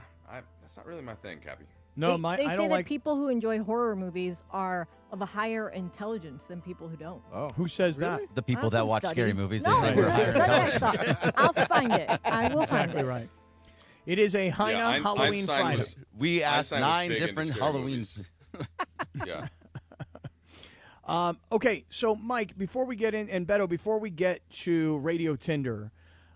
[SPEAKER 4] that's not really my thing, Cappy.
[SPEAKER 2] No,
[SPEAKER 3] They
[SPEAKER 2] I
[SPEAKER 3] say
[SPEAKER 2] don't
[SPEAKER 3] that
[SPEAKER 2] like.
[SPEAKER 3] people who enjoy horror movies are of a higher intelligence than people who don't.
[SPEAKER 9] Oh.
[SPEAKER 2] Who says that?
[SPEAKER 6] The people
[SPEAKER 3] That's
[SPEAKER 6] that
[SPEAKER 3] some
[SPEAKER 6] watch
[SPEAKER 3] study.
[SPEAKER 6] scary movies,
[SPEAKER 3] No,
[SPEAKER 6] they say we're
[SPEAKER 3] this is
[SPEAKER 6] higher
[SPEAKER 3] study I
[SPEAKER 6] intelligence.
[SPEAKER 3] saw. I'll find it. I will find
[SPEAKER 2] Exactly
[SPEAKER 3] it.
[SPEAKER 2] right. It is a Hyna Halloween
[SPEAKER 4] Einstein
[SPEAKER 2] Friday.
[SPEAKER 6] We asked
[SPEAKER 4] Einstein was
[SPEAKER 6] 9
[SPEAKER 4] big into
[SPEAKER 6] different
[SPEAKER 4] scary
[SPEAKER 6] Halloweens.
[SPEAKER 4] movies. Yeah.
[SPEAKER 2] Okay, so Mike, before we get in, and Betto, before we get to Radio Tinder,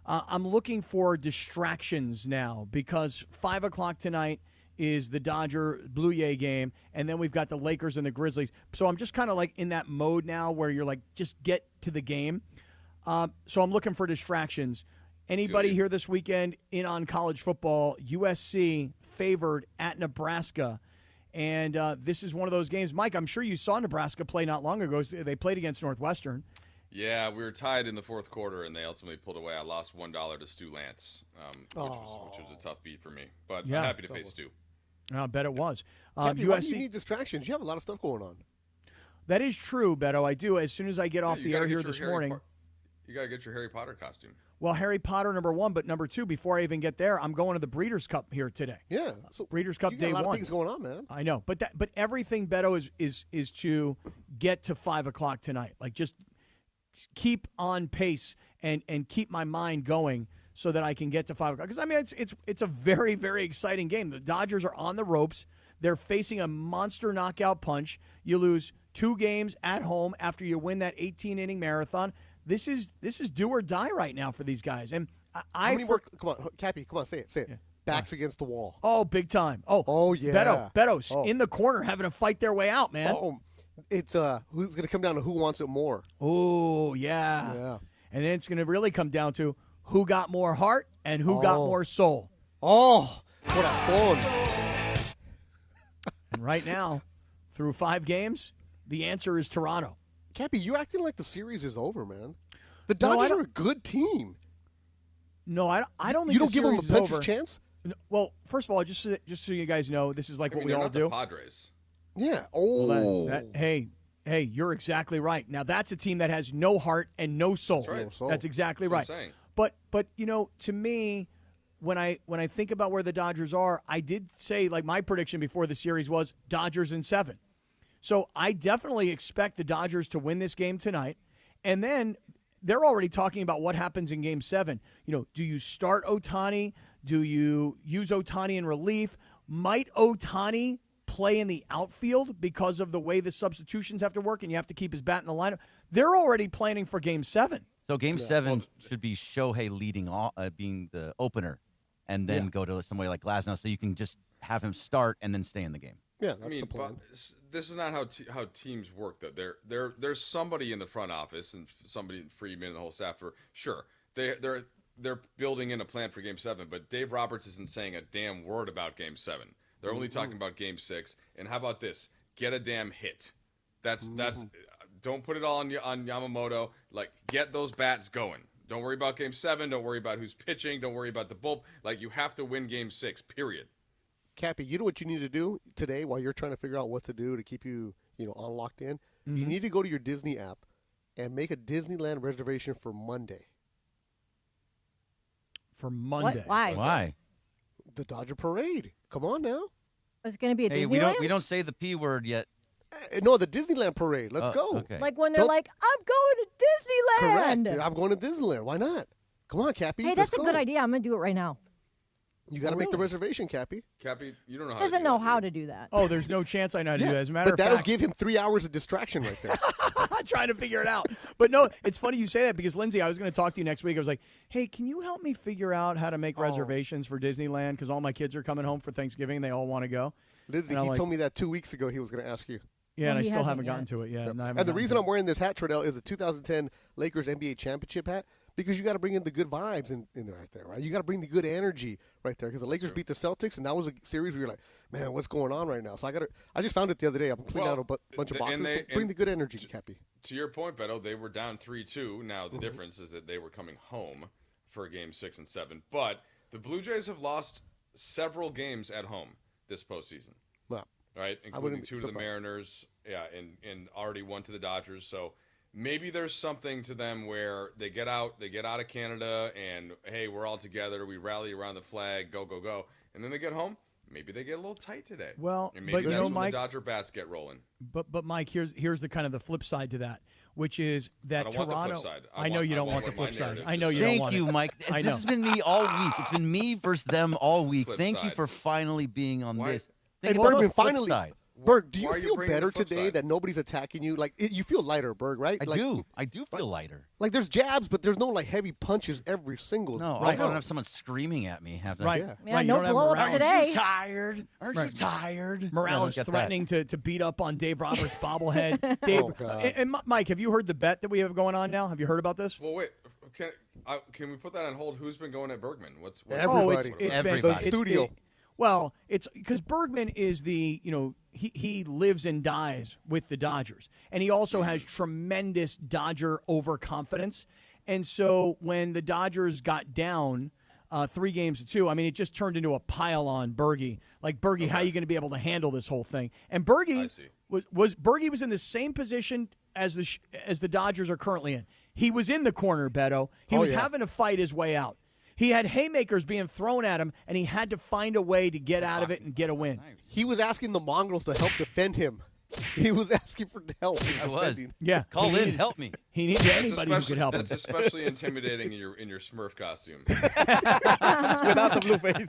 [SPEAKER 2] I'm looking for distractions now because 5 o'clock tonight is the Dodger Blue Jay game, and then we've got the Lakers and the Grizzlies. So I'm just kind of like in that mode now where you're like, just get to the game. So I'm looking for distractions. Anybody here this weekend in on college football? USC favored at Nebraska. And this is one of those games. Mike, I'm sure you saw Nebraska play not long ago. They played against Northwestern.
[SPEAKER 4] Yeah, we were tied in the fourth quarter, and they ultimately pulled away. I lost $1 to Stu Lance, which was a tough beat for me. But
[SPEAKER 2] Yeah.
[SPEAKER 4] I'm happy to pay Stu.
[SPEAKER 2] I bet it was.
[SPEAKER 20] Cappy, why do
[SPEAKER 2] USC.
[SPEAKER 20] you need distractions? You have a lot of stuff going on.
[SPEAKER 2] That is true, Beto. I do. As soon as I get off
[SPEAKER 4] You
[SPEAKER 2] the
[SPEAKER 4] gotta
[SPEAKER 2] air
[SPEAKER 4] get
[SPEAKER 2] here
[SPEAKER 4] your
[SPEAKER 2] this
[SPEAKER 4] Harry
[SPEAKER 2] morning.
[SPEAKER 4] You got to get your Harry Potter costume.
[SPEAKER 2] Well, Harry Potter, number 1, but number 2, before I even get there, I'm going to the Breeders' Cup here today.
[SPEAKER 20] Yeah. So
[SPEAKER 2] Breeders' Cup
[SPEAKER 20] you got
[SPEAKER 2] day
[SPEAKER 20] a lot
[SPEAKER 2] 1.
[SPEAKER 20] of things going on, man.
[SPEAKER 2] I know, but everything, Beto, is to get to 5 o'clock tonight. Like just keep on pace and keep my mind going so that I can get to 5 o'clock. Because I mean, it's a very, very exciting game. The Dodgers are on the ropes. They're facing a monster knockout punch. You lose 2 games at home after you win that 18-inning marathon. This is do or die right now for these guys. And
[SPEAKER 20] How many more? Come on, Cappy. Come on, say it. Say it.
[SPEAKER 2] Yeah.
[SPEAKER 20] Backs against the wall.
[SPEAKER 2] Oh, big time. Oh
[SPEAKER 20] yeah.
[SPEAKER 2] Betto's
[SPEAKER 20] Oh.
[SPEAKER 2] in the corner having to fight their way out, man.
[SPEAKER 20] Oh, it's who's going to come down to who wants it more?
[SPEAKER 2] Oh, yeah.
[SPEAKER 20] Yeah.
[SPEAKER 2] And then it's going to really come down to who got more heart and who got more soul.
[SPEAKER 20] Oh, corazón.
[SPEAKER 2] And right now, through 5 games, the answer is Toronto.
[SPEAKER 20] Cappy, you're acting like the series is over, man. The
[SPEAKER 2] No, I
[SPEAKER 20] Dodgers
[SPEAKER 2] don't-
[SPEAKER 20] are a good team.
[SPEAKER 2] No, I don't think
[SPEAKER 20] You don't
[SPEAKER 2] the
[SPEAKER 20] give them a
[SPEAKER 2] series is
[SPEAKER 20] puncher's
[SPEAKER 2] over.
[SPEAKER 20] chance?
[SPEAKER 2] No, well, first of all, just so you guys know, this is like what we
[SPEAKER 4] they're
[SPEAKER 2] all
[SPEAKER 4] not
[SPEAKER 2] do.
[SPEAKER 4] the Padres.
[SPEAKER 20] Yeah.
[SPEAKER 2] Well,
[SPEAKER 20] Oh.
[SPEAKER 2] hey, you're exactly right. Now that's a team that has no heart and no soul.
[SPEAKER 4] That's right. No soul.
[SPEAKER 2] That's exactly
[SPEAKER 4] That's what
[SPEAKER 2] right.
[SPEAKER 4] I'm saying.
[SPEAKER 2] But you know, to me, when I think about where the Dodgers are, I did say like my prediction before the series was Dodgers in 7. So I definitely expect the Dodgers to win this game tonight, and then they're already talking about what happens in Game 7. You know, do you start Ohtani? Do you use Ohtani in relief? Might Ohtani play in the outfield because of the way the substitutions have to work and you have to keep his bat in the lineup? They're already planning for Game 7.
[SPEAKER 6] So Game 7 should be Shohei leading, being the opener, and then go to somebody like Glasnow, so you can just have him start and then stay in the game.
[SPEAKER 20] Yeah, that's the plan.
[SPEAKER 4] But this is not how teams work. Though there's somebody in the front office and somebody Freeman and the whole staff for sure. They're building in a plan for Game 7, but Dave Roberts isn't saying a damn word about Game 7. They're only talking about Game 6. And how about this? Get a damn hit. That's don't put it all on Yamamoto. Like, get those bats going. Don't worry about Game 7. Don't worry about who's pitching. Don't worry about the bullpen. Like, you have to win Game 6. Period.
[SPEAKER 20] Cappy, you know what you need to do today while you're trying to figure out what to do to keep you, on locked in?
[SPEAKER 2] Mm-hmm.
[SPEAKER 20] You need to go to your Disney app and make a Disneyland reservation for Monday.
[SPEAKER 2] For Monday?
[SPEAKER 3] Why?
[SPEAKER 6] Why?
[SPEAKER 20] The Dodger Parade. Come on now.
[SPEAKER 3] It's going to be a
[SPEAKER 6] Hey,
[SPEAKER 3] Disneyland?
[SPEAKER 6] we don't say the P word yet.
[SPEAKER 20] No, the Disneyland Parade. Let's go.
[SPEAKER 6] Okay.
[SPEAKER 3] Like when they're like, I'm going to Disneyland.
[SPEAKER 20] Correct. I'm going to Disneyland. Why not? Come on, Cappy.
[SPEAKER 3] Hey, that's a good idea. I'm going to do it right now.
[SPEAKER 20] You got to make the reservation, Cappy.
[SPEAKER 4] Cappy, you don't know how
[SPEAKER 3] Doesn't know how to do that.
[SPEAKER 2] Oh, there's no chance I know how to do that. As a matter
[SPEAKER 20] but
[SPEAKER 2] of
[SPEAKER 20] that'll
[SPEAKER 2] fact,
[SPEAKER 20] give him 3 hours of distraction right there.
[SPEAKER 2] trying to figure it out. But no, it's funny you say that because, Lindsay, I was going to talk to you next week. I was like, hey, can you help me figure out how to make reservations for Disneyland? Because all my kids are coming home for Thanksgiving and they all want to go.
[SPEAKER 20] Lindsay, he told me that 2 weeks ago he was going to ask you.
[SPEAKER 2] Yeah, and I still haven't gotten to it yet.
[SPEAKER 20] And the reason I'm wearing this hat, Trudell, is the 2010 Lakers NBA championship hat. Because you got to bring in the good vibes in there right there, right? You got to bring the good energy right there. Because the Lakers beat the Celtics, and that was a series where you're like, man, what's going on right now? So I just found it the other day. I'm cleaning out a bunch of boxes. So bring the good energy, Cappy.
[SPEAKER 4] To your point, Betto, they were down 3-2. Now the difference is that they were coming home for Game 6 and 7. But the Blue Jays have lost several games at home this postseason.
[SPEAKER 20] Wow.
[SPEAKER 4] Right, including 2 to the Mariners, and already 1 to the Dodgers. So maybe there's something to them where they get out of Canada, and hey, we're all together. We rally around the flag, go, go, go, and then they get home. Maybe they get a little tight today.
[SPEAKER 2] Well,
[SPEAKER 4] and maybe
[SPEAKER 2] but
[SPEAKER 4] that's when
[SPEAKER 2] Mike,
[SPEAKER 4] the Dodger bats get rolling.
[SPEAKER 2] But Mike, here's the kind of the flip side to that, which is that
[SPEAKER 4] I don't
[SPEAKER 2] Toronto.
[SPEAKER 4] want the flip side.
[SPEAKER 2] I know you don't want the flip side. I know you
[SPEAKER 6] Thank
[SPEAKER 2] don't want
[SPEAKER 6] you,
[SPEAKER 2] it.
[SPEAKER 6] Mike.
[SPEAKER 2] I know.
[SPEAKER 6] This has been me all week. It's been me versus them all week.
[SPEAKER 4] Flip
[SPEAKER 6] Thank you
[SPEAKER 4] side.
[SPEAKER 6] for finally being on this.
[SPEAKER 20] Hey,
[SPEAKER 6] Think about
[SPEAKER 20] Bergman,
[SPEAKER 6] the flip
[SPEAKER 20] finally.
[SPEAKER 6] side.
[SPEAKER 20] Berg, do you
[SPEAKER 4] Why are you
[SPEAKER 20] feel
[SPEAKER 4] bringing
[SPEAKER 20] better
[SPEAKER 4] the flip
[SPEAKER 20] today
[SPEAKER 4] side?
[SPEAKER 20] that nobody's attacking you? Like, you feel lighter, Berg, right?
[SPEAKER 6] I
[SPEAKER 20] Like,
[SPEAKER 6] do. I do feel lighter.
[SPEAKER 20] Like, there's jabs, but there's no, like, heavy punches every single
[SPEAKER 6] No,
[SPEAKER 20] right.
[SPEAKER 6] also I don't have someone screaming at me.
[SPEAKER 2] Right.
[SPEAKER 3] Yeah,
[SPEAKER 2] Right, you
[SPEAKER 3] no
[SPEAKER 2] don't have
[SPEAKER 3] blow-ups
[SPEAKER 2] Morales.
[SPEAKER 3] today.
[SPEAKER 6] Aren't you tired? Aren't you tired?
[SPEAKER 2] Morales
[SPEAKER 6] No, don't get
[SPEAKER 2] threatening to beat up on Dave Roberts' bobblehead. Dave, and Mike, have you heard the bet that we have going on now? Have you heard about this?
[SPEAKER 4] Well, wait. Can we put that on hold? Who's been going at Bergman? What's
[SPEAKER 20] Everybody.
[SPEAKER 2] It's
[SPEAKER 6] Everybody.
[SPEAKER 2] been
[SPEAKER 20] The studio.
[SPEAKER 2] Well, it's because Bergman is he lives and dies with the Dodgers, and he also has tremendous Dodger overconfidence. And so when the Dodgers got down 3-2, I mean, it just turned into a pile on Bergie. Like, Bergie, how are you going to be able to handle this whole thing? And Bergie was in the same position as the Dodgers are currently in. He was in the corner, Betto. He was having to fight his way out. He had haymakers being thrown at him, and he had to find a way to get out of it and get a win.
[SPEAKER 20] He was asking the Mongrels to help defend him. He was asking for help.
[SPEAKER 6] I was.
[SPEAKER 2] Yeah.
[SPEAKER 6] Call in, help me.
[SPEAKER 2] He needed anybody who could help him.
[SPEAKER 4] That's especially intimidating in your Smurf costume.
[SPEAKER 9] Without the blue face.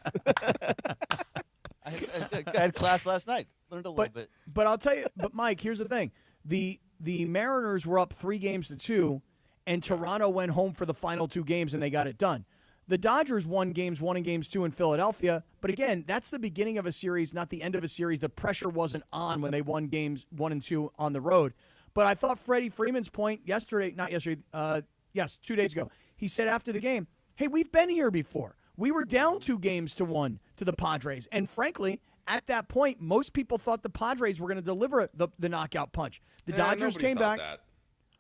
[SPEAKER 6] I had class last night. Learned a little bit.
[SPEAKER 2] But I'll tell you, Mike, here's the thing. The Mariners were up 3-2, and Toronto went home for the final 2 games, and they got it done. The Dodgers won Games 1 and Games 2 in Philadelphia, but again, that's the beginning of a series, not the end of a series. The pressure wasn't on when they won Games 1 and 2 on the road. But I thought Freddie Freeman's point 2 days ago, he said after the game, hey, we've been here before. We were down 2-1 to the Padres, and frankly, at that point, most people thought the Padres were going to deliver the knockout punch. The Dodgers came back.
[SPEAKER 4] That.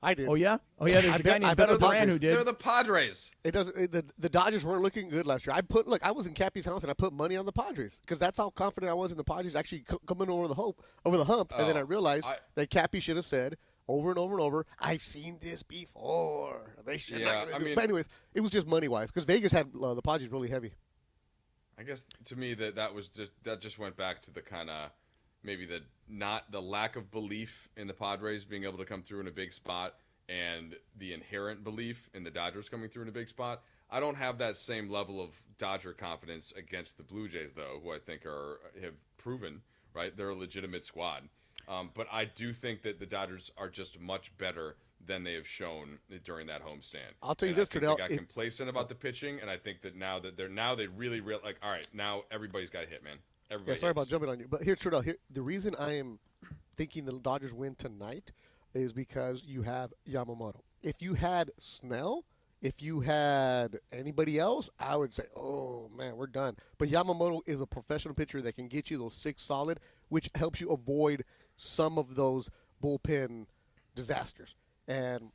[SPEAKER 20] I did.
[SPEAKER 2] Oh, yeah? There's a guy named Betto Duran who did.
[SPEAKER 4] They're the Padres.
[SPEAKER 20] It doesn't. The Dodgers weren't looking good last year. I was in Cappy's house and I put money on the Padres because that's how confident I was in the Padres actually coming over the hump. And then I realized that Cappy should have said over and over and over, "I've seen this before." They should.
[SPEAKER 4] Yeah,
[SPEAKER 20] but anyways, it was just money wise because Vegas had the Padres really heavy.
[SPEAKER 4] I guess to me that just went back to the kind of maybe the lack of belief in the Padres being able to come through in a big spot and the inherent belief in the Dodgers coming through in a big spot. I don't have that same level of Dodger confidence against the Blue Jays, though, who I think have proven, right, they're a legitimate squad. But I do think that the Dodgers are just much better than they have shown during that homestand.
[SPEAKER 20] I'll tell you
[SPEAKER 4] and
[SPEAKER 20] this, Trudell.
[SPEAKER 4] They got complacent about the pitching, and I think that now they really like, all right, now everybody's got a hit, man. Everybody.
[SPEAKER 20] Yeah, sorry about jumping on you, but here, Trudell. The reason I am thinking the Dodgers win tonight is because you have Yamamoto. If you had Snell, if you had anybody else, I would say, oh man, we're done. But Yamamoto is a professional pitcher that can get you those 6 solid, which helps you avoid some of those bullpen disasters. And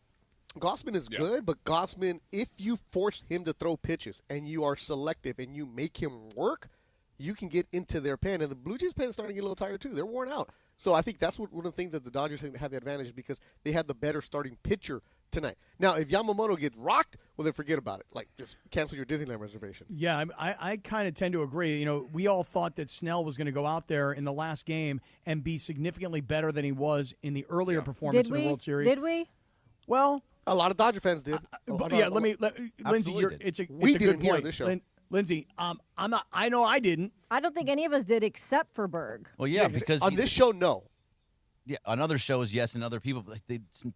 [SPEAKER 20] Gossman is good, but Gossman, if you force him to throw pitches and you are selective and you make him work, you can get into their pen. And the Blue Jays' pen is starting to get a little tired too. They're worn out. So I think that's one of the things that the Dodgers have the advantage because they have the better starting pitcher tonight. Now, if Yamamoto gets rocked, well, then forget about it. Like, just cancel your Disneyland reservation.
[SPEAKER 2] Yeah, I kind of tend to agree. You know, we all thought that Snell was going to go out there in the last game and be significantly better than he was in the earlier performance in the World Series.
[SPEAKER 3] Did we?
[SPEAKER 2] Well,
[SPEAKER 20] a lot of Dodger fans did.
[SPEAKER 2] Lindsay, it's a good point. Lindsay, I know I didn't.
[SPEAKER 3] I don't think any of us did except for Berg.
[SPEAKER 6] Well, yeah, because
[SPEAKER 20] on this show, no.
[SPEAKER 6] Yeah, on other shows, yes, and other people.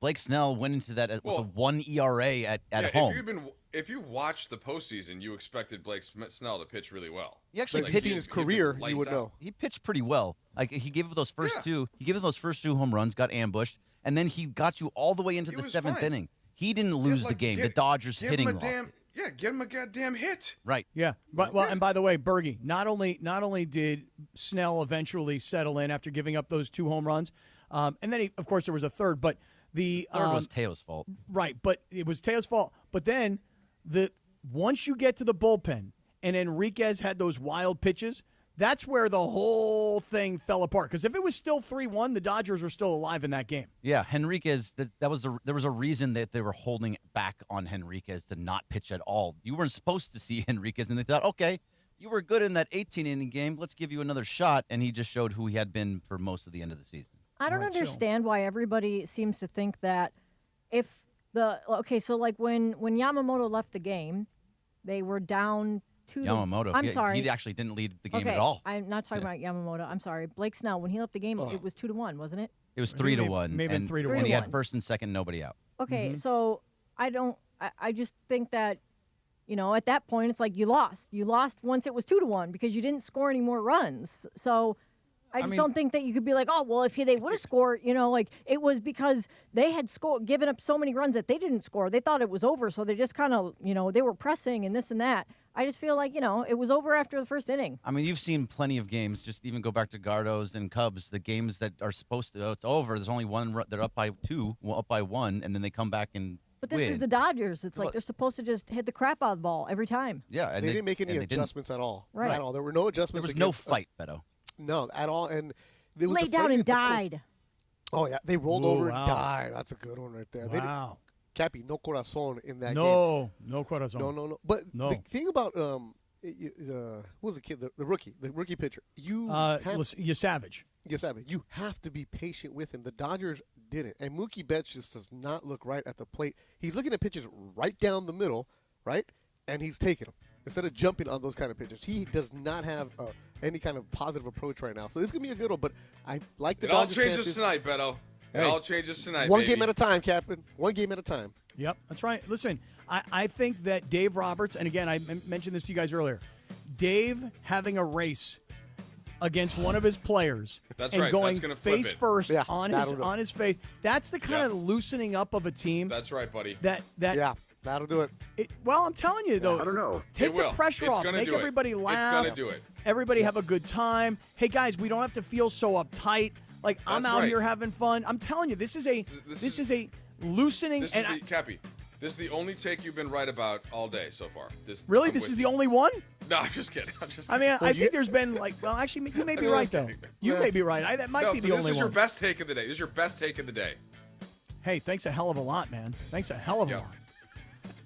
[SPEAKER 6] Blake Snell went into that with a 1 ERA at home.
[SPEAKER 4] If you've watched the postseason, you expected Blake Snell to pitch really well.
[SPEAKER 6] He actually
[SPEAKER 20] pitched in his career. You would know.
[SPEAKER 6] He pitched pretty well. Like he gave up those first two. He gave up those first 2 home runs, got ambushed, and then he got you all the way into the 7th inning. He didn't lose the game. The Dodgers hitting him off.
[SPEAKER 4] Yeah, get him a goddamn hit.
[SPEAKER 6] Right.
[SPEAKER 2] Yeah. But and by the way, Bergie, not only did Snell eventually settle in after giving up those 2 home runs, and then of course there was a third, but the
[SPEAKER 6] third was Teo's fault.
[SPEAKER 2] Right, but it was Teo's fault. But then once you get to the bullpen and Enriquez had those wild pitches, that's where the whole thing fell apart. Because if it was still 3-1, the Dodgers were still alive in that game.
[SPEAKER 6] Yeah, Henriquez. There was a reason that they were holding back on Henriquez to not pitch at all. You weren't supposed to see Henriquez, and they thought, okay, you were good in that 18-inning game. Let's give you another shot. And he just showed who he had been for most of the end of the season.
[SPEAKER 3] I don't understand why everybody seems to think that if so like when Yamamoto left the game, they were down 2
[SPEAKER 6] Yamamoto.
[SPEAKER 3] I'm sorry.
[SPEAKER 6] He actually didn't lead the game at all.
[SPEAKER 3] I'm not talking about Yamamoto. I'm sorry. Blake Snell, when he left the game, it was 2-1, wasn't it?
[SPEAKER 6] It was 3-1.
[SPEAKER 2] Maybe 3-1.
[SPEAKER 6] And he had first and second, nobody out.
[SPEAKER 3] Okay, so I just think that, at that point, it's like you lost. You lost once it was 2-1 because you didn't score any more runs. So I don't think that you could be like, oh, well, if they would have scored, like it was because they had given up so many runs that they didn't score. They thought it was over, so they just kind of, they were pressing and this and that. I just feel like, it was over after the first inning.
[SPEAKER 6] I mean, you've seen plenty of games, just even go back to Gardos and Cubs, the games that are supposed to, it's over. There's only one, they're up by 2, up by 1, and then they come back and
[SPEAKER 3] But this is the Dodgers. It's like they're supposed to just hit the crap out of the ball every time.
[SPEAKER 6] Yeah.
[SPEAKER 20] And they didn't make any adjustments at all.
[SPEAKER 3] Right.
[SPEAKER 20] At all. There were no adjustments.
[SPEAKER 6] There was no fight, Betto.
[SPEAKER 20] No, at all. And
[SPEAKER 3] they laid down and died.
[SPEAKER 20] Oh, yeah. They rolled over and died. That's a good one right there.
[SPEAKER 2] Wow.
[SPEAKER 20] Cappy, no corazon in that game.
[SPEAKER 2] No corazon.
[SPEAKER 20] No. But the thing about who was the kid? The rookie pitcher.
[SPEAKER 2] You're Savage.
[SPEAKER 20] Yes, Savage. You have to be patient with him. The Dodgers didn't. And Mookie Betts just does not look right at the plate. He's looking at pitches right down the middle, right? And he's taking them. Instead of jumping on those kind of pitches. He does not have any kind of positive approach right now. So this is going to be a good one, but I like the Dodgers.
[SPEAKER 4] It all changes tonight, Betto. It all changes tonight,
[SPEAKER 20] One game at a time, Captain. One game at a time.
[SPEAKER 2] Yep, that's right. Listen, I think that Dave Roberts, and again, I mentioned this to you guys earlier, Dave having a race against one of his players going face first on his face. That's the kind of loosening up of a team.
[SPEAKER 4] That's right, buddy.
[SPEAKER 20] That'll do it.
[SPEAKER 2] Well, I'm telling you, though.
[SPEAKER 15] I don't know.
[SPEAKER 2] Take the pressure off. Make everybody laugh.
[SPEAKER 4] It's going to do it.
[SPEAKER 2] Everybody have a good time. Hey, guys, we don't have to feel so uptight. Like, I'm out here having fun. I'm telling you, this is a loosening.
[SPEAKER 4] Cappy, this is the only take you've been right about all day so far. This is
[SPEAKER 2] the only one?
[SPEAKER 4] No, I'm just kidding.
[SPEAKER 2] I mean, I think there's been actually, you may be right, though. You may be right. That might be the only one.
[SPEAKER 4] This is your best take of the day. This is your best take of the day.
[SPEAKER 2] Hey, thanks a hell of a lot, man. Thanks a hell of a lot.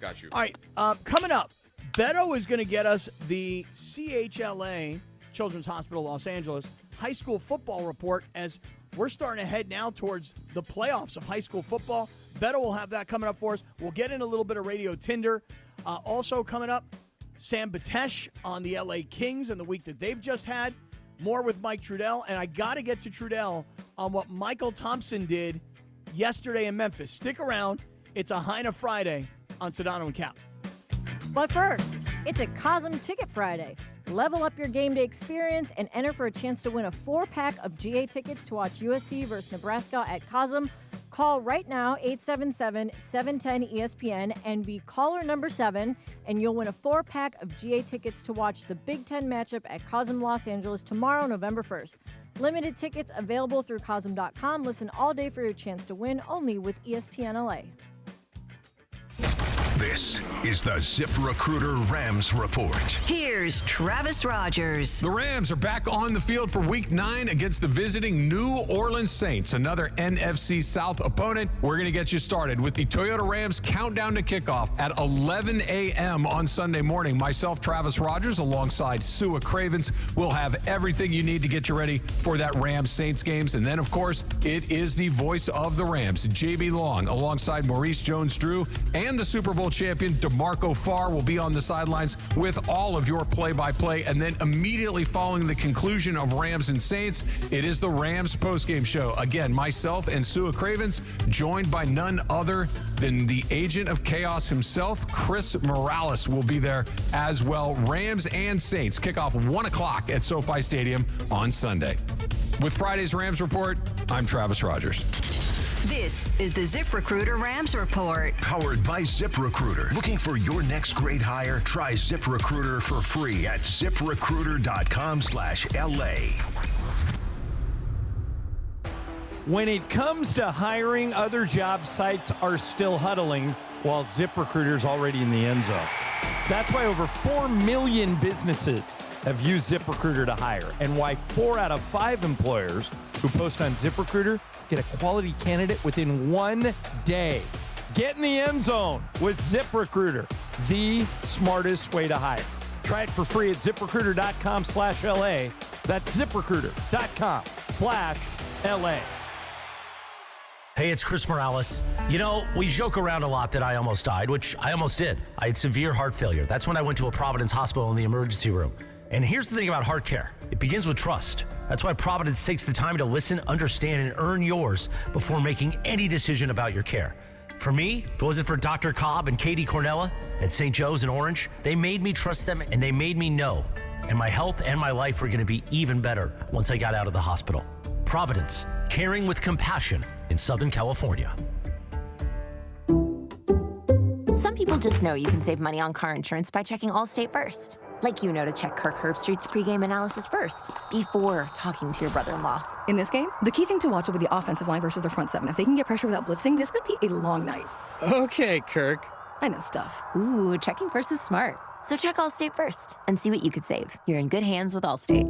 [SPEAKER 4] Got you.
[SPEAKER 2] All right, coming up, Betto is going to get us the CHLA, Children's Hospital Los Angeles, high school football report as we're starting to head now towards the playoffs of high school football. Betto will have that coming up for us. We'll get in a little bit of Radio Tinder. Also coming up, Sam Batesh on the LA Kings and the week that they've just had. More with Mike Trudell, and I got to get to Trudell on what Michael Thompson did yesterday in Memphis. Stick around. It's a Hyna Friday on Sedano and Cap.
[SPEAKER 3] But first, it's a Cosm Ticket Friday. Level up your game day experience and enter for a chance to win a 4-pack of GA tickets to watch USC versus Nebraska at Cosm. Call right now, 877-710-ESPN, and be caller number 7, and you'll win a 4-pack of GA tickets to watch the Big Ten matchup at Cosm Los Angeles tomorrow, November 1st. Limited tickets available through Cosm.com. Listen all day for your chance to win, only with ESPN LA.
[SPEAKER 8] This is the ZipRecruiter Rams Report.
[SPEAKER 10] Here's Travis Rogers.
[SPEAKER 16] The Rams are back on the field for Week 9 against the visiting New Orleans Saints, another NFC South opponent. We're going to get you started with the Toyota Rams countdown to kickoff at 11 a.m. on Sunday morning. Myself, Travis Rogers, alongside Sua Cravens, will have everything you need to get you ready for that Rams-Saints games. And then, of course, it is the voice of the Rams, JB Long, alongside Maurice Jones-Drew, and the Super Bowl champion DeMarco Farr will be on the sidelines with all of your play-by-play. And then immediately following the conclusion of Rams and Saints, it is the Rams postgame show. Again, myself and Sua Cravens, joined by none other than the agent of chaos himself, Chris Morales, will be there as well. Rams and Saints kick off 1 o'clock at SoFi Stadium on Sunday. With Friday's Rams Report, I'm Travis Rogers.
[SPEAKER 10] This is the ZipRecruiter Rams Report.
[SPEAKER 8] Powered by ZipRecruiter. Looking for your next great hire? Try ZipRecruiter for free at ZipRecruiter.com/LA.
[SPEAKER 17] When it comes to hiring, other job sites are still huddling while ZipRecruiter's already in the end zone. That's why over 4 million businesses have used ZipRecruiter to hire, and why 4 out of 5 employers who post on ZipRecruiter get a quality candidate within 1 day. Get in the end zone with ZipRecruiter, the smartest way to hire. Try it for free at ZipRecruiter.com/LA. That's ZipRecruiter.com/LA.
[SPEAKER 18] Hey, it's Chris Morales. You know, we joke around a lot that I almost died, which I almost did. I had severe heart failure. That's when I went to a Providence hospital in the emergency room. And here's the thing about heart care. It begins with trust. That's why Providence takes the time to listen, understand, and earn yours before making any decision about your care. For me, if it wasn't for Dr. Cobb and Katie Cornella at St. Joe's in Orange, they made me trust them, and they made me know. And my health and my life were going to be even better once I got out of the hospital. Providence, caring with compassion in Southern California.
[SPEAKER 19] Some people just know you can save money on car insurance by checking Allstate first. Like you know to check Kirk Herbstreit's pregame analysis first, before talking to your brother-in-law.
[SPEAKER 21] In this game, the key thing to watch will be the offensive line versus the front seven. If they can get pressure without blitzing, this could be a long night.
[SPEAKER 19] Okay, Kirk.
[SPEAKER 21] I know stuff.
[SPEAKER 19] Ooh, checking first is smart. So check Allstate first and see what you could save. You're in good hands with Allstate.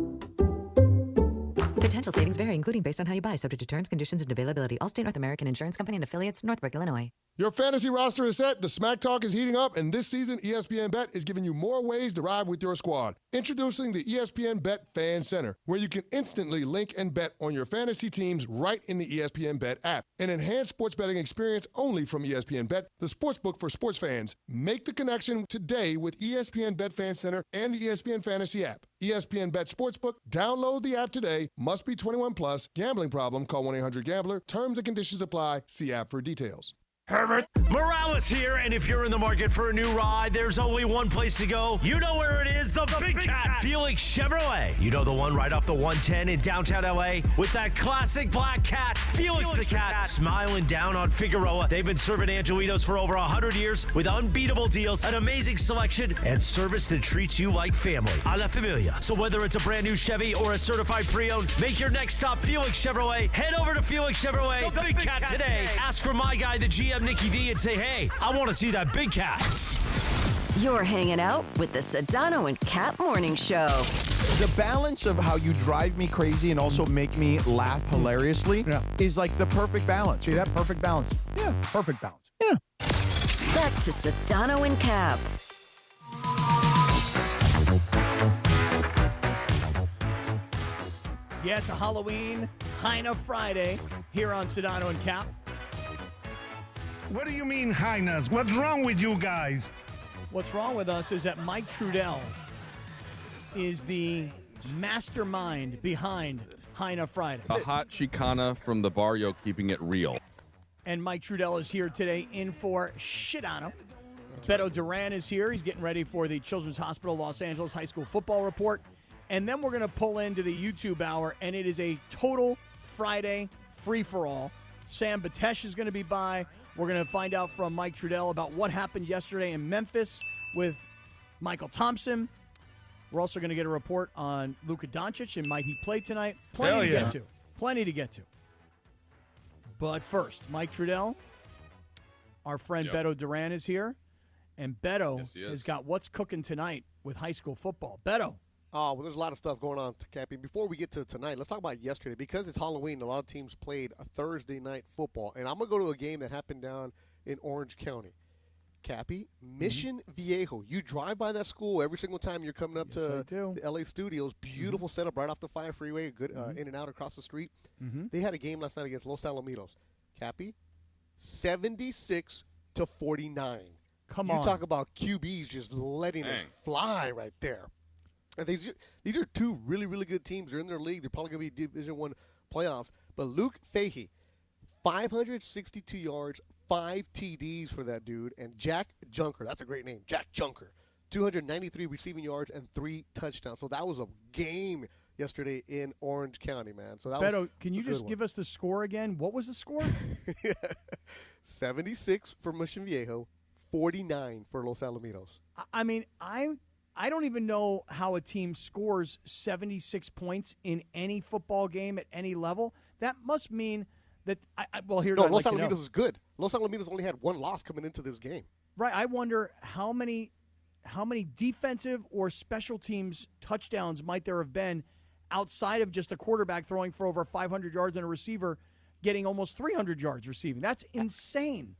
[SPEAKER 22] Potential savings vary, including based on how you buy, subject to terms, conditions, and availability. Allstate North American Insurance Company and affiliates, Northbrook, Illinois.
[SPEAKER 23] Your fantasy roster is set, the Smack Talk is heating up, and this season, ESPN Bet is giving you more ways to ride with your squad. Introducing the ESPN Bet Fan Center, where you can instantly link and bet on your fantasy teams right in the ESPN Bet app. An enhanced sports betting experience only from ESPN Bet, the sportsbook for sports fans. Make the connection today with ESPN Bet Fan Center and the ESPN Fantasy app. ESPN Bet Sportsbook, download the app today. Must be 21 plus. Gambling problem? Call 1-800-GAMBLER. Terms and conditions apply. See app for details.
[SPEAKER 18] Herbert Morales here, and if you're in the market for a new ride, there's only one place to go. You know where it is, the Big Cat Felix Chevrolet. You know the one right off the 110 in downtown LA with that classic black cat, Felix the Cat, smiling down on Figueroa. They've been serving Angelitos for over 100 years with unbeatable deals, an amazing selection, and service that treats you like family. A la familia. So whether it's a brand new Chevy or a certified pre-owned, make your next stop Felix Chevrolet. Head over to Felix Chevrolet, the Big Cat today. Ask for my guy, the GM Nicky D, and say, hey, I want to see that big cat.
[SPEAKER 10] You're hanging out with the Sedano and Cap Morning Show.
[SPEAKER 24] The balance of how you drive me crazy and also make me laugh hilariously is like the perfect balance.
[SPEAKER 9] See that? Perfect balance.
[SPEAKER 24] Yeah,
[SPEAKER 9] perfect balance.
[SPEAKER 24] Yeah.
[SPEAKER 10] Back to Sedano and Cap.
[SPEAKER 2] Yeah, it's a Halloween Hyna Friday here on Sedano and Cap.
[SPEAKER 31] What do you mean, Hynas? What's wrong with you guys?
[SPEAKER 2] What's wrong with us is that Mike Trudell is the mastermind behind Hyna Friday.
[SPEAKER 4] A hot Chicana from the barrio, keeping it real.
[SPEAKER 2] And Mike Trudell is here today in for Sedano. Betto Duran is here. He's getting ready for the Children's Hospital Los Angeles High School Football Report. And then we're going to pull into the YouTube hour, and it is a total Friday free-for-all. Sam Batesh is going to be by. We're going to find out from Mike Trudell about what happened yesterday in Memphis with Michael Thompson. We're also going to get a report on Luka Doncic and might he play tonight. Plenty to get to. Plenty to get to. But first, Mike Trudell, our friend Betto Duran is here. And Betto has got what's cooking tonight with high school football. Betto.
[SPEAKER 20] Oh, well, there's a lot of stuff going on, Cappy. Before we get to tonight, let's talk about yesterday. Because it's Halloween, a lot of teams played a Thursday night football. And I'm going to go to a game that happened down in Orange County. Cappy, Mission Viejo. You drive by that school every single time you're coming up to the LA studios. Beautiful setup right off the 5 freeway, good in and out across the street. They had a game last night against Los Alamitos. Cappy, 76-49.
[SPEAKER 2] Come on.
[SPEAKER 20] You talk about QBs just letting it fly right there. And these are two really, really good teams. They're in their league. They're probably going to be Division I playoffs. But Luke Fahey, 562 yards, 5 TDs for that dude. And Jack Junker, that's a great name, Jack Junker, 293 receiving yards and 3 touchdowns. So that was a game yesterday in Orange County, man. So that
[SPEAKER 2] Betto, can you just give us the score again? What was the score?
[SPEAKER 20] 76 for Mission Viejo, 49 for Los Alamitos.
[SPEAKER 2] I mean, I don't even know how a team scores 76 points in any football game at any level. That must mean that here's
[SPEAKER 20] Los Alamitos is good. Los Alamitos only had 1 loss coming into this game.
[SPEAKER 2] Right. I wonder how many defensive or special teams touchdowns might there have been outside of just a quarterback throwing for over 500 yards and a receiver getting almost 300 yards receiving. That's insane.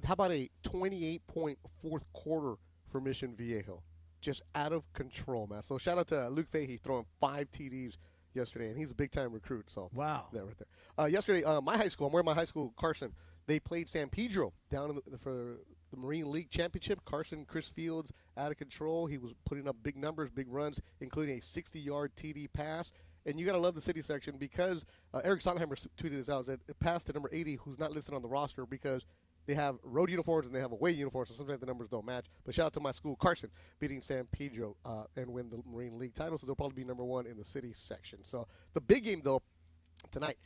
[SPEAKER 20] How about a 28-point fourth quarter for Mission Viejo? Just out of control, man. So shout out to Luke Fahey throwing 5 TDs yesterday, and he's a big-time recruit. So
[SPEAKER 2] wow.
[SPEAKER 20] That right there. Yesterday, my high school, I'm wearing my high school, Carson, they played San Pedro down for the Marine League Championship. Carson, Chris Fields, out of control. He was putting up big numbers, big runs, including a 60-yard TD pass. And you got to love the city section because Eric Sonnenheimer tweeted this out. It passed to number 80, who's not listed on the roster because they have road uniforms and they have away uniforms, so sometimes the numbers don't match. But shout out to my school, Carson, beating San Pedro and win the Marine League title, so they'll probably be number 1 in the city section. So the big game, though, tonight,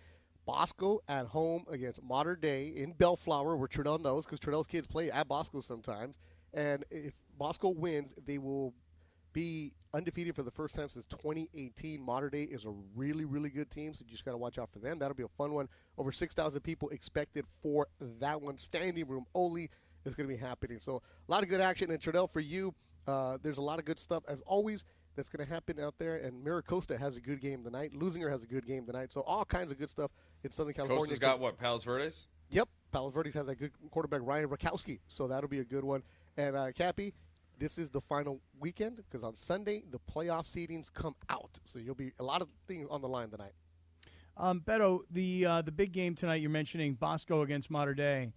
[SPEAKER 20] Bosco at home against Mater Dei in Bellflower, where Trudell knows, because Trudell's kids play at Bosco sometimes. And if Bosco wins, they will be undefeated for the first time since 2018. Mater Dei is a really, really good team, so you just got to watch out for them. That'll be a fun one. Over 6,000 people expected for that one. Standing room only is going to be happening. So a lot of good action. And Trudell, for you, there's a lot of good stuff, as always, that's going to happen out there. And Miracosta has a good game tonight. Lusinger has a good game tonight. So all kinds of good stuff in Southern California.
[SPEAKER 4] Costa's got what, Palos Verdes?
[SPEAKER 20] Yep. Palos Verdes has that good quarterback, Ryan Rakowski. So that'll be a good one. And Cappy, this is the final weekend because on Sunday the playoff seedings come out. So you'll be a lot of things on the line tonight.
[SPEAKER 2] Betto, the big game tonight you're mentioning, Bosco against Mater Dei.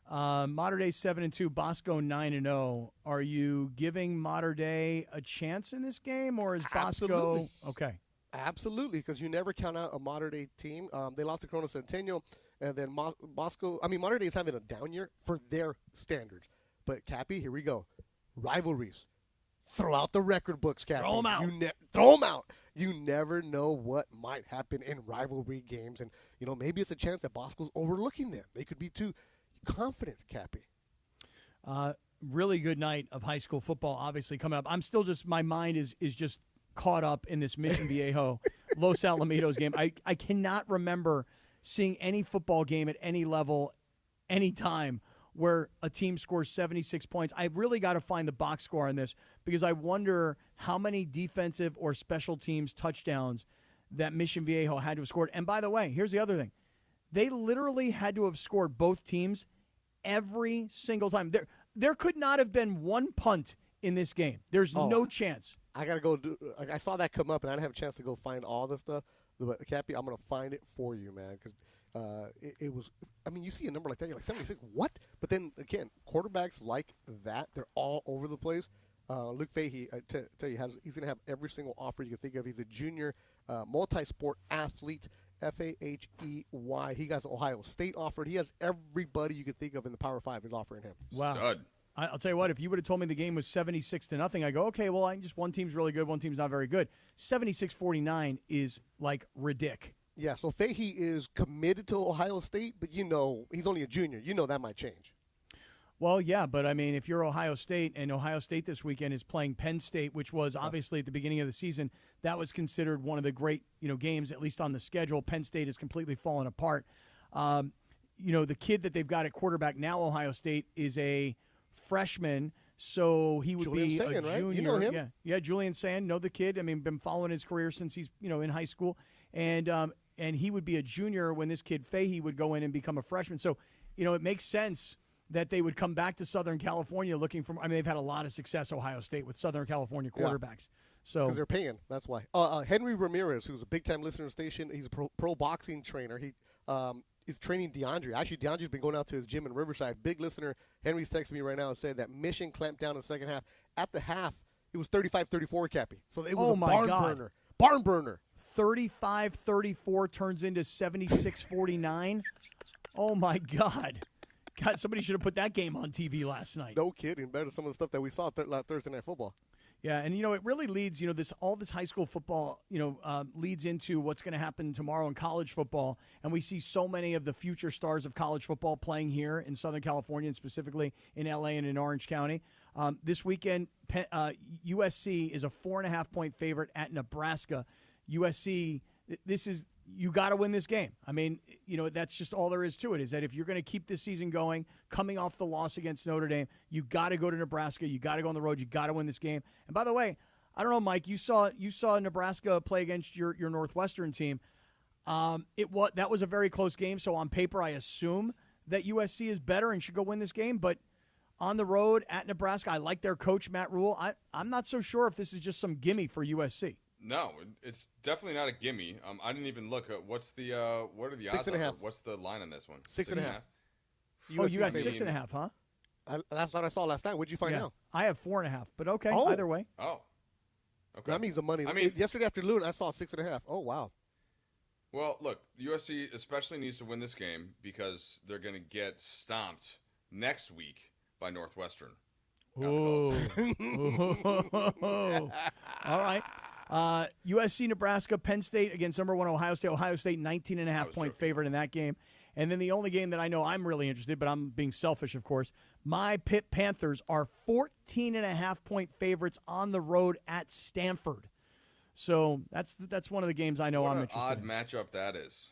[SPEAKER 2] Mater Dei 7-2, Bosco 9-0. Are you giving Mater Dei a chance in this game, or is Bosco okay?
[SPEAKER 20] Absolutely, because you never count out a Mater Dei team. They lost to Corona Centennial, and then Bosco. I mean, Mater Dei is having a down year for their standards. But Cappy, here we go. Rivalries. Throw out the record books, Cappy.
[SPEAKER 2] Throw them out.
[SPEAKER 20] Throw them out. You never know what might happen in rivalry games. And, maybe it's a chance that Bosco's overlooking them. They could be too confident, Cappy.
[SPEAKER 2] Really good night of high school football, obviously, coming up. I'm still just, my mind is just caught up in this Mission Viejo Los Alamitos game. I cannot remember seeing any football game at any level, any time, where a team scores 76 points. I've really got to find the box score on this because I wonder how many defensive or special teams touchdowns that Mission Viejo had to have scored. And by the way, here's the other thing. They literally had to have scored both teams every single time. There could not have been one punt in this game. There's no chance.
[SPEAKER 20] I got to go I saw that come up, and I didn't have a chance to go find all the stuff. But Cappy, I'm going to find it for you, man, because it was, I mean, you see a number like that, you're like, 76, what? But then, again, quarterbacks like that, they're all over the place. Luke Fahey, I tell you, he's going to have every single offer you can think of. He's a junior multi-sport athlete, F-A-H-E-Y. He got the Ohio State offered. He has everybody you could think of in the Power 5 is offering him.
[SPEAKER 2] Wow.
[SPEAKER 4] Stud.
[SPEAKER 2] I'll tell you what, if you would have told me the game was 76-0, I go, okay, well, one team's really good, one team's not very good. 76-49 is like ridiculous.
[SPEAKER 20] Yeah, so Fahey is committed to Ohio State, but he's only a junior. That might change.
[SPEAKER 2] Well, yeah, but I mean, if you're Ohio State, and Ohio State this weekend is playing Penn State, which was obviously at the beginning of the season, that was considered one of the great, games, at least on the schedule. Penn State has completely fallen apart. The kid that they've got at quarterback now, Ohio State, is a freshman, so he would
[SPEAKER 20] Julian
[SPEAKER 2] be
[SPEAKER 20] Sand,
[SPEAKER 2] a
[SPEAKER 20] right?
[SPEAKER 2] junior.
[SPEAKER 20] You know him?
[SPEAKER 2] Yeah, Julian Sand, know the kid. I mean, been following his career since he's in high school, and he would be a junior when this kid Fahey would go in and become a freshman. So, it makes sense that they would come back to Southern California looking for. I mean, they've had a lot of success, Ohio State, with Southern California quarterbacks. So
[SPEAKER 20] because they're paying, that's why. Henry Ramirez, who's a big-time listener to the station, he's a pro boxing trainer. He is training DeAndre. Actually, DeAndre's been going out to his gym in Riverside. Big listener. Henry's texting me right now and said that Mission clamped down in the second half. At the half, it was 35-34, Cappy. So it was a barn burner. Barn burner.
[SPEAKER 2] 35-34 turns into 76-49. Oh, my God. God, somebody should have put that game on TV last night.
[SPEAKER 20] No kidding. Better some of the stuff that we saw Thursday Night Football.
[SPEAKER 2] Yeah, and it really leads, all this high school football, leads into what's going to happen tomorrow in college football. And we see so many of the future stars of college football playing here in Southern California, and specifically in LA and in Orange County. This weekend, USC is a 4.5-point favorite at Nebraska. USC, you got to win this game. I mean, that's just all there is to it, is that if you're going to keep this season going, coming off the loss against Notre Dame, you got to go to Nebraska. You got to go on the road. You got to win this game. And by the way, I don't know, Mike, you saw Nebraska play against your Northwestern team. That was a very close game. So on paper, I assume that USC is better and should go win this game. But on the road at Nebraska, I like their coach, Matt Rule. I'm not so sure if this is just some gimme for USC.
[SPEAKER 4] No, it's definitely not a gimme. I didn't even look at what are the
[SPEAKER 20] 6.5.
[SPEAKER 4] odds? What's the line on this one?
[SPEAKER 20] 6.5.
[SPEAKER 2] Oh, you got 6.5, huh?
[SPEAKER 20] That's what I saw last night. What'd you find out?
[SPEAKER 2] I have 4.5, but okay, either way.
[SPEAKER 4] Oh, okay.
[SPEAKER 20] That means the money.
[SPEAKER 4] I mean,
[SPEAKER 20] yesterday afternoon I saw 6.5. Oh wow.
[SPEAKER 4] Well, look, USC especially needs to win this game because they're going to get stomped next week by Northwestern.
[SPEAKER 2] Oh. All right. USC, Nebraska, Penn State against number 1 Ohio State. Ohio State 19.5-point favorite in that game. And then the only game that I know I'm really interested, but I'm being selfish, of course, my Pitt Panthers are 14.5-point favorites on the road at Stanford. So that's one of the games I know I'm interested
[SPEAKER 4] What an odd
[SPEAKER 2] in.
[SPEAKER 4] matchup that is.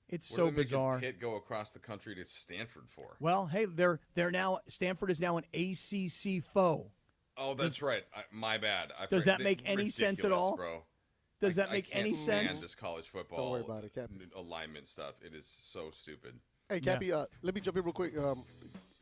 [SPEAKER 2] It's
[SPEAKER 4] What
[SPEAKER 2] so
[SPEAKER 4] are they making
[SPEAKER 2] bizarre.
[SPEAKER 4] Pitt go across the country to Stanford for?
[SPEAKER 2] Well, hey, they're now Stanford is now an ACC foe.
[SPEAKER 4] Oh, that's right. My bad.
[SPEAKER 2] Does that make any sense at all?
[SPEAKER 4] Bro.
[SPEAKER 2] Does that make any sense?
[SPEAKER 4] I can't stand this college football
[SPEAKER 20] Don't worry about it, Cap.
[SPEAKER 4] alignment stuff. It is so stupid.
[SPEAKER 20] Hey, Cappy, let me jump in real quick.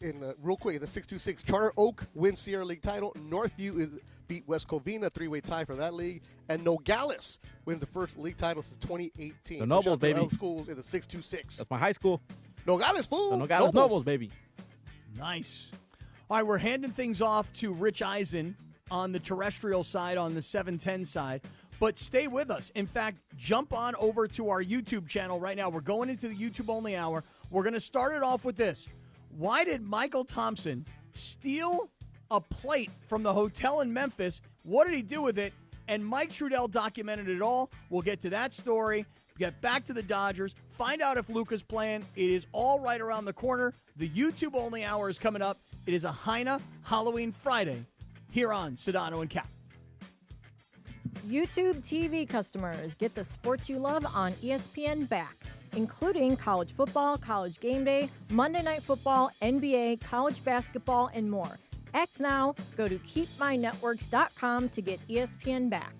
[SPEAKER 20] In the 626, Charter Oak wins Sierra League title. Northview beat West Covina, 3-way tie for that league. And Nogales wins the first league title since 2018.
[SPEAKER 9] The Nobles, baby.
[SPEAKER 20] L schools in the 626.
[SPEAKER 9] That's my high school.
[SPEAKER 20] Nogales, fool.
[SPEAKER 9] The Nogales Nobles, baby.
[SPEAKER 2] Nice. All right, we're handing things off to Rich Eisen on the terrestrial side, on the 710 side. But stay with us. In fact, jump on over to our YouTube channel right now. We're going into the YouTube-only hour. We're going to start it off with this. Why did Michael Thompson steal a plate from the hotel in Memphis? What did he do with it? And Mike Trudell documented it all. We'll get to that story, get back to the Dodgers, find out if Luka's playing. It is all right around the corner. The YouTube-only hour is coming up. It is a Hyna Halloween Friday here on Sedano and Cap.
[SPEAKER 3] YouTube TV customers get the sports you love on ESPN back, including college football, college game day, Monday Night Football, NBA, college basketball, and more. Act now. Go to keepmynetworks.com to get ESPN back.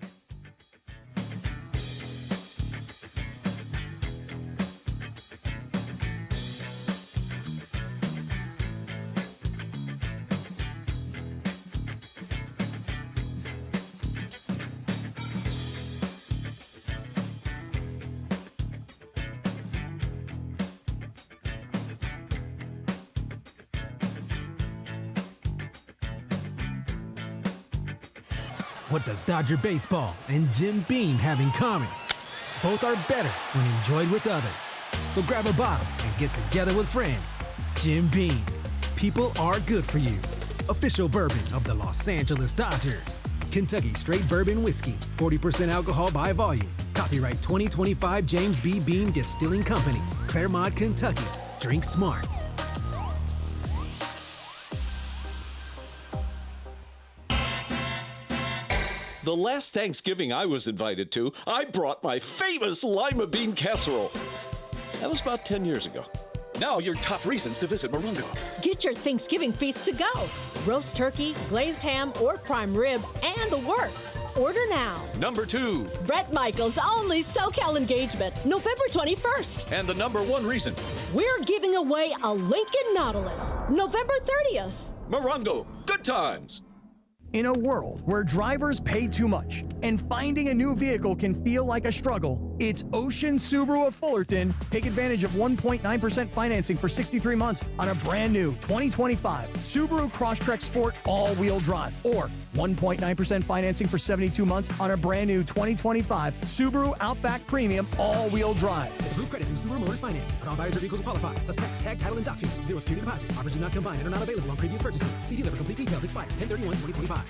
[SPEAKER 1] What does Dodger baseball and Jim Beam have in common? Both are better when enjoyed with others. So grab a bottle and get together with friends. Jim Beam. People are good for you. Official bourbon of the Los Angeles Dodgers. Kentucky Straight Bourbon Whiskey. 40% alcohol by volume. Copyright 2025 James B. Beam Distilling Company. Claremont, Kentucky. Drink smart.
[SPEAKER 5] The last Thanksgiving I was invited to, I brought my famous lima bean casserole. That was about 10 years ago. Now your top reasons to visit Morongo.
[SPEAKER 7] Get your Thanksgiving feast to go. Roast turkey, glazed ham, or prime rib, and the works. Order now.
[SPEAKER 5] Number 2.
[SPEAKER 7] Bret Michaels' only SoCal engagement, November 21st.
[SPEAKER 5] And the number 1 reason.
[SPEAKER 7] We're giving away a Lincoln Nautilus, November 30th.
[SPEAKER 5] Morongo, good times.
[SPEAKER 2] In a world where drivers pay too much and finding a new vehicle can feel like a struggle, it's Ocean Subaru of Fullerton. Take advantage of 1.9% financing for 63 months on a brand new 2025 Subaru Crosstrek Sport all-wheel drive, or 1.9% financing for 72 months on a brand new 2025 Subaru Outback Premium all-wheel drive.
[SPEAKER 1] Approved credit through Subaru Motors Finance. Not all buyers or vehicles will qualify. Plus tax, tag, title, and dock fee. Zero security deposit. Offers do not combine and are not available on previous purchases. See dealer for complete details. Expires 10/31/2025.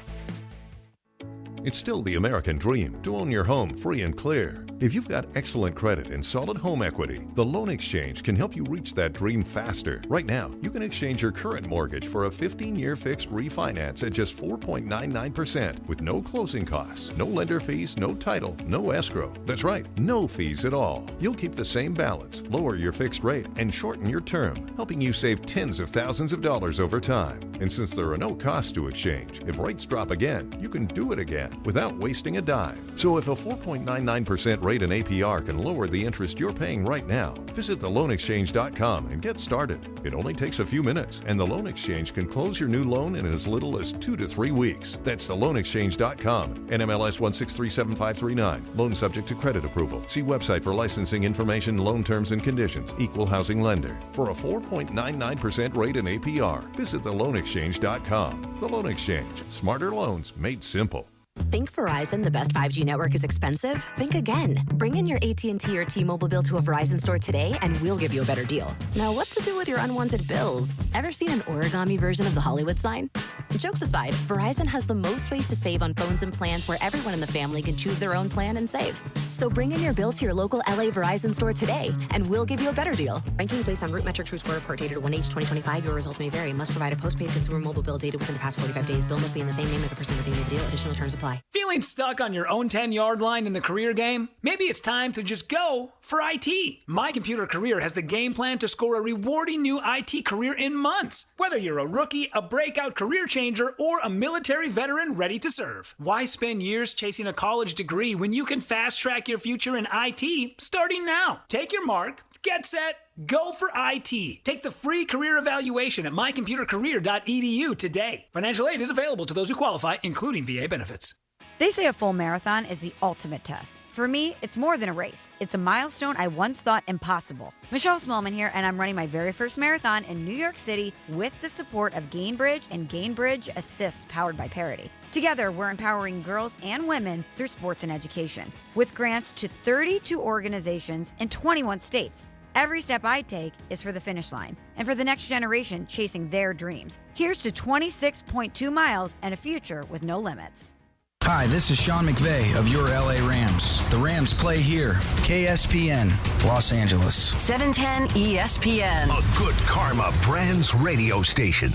[SPEAKER 12] It's still the American dream to own your home free and clear. If you've got excellent credit and solid home equity, the Loan Exchange can help you reach that dream faster. Right now, you can exchange your current mortgage for a 15-year fixed refinance at just 4.99% with no closing costs, no lender fees, no title, no escrow. That's right, no fees at all. You'll keep the same balance, lower your fixed rate, and shorten your term, helping you save tens of thousands of dollars over time. And since there are no costs to exchange, if rates drop again, you can do it again without wasting a dime. So if a 4.99% rate in APR can lower the interest you're paying right now, visit theloanexchange.com and get started. It only takes a few minutes, and the Loan Exchange can close your new loan in as little as 2 to 3 weeks. That's theloanexchange.com. NMLS 1637539. Loan subject to credit approval. See website for licensing information, loan terms and conditions. Equal housing lender. For a 4.99% rate in APR, visit theloanexchange.com. The Loan Exchange. Smarter loans made simple.
[SPEAKER 13] Think Verizon, the best 5G network, is expensive? Think again. Bring in your AT&T or T-Mobile bill to a Verizon store today and we'll give you a better deal. Now, what to do with your unwanted bills? Ever seen an origami version of the Hollywood sign? Jokes aside, Verizon has the most ways to save on phones and plans where everyone in the family can choose their own plan and save. So bring in your bill to your local LA Verizon store today and we'll give you a better deal. Rankings based on root metric true score report dated 1H 2025. Your results may vary. Must provide a postpaid consumer mobile bill dated within the past 45 days. Bill must be in the same name as the person redeeming the deal. Additional terms apply.
[SPEAKER 25] Feeling stuck on your own 10-yard line in the career game? Maybe it's time to just go for IT. My Computer Career has the game plan to score a rewarding new IT career in months. Whether you're a rookie, a breakout career changer, or a military veteran ready to serve. Why spend years chasing a college degree when you can fast-track your future in IT starting now? Take your mark, get set, go for IT. Take the free career evaluation at mycomputercareer.edu today. Financial aid is available to those who qualify, including VA benefits.
[SPEAKER 26] They say a full marathon is the ultimate test. For me, it's more than a race. It's a milestone I once thought impossible. Michelle Smallman here, and I'm running my very first marathon in New York City with the support of Gainbridge and Gainbridge Assists powered by Parity. Together, we're empowering girls and women through sports and education, with grants to 32 organizations in 21 states. Every step I take is for the finish line and for the next generation chasing their dreams. Here's to 26.2 miles and a future with no limits.
[SPEAKER 27] Hi, this is Sean McVay of your LA Rams. The Rams play here. KSPN, Los Angeles.
[SPEAKER 10] 710 ESPN.
[SPEAKER 8] A good karma brands radio station.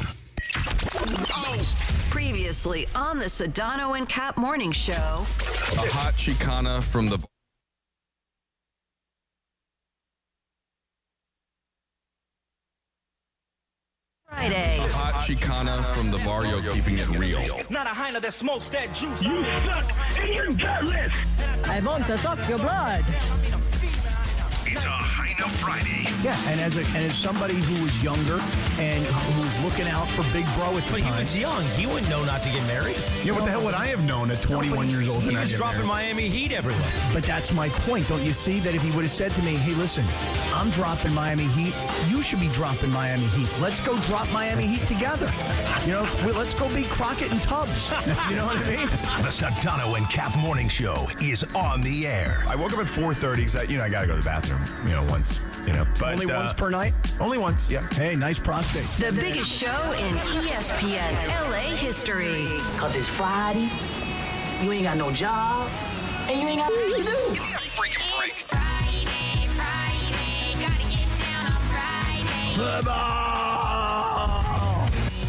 [SPEAKER 10] Previously on the Sedano and Cap Morning Show.
[SPEAKER 4] A hot Chicana from the...
[SPEAKER 10] Friday.
[SPEAKER 4] A hot Chicana from the barrio, keeping it real.
[SPEAKER 18] Not a Hyna that smokes that juice.
[SPEAKER 28] You suck and you're gutless.
[SPEAKER 3] I want to suck your blood.
[SPEAKER 8] It's a Hyna Friday.
[SPEAKER 6] Yeah, and as somebody who was younger and who was looking out for Big Bro at the
[SPEAKER 18] But
[SPEAKER 6] time.
[SPEAKER 18] he was young. He wouldn't know not to get married.
[SPEAKER 11] Yeah, what the hell would I have known at 21 years old?
[SPEAKER 18] He was dropping Miami Heat everywhere.
[SPEAKER 6] But that's my point. Don't you see that if he would have said to me, hey, listen, I'm dropping Miami Heat. You should be dropping Miami Heat. Let's go drop Miami Heat together. You know, let's go beat Crockett and Tubbs. You know what I mean?
[SPEAKER 8] The Sedano and Cap Morning Show is on the air.
[SPEAKER 11] I woke up at 4:30 because I got to go to the bathroom, once. But
[SPEAKER 6] Only once per night?
[SPEAKER 11] Only once, yeah.
[SPEAKER 6] Hey, nice prostate.
[SPEAKER 10] The biggest show in ESPN LA history.
[SPEAKER 14] Because it's Friday, you ain't got no job, and you ain't got nothing to do.
[SPEAKER 8] Give me a freaking break.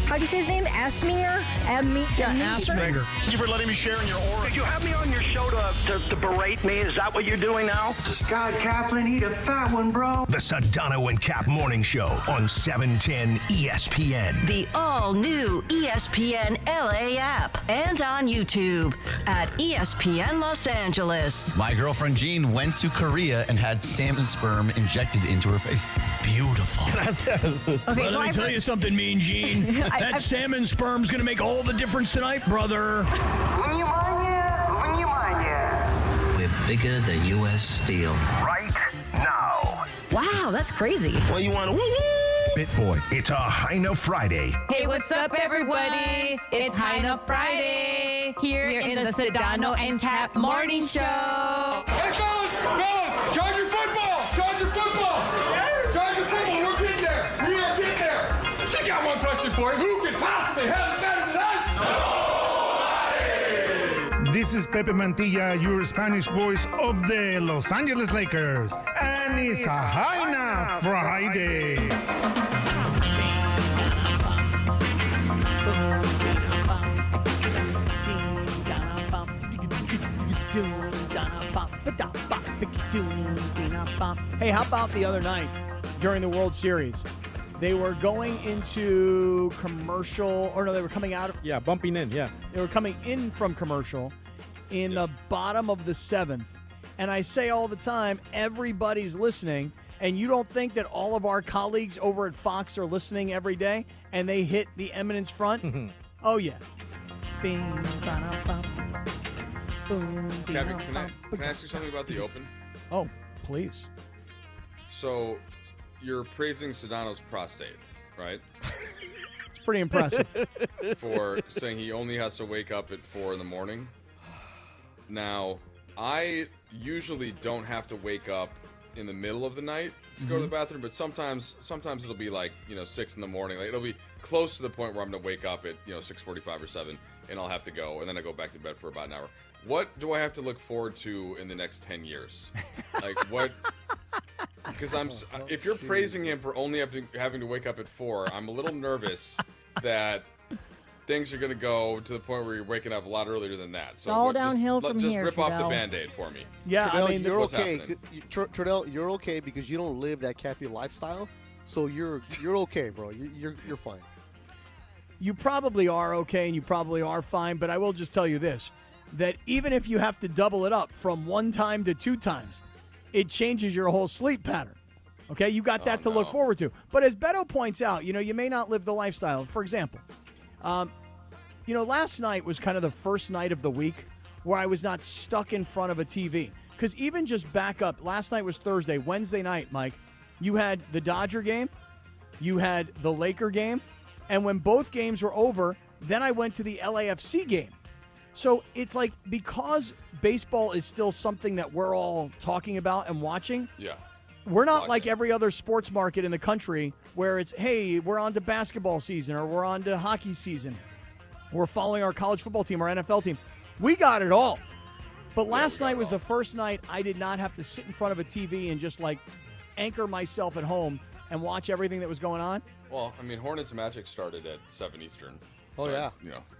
[SPEAKER 3] How'd you say his name? Asminger?
[SPEAKER 6] Asminger.
[SPEAKER 11] Thank you for letting me share in your aura.
[SPEAKER 14] Did you have me on your show to berate me? Is that what you're doing now?
[SPEAKER 15] Scott Kaplan, he a fat one, bro.
[SPEAKER 8] The Sedano and Cap Morning Show on 710 ESPN.
[SPEAKER 10] The all-new ESPN LA app and on YouTube at ESPN Los Angeles.
[SPEAKER 16] My girlfriend Jean went to Korea and had salmon sperm injected into her face.
[SPEAKER 18] Beautiful.
[SPEAKER 3] Okay, so
[SPEAKER 6] let me tell you something, Mean Gene. That salmon sperm's going to make all the difference tonight, brother.
[SPEAKER 15] We're bigger than U.S. Steel.
[SPEAKER 8] Right now.
[SPEAKER 3] Wow, that's crazy.
[SPEAKER 15] Well, you want to
[SPEAKER 8] Bit Boy. It's a Hyna Friday.
[SPEAKER 17] Hey, what's up, everybody? It's Hyna Friday here in the Sedano and Cap Morning Show.
[SPEAKER 19] Hey, fellas, charge your football! Charge your football! Charge your football! We're getting there! We are getting there! I got one question for you. Who can possibly have it better than us?
[SPEAKER 31] This is Pepe Mantilla, your Spanish voice of the Los Angeles Lakers. And it's a Hyna Friday.
[SPEAKER 2] Hey, how about the other night during the World Series? They were going into commercial, or no, they were coming out of...
[SPEAKER 9] Yeah, bumping in, yeah.
[SPEAKER 2] They were coming in from commercial in the bottom of the seventh. And I say all the time, everybody's listening, and you don't think that all of our colleagues over at Fox are listening every day, and they hit the Eminence front? Oh, yeah. Bing, ba-da-bum. Boom,
[SPEAKER 4] Kevin, can I ask you something about the Open?
[SPEAKER 2] Oh, please.
[SPEAKER 4] So, you're praising Sedano's prostate, right?
[SPEAKER 2] It's pretty impressive.
[SPEAKER 4] For saying he only has to wake up at 4 in the morning. Now, I usually don't have to wake up in the middle of the night to go to the bathroom, but sometimes it'll be like, 6 in the morning. Like, it'll be close to the point where I'm going to wake up at, 6:45 or 7, and I'll have to go, and then I go back to bed for about an hour. What do I have to look forward to in the next 10 years? Like, what? Because if you're praising him for only having to wake up at 4, I'm a little nervous that things are going to go to the point where you're waking up a lot earlier than that. So
[SPEAKER 3] all downhill from here,
[SPEAKER 4] Just rip off the
[SPEAKER 3] Trudell.
[SPEAKER 4] Band-Aid for me.
[SPEAKER 2] Yeah,
[SPEAKER 20] Trudell,
[SPEAKER 2] I mean,
[SPEAKER 20] you're
[SPEAKER 4] what's
[SPEAKER 20] okay.
[SPEAKER 4] happening?
[SPEAKER 20] Trudell, you're okay because you don't live that caffeine lifestyle, so you're okay, bro. You're fine.
[SPEAKER 2] You probably are okay, and you probably are fine, but I will just tell you this, that even if you have to double it up from 1 time to 2 times, it changes your whole sleep pattern. Okay, you got that to look forward to. But as Betto points out, you may not live the lifestyle. For example, last night was kind of the first night of the week where I was not stuck in front of a TV. Because even just back up, last night was Thursday. Wednesday night, Mike, you had the Dodger game, you had the Laker game, and when both games were over, then I went to the LAFC game. So it's like, because baseball is still something that we're all talking about and watching.
[SPEAKER 4] Yeah.
[SPEAKER 2] We're not like every other sports market in the country where it's, hey, we're on to basketball season or we're on to hockey season. We're following our college football team, our NFL team. We got it all. But last night was the first night I did not have to sit in front of a TV and just anchor myself at home and watch everything that was going on.
[SPEAKER 4] Well, I mean, Hornets Magic started at 7 Eastern.
[SPEAKER 20] Oh, yeah.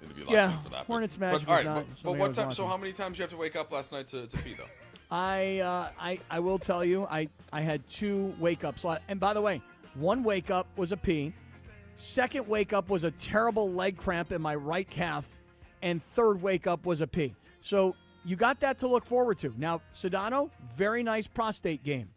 [SPEAKER 4] It'd be
[SPEAKER 2] Yeah,
[SPEAKER 4] for that.
[SPEAKER 2] Hornets Magic
[SPEAKER 4] all
[SPEAKER 2] was
[SPEAKER 4] right,
[SPEAKER 2] not
[SPEAKER 4] but
[SPEAKER 2] something
[SPEAKER 4] what
[SPEAKER 2] I was
[SPEAKER 4] time? So
[SPEAKER 2] watching.
[SPEAKER 4] how many times do you have to wake up last night to pee, though?
[SPEAKER 2] I will tell you, I had 2 wake-ups. And by the way, 1 wake-up was a pee. Second wake-up was a terrible leg cramp in my right calf. And third wake-up was a pee. So you got that to look forward to. Now, Sedano, very nice prostate game.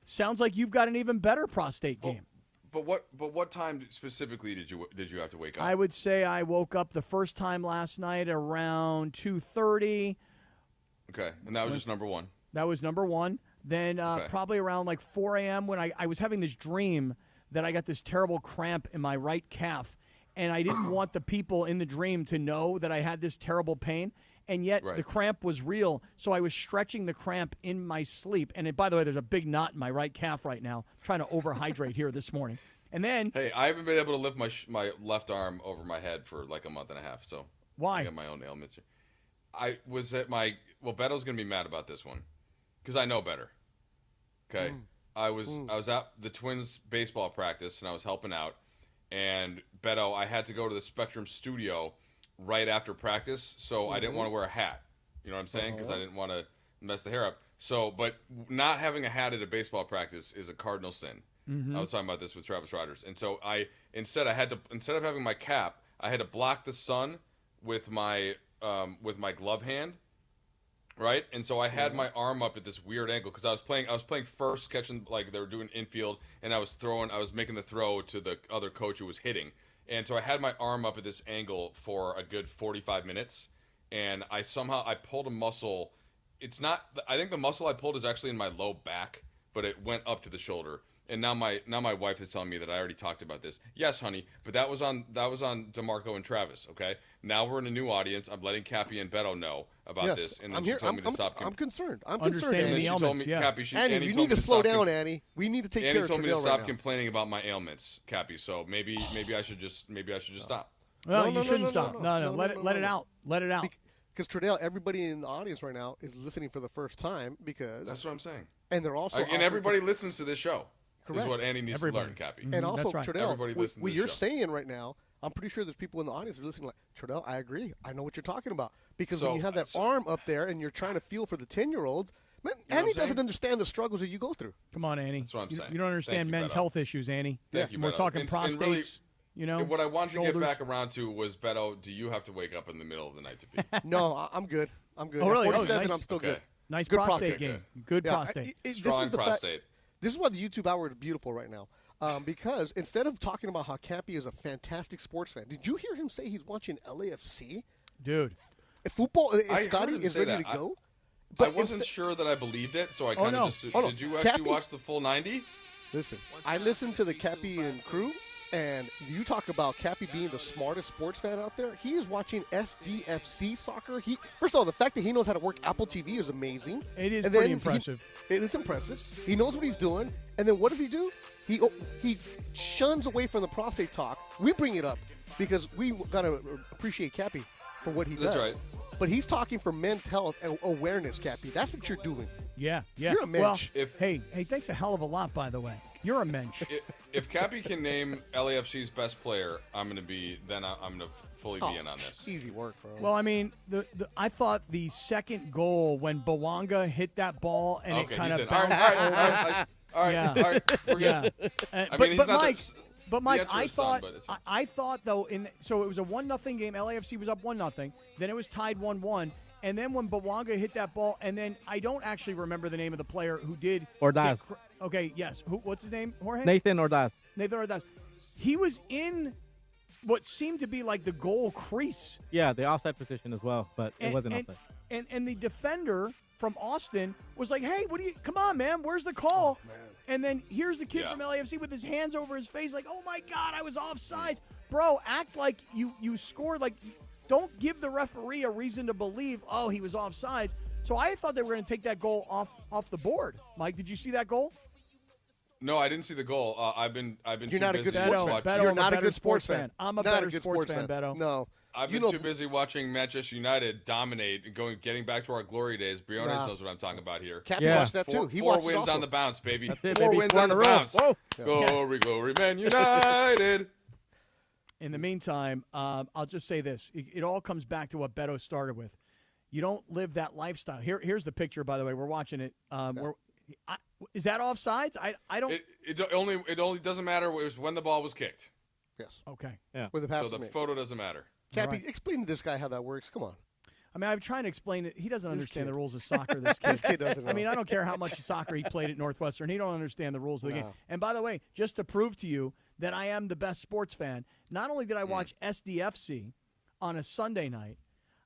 [SPEAKER 2] sounds like you've got an even better prostate game.
[SPEAKER 4] But what time specifically did you have to wake up?
[SPEAKER 2] I would say I woke up the first time last night around 2:30.
[SPEAKER 4] Okay, and that was just number one.
[SPEAKER 2] That was number one. Then probably around like 4 a.m. when I was having this dream that I got this terrible cramp in my right calf, and I didn't want the people in the dream to know that I had this terrible pain, and yet the cramp was real, so I was stretching the cramp in my sleep. And by the way, there's a big knot in my right calf right now. I'm trying to overhydrate here this morning. And then...
[SPEAKER 4] Hey, I haven't been able to lift my left arm over my head for like a month and a half, so...
[SPEAKER 2] Why?
[SPEAKER 4] I got my own ailments here. I was at my... Well, Betto's going to be mad about this one, because I know better. Okay? I was at the Twins baseball practice, and I was helping out, and Betto, I had to go to the Spectrum studio right after practice, so I didn't want to wear a hat. You know what I'm saying? Because I didn't want to mess the hair up. So, but not having a hat at a baseball practice is a cardinal sin. I was talking about this with Travis Rogers, and so instead of having my cap, I had to block the sun with my glove hand, right? And so I had my arm up at this weird angle because I was playing first, catching, like they were doing infield, and I was making the throw to the other coach who was hitting. And so I had my arm up at this angle for a good 45 minutes, and I pulled a muscle. I think the muscle I pulled is actually in my low back, but it went up to the shoulder. And now my wife is telling me that I already talked about this. Yes, honey, but that was on DeMarco and Travis, okay? Now we're in a new audience. I'm letting Cappy and Betto know about this. And then she told me to stop.
[SPEAKER 20] I'm concerned. I'm
[SPEAKER 2] concerned,
[SPEAKER 20] Annie.
[SPEAKER 2] the ailments,
[SPEAKER 20] Annie, you need to slow down, Annie. We need to take care of Trudell right now.
[SPEAKER 4] Annie told me to stop complaining about my ailments, Cappy. So maybe I should just stop.
[SPEAKER 2] No, you shouldn't stop. No, let it out. Let it out.
[SPEAKER 20] Because Trudell, everybody in the audience right now is listening for the first time because
[SPEAKER 4] that's what I'm saying.
[SPEAKER 20] And they're also
[SPEAKER 4] and everybody listens to this show.
[SPEAKER 20] Correct.
[SPEAKER 4] Is what Andy needs to learn, Cappy.
[SPEAKER 20] And also,
[SPEAKER 2] That's right.
[SPEAKER 20] Trudell, what you're saying right now, I'm pretty sure there's people in the audience who are listening like, Trudell, I agree. I know what you're talking about. Because when you have that arm up there and you're trying to feel for the 10-year-olds, man, Annie doesn't understand the struggles that you go through.
[SPEAKER 2] Come on, Annie.
[SPEAKER 4] That's what I'm saying.
[SPEAKER 2] You don't understand men's health issues, Annie.
[SPEAKER 4] Thank you,
[SPEAKER 2] We're
[SPEAKER 4] Betto.
[SPEAKER 2] talking prostates,
[SPEAKER 4] really, what I wanted
[SPEAKER 2] shoulders.
[SPEAKER 4] to get back around to was, Betto, do you have to wake up in the middle of the night to pee?
[SPEAKER 20] No, I'm good. I'm good.
[SPEAKER 2] Oh, really?
[SPEAKER 20] At 47,
[SPEAKER 2] nice.
[SPEAKER 20] I'm still good.
[SPEAKER 2] Nice
[SPEAKER 20] good
[SPEAKER 2] prostate game. Good prostate.
[SPEAKER 4] Strong prostate.
[SPEAKER 20] This is why the YouTube hour is beautiful right now. Because instead of talking about how Cappy is a fantastic sports fan, did you hear him say he's watching LAFC?
[SPEAKER 2] Dude.
[SPEAKER 20] Football, Scotty is ready to go.
[SPEAKER 4] But I wasn't sure that I believed it, so I kind of just... Did you actually watch the full 90?
[SPEAKER 20] Listen, I listened to the Cappy and crew, and you talk about Cappy being the smartest sports fan out there. He is watching SDFC soccer. First of all, the fact that he knows how to work Apple TV is amazing.
[SPEAKER 2] It is pretty impressive.
[SPEAKER 20] It is impressive. He knows what he's doing. And then what does he do? He shuns away from the prostate talk. We bring it up because we got to appreciate Cappy for what he does.
[SPEAKER 4] That's right.
[SPEAKER 20] But he's talking for men's health and awareness, Cappy. That's what you're doing.
[SPEAKER 2] Yeah.
[SPEAKER 20] You're a mensch.
[SPEAKER 2] Well, hey, thanks a hell of a lot, by the way. You're a mensch.
[SPEAKER 4] If Cappy can name LAFC's best player, I'm going to fully be in on this.
[SPEAKER 20] Easy work, bro.
[SPEAKER 2] Well, I mean, I thought the second goal when Bawanga hit that ball and it kind of bounced over.
[SPEAKER 4] All right, we're good.
[SPEAKER 2] But Mike, I thought though, so it was a 1-0 game. LAFC was up 1-0. Then it was tied 1-1. And then when Bawanga hit that ball, and then I don't actually remember the name of the player who did.
[SPEAKER 9] Ordaz.
[SPEAKER 2] Okay, yes. What's his name, Jorge?
[SPEAKER 9] Nathan Ordaz.
[SPEAKER 2] Nathan Ordaz. He was in what seemed to be like the goal crease.
[SPEAKER 9] Yeah, the offside position as well, but it wasn't offside.
[SPEAKER 2] And the defender from Austin was like, hey, come on, man, where's the call?
[SPEAKER 20] Oh,
[SPEAKER 2] and then here's the kid from LAFC with his hands over his face like, oh, my God, I was offsides. Bro, act like you scored. Like, don't give the referee a reason to believe, oh, he was offsides. So I thought they were going to take that goal off the board. Mike, did you see that goal?
[SPEAKER 4] No, I didn't see the goal. I've been
[SPEAKER 20] You're not a good sports fan.
[SPEAKER 2] Beto,
[SPEAKER 20] You're not a good sports fan.
[SPEAKER 2] I'm a better sports fan, Beto.
[SPEAKER 20] No.
[SPEAKER 4] I've been too busy watching Manchester United dominate and getting back to our glory days. Briones knows what I'm talking about here.
[SPEAKER 20] Cappy watched that too.
[SPEAKER 4] Four wins on the bounce, baby.
[SPEAKER 9] It,
[SPEAKER 4] Four
[SPEAKER 9] baby.
[SPEAKER 4] wins
[SPEAKER 9] 4
[SPEAKER 4] on
[SPEAKER 9] in
[SPEAKER 4] the
[SPEAKER 9] a row.
[SPEAKER 4] bounce.
[SPEAKER 9] Whoa.
[SPEAKER 4] Glory, glory, Man United.
[SPEAKER 2] In the meantime, I'll just say this. It all comes back to what Betto started with. You don't live that lifestyle. Here's the picture, by the way. We're watching it. Is that offsides? I don't.
[SPEAKER 4] It only doesn't matter. It was when the ball was kicked.
[SPEAKER 20] Yes.
[SPEAKER 2] Okay.
[SPEAKER 9] Yeah.
[SPEAKER 20] With the pass
[SPEAKER 4] so the photo doesn't matter.
[SPEAKER 20] Cappy, explain to this guy how that works. Come on.
[SPEAKER 2] I mean, I'm trying to explain it. He doesn't understand the rules of soccer, this kid.
[SPEAKER 20] This kid doesn't know.
[SPEAKER 2] I mean, I don't care how much soccer he played at Northwestern. He don't understand the rules of the game. And by the way, just to prove to you that I am the best sports fan, not only did I watch SDFC on a Sunday night,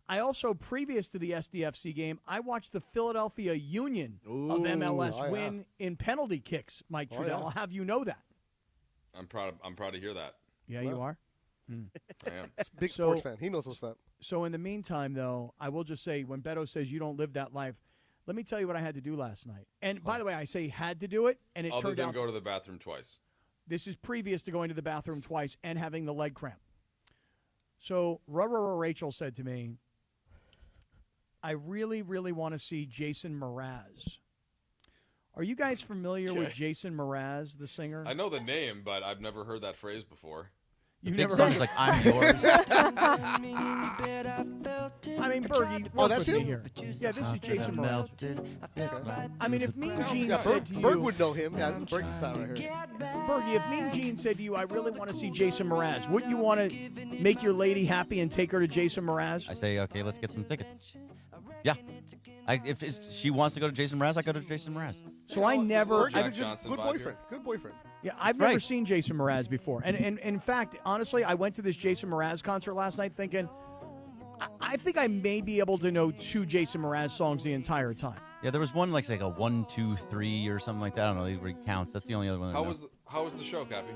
[SPEAKER 2] I also, previous to the SDFC game, I watched the Philadelphia Union of MLS win in penalty kicks, Mike Trudell. I'll have you know that.
[SPEAKER 4] I'm proud to hear that.
[SPEAKER 2] Yeah, you are?
[SPEAKER 4] I am.
[SPEAKER 20] Big sports fan. He knows what's up.
[SPEAKER 2] So in the meantime, though, I will just say, when Betto says you don't live that life, let me tell you what I had to do last night. And by the way, I say had to do it, and it
[SPEAKER 4] Other
[SPEAKER 2] turned
[SPEAKER 4] than
[SPEAKER 2] out
[SPEAKER 4] go to the bathroom twice.
[SPEAKER 2] This is previous to going to the bathroom twice and having the leg cramp. So Rachel said to me, I really, really want to see Jason Mraz. Are you guys familiar with Jason Mraz, the singer?
[SPEAKER 4] I know the name, but I've never heard that phrase before.
[SPEAKER 2] You've never heard
[SPEAKER 1] like, I'm yours.
[SPEAKER 2] I mean, Bergie, work
[SPEAKER 20] that's
[SPEAKER 2] with me
[SPEAKER 20] him?
[SPEAKER 2] here. Yeah, this is Jason Mraz.
[SPEAKER 20] Okay.
[SPEAKER 2] I mean, if Mean Gene
[SPEAKER 20] Yeah,
[SPEAKER 2] said to you...
[SPEAKER 20] Berg would know him. Yeah, this is Bergie style right here.
[SPEAKER 2] Bergie, if Mean Gene said to you, I really want to see Jason Mraz, wouldn't you want to make your lady happy and take her to Jason Mraz?
[SPEAKER 1] I say, okay, let's get some tickets. Yeah. If she wants to go to Jason Mraz, I go to Jason Mraz.
[SPEAKER 2] So I never...
[SPEAKER 20] Bergie's a good boyfriend. Good boyfriend.
[SPEAKER 2] Yeah, I've never seen Jason Mraz before. And in fact, honestly, I went to this Jason Mraz concert last night thinking, I think I may be able to know 2 Jason Mraz songs the entire time.
[SPEAKER 1] Yeah, there was one like a 1, 2, 3 or something like that. I don't know. It counts. That's the only other one.
[SPEAKER 4] How was the show, Cappy?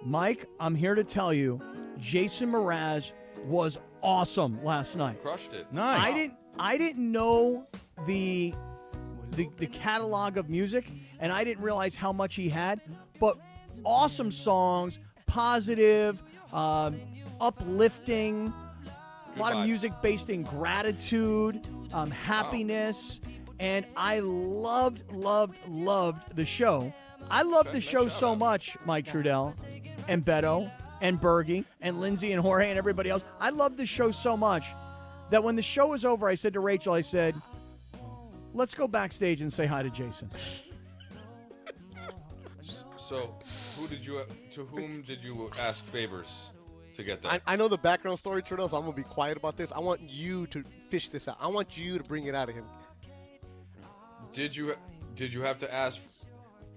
[SPEAKER 2] Mike, I'm here to tell you, Jason Mraz was awesome last night.
[SPEAKER 4] Crushed it.
[SPEAKER 1] Nice.
[SPEAKER 2] I didn't know the catalog of music, and I didn't realize how much he had. But awesome songs, positive, uplifting, a lot of music based in gratitude, happiness, and I loved the show. I loved the show so much, Mike Trudell, and Betto, and Bergie, and Lindsay, and Jorge, and everybody else. I loved the show so much that when the show was over, I said to Rachel, I said, let's go backstage and say hi to Jason.
[SPEAKER 4] So, to whom did you ask favors to get there?
[SPEAKER 20] I know the background story, Trudell, so I'm going to be quiet about this. I want you to fish this out. I want you to bring it out of him.
[SPEAKER 4] Did you have to ask?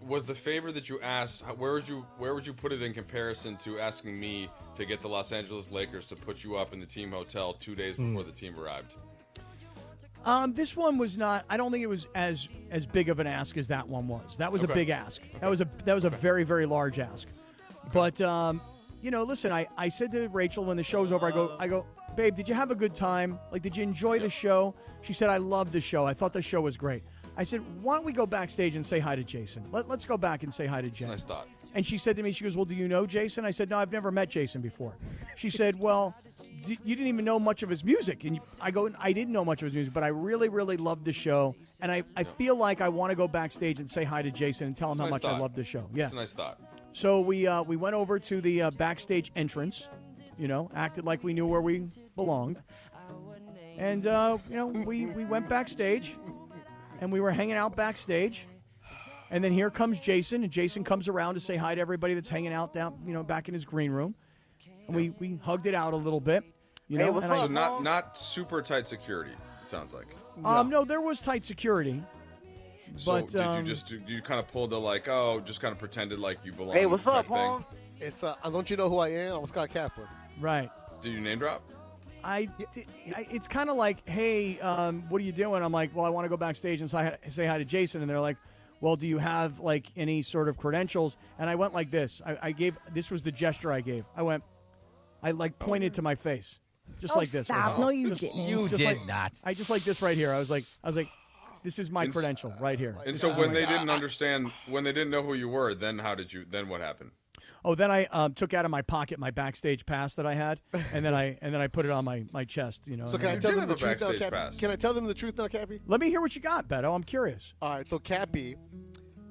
[SPEAKER 4] Was the favor that you asked? Where would you put it in comparison to asking me to get the Los Angeles Lakers to put you up in the team hotel 2 days before the team arrived?
[SPEAKER 2] This one was not. I don't think it was as big of an ask as that one was. That was a big ask. Okay. That was a very, very large ask. But listen. I said to Rachel when the show's over, I go, babe, did you have a good time? Like, did you enjoy the show? She said, I loved the show. I thought the show was great. I said, why don't we go backstage and say hi to Jason? Let's go back and say hi to Jason.
[SPEAKER 4] Nice thought.
[SPEAKER 2] And she said to me, she goes, well, do you know Jason? I said, no, I've never met Jason before. She said, well, you didn't even know much of his music. And I go, I didn't know much of his music, but I really, really loved the show. And I feel like I want to go backstage and say hi to Jason and tell him how much I loved the show. Yeah.
[SPEAKER 4] That's a nice thought.
[SPEAKER 2] So we went over to the backstage entrance, acted like we knew where we belonged. And, we went backstage. And we were hanging out backstage, and then here comes Jason, and Jason comes around to say hi to everybody that's hanging out down, back in his green room, and we hugged it out a little bit,
[SPEAKER 4] So not super tight security. It sounds like.
[SPEAKER 2] No, there was tight security.
[SPEAKER 4] So
[SPEAKER 2] But,
[SPEAKER 4] did you kind of pull the just kind of pretended like you belong?
[SPEAKER 14] Hey, what's up,
[SPEAKER 4] thing?
[SPEAKER 14] Paul?
[SPEAKER 20] It's don't you know who I am? I'm Scott Kaplan.
[SPEAKER 2] Right.
[SPEAKER 4] Did you name drop?
[SPEAKER 2] It's kind of like, hey, what are you doing? I'm like, well, I want to go backstage and say hi to Jason. And they're like, well, do you have like any sort of credentials? And I went like this. This was the gesture I gave. I pointed to my face, just like this.
[SPEAKER 3] Stop!
[SPEAKER 2] Right?
[SPEAKER 3] No, you didn't.
[SPEAKER 1] You did not.
[SPEAKER 2] I just like this right here. I was like, this is my credential right here.
[SPEAKER 4] And so when they didn't understand, when they didn't know who you were, then what happened?
[SPEAKER 2] Oh, then I took out of my pocket my backstage pass that I had, and then I put it on my chest.
[SPEAKER 20] So can I tell them the truth now, Cappy? Can I tell them the truth now, Cappy?
[SPEAKER 2] Let me hear what you got, Betto. I'm curious.
[SPEAKER 20] All right. So Cappy,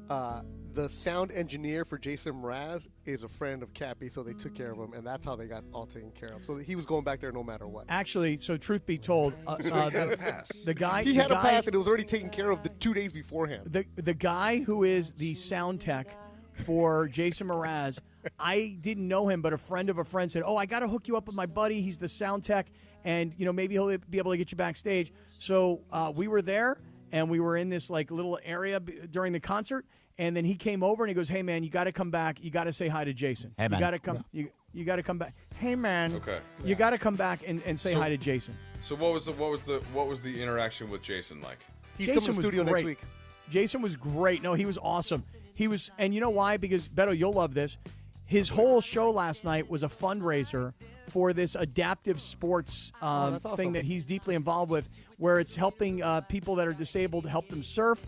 [SPEAKER 20] the sound engineer for Jason Mraz is a friend of Cappy, so they took care of him, and that's how they got all taken care of. So he was going back there no matter what.
[SPEAKER 2] Actually, so truth be told, the guy
[SPEAKER 20] he had a pass, and it was already taken care of the 2 days beforehand.
[SPEAKER 2] The guy who is the sound tech for Jason Mraz. I didn't know him, but a friend of a friend said, "Oh, I got to hook you up with my buddy. He's the sound tech, and maybe he'll be able to get you backstage." So we were there, and we were in this like little area during the concert. And then he came over and he goes, "Hey man, you got to come back. You got to say hi to Jason.
[SPEAKER 1] Hey, man.
[SPEAKER 2] You got to come. You got to come back. Hey man.
[SPEAKER 4] Okay.
[SPEAKER 2] You got to come back and say hi to Jason."
[SPEAKER 4] So what was the interaction with Jason like?
[SPEAKER 20] He's
[SPEAKER 2] Jason
[SPEAKER 20] coming to the
[SPEAKER 2] was
[SPEAKER 20] studio
[SPEAKER 2] great.
[SPEAKER 20] next week.
[SPEAKER 2] Jason was great. No, he was awesome. He was, and you know why? Because Betto, you'll love this. His whole show last night was a fundraiser for this adaptive sports
[SPEAKER 20] that's awesome.
[SPEAKER 2] thing that he's deeply involved with, where it's helping people that are disabled, help them surf,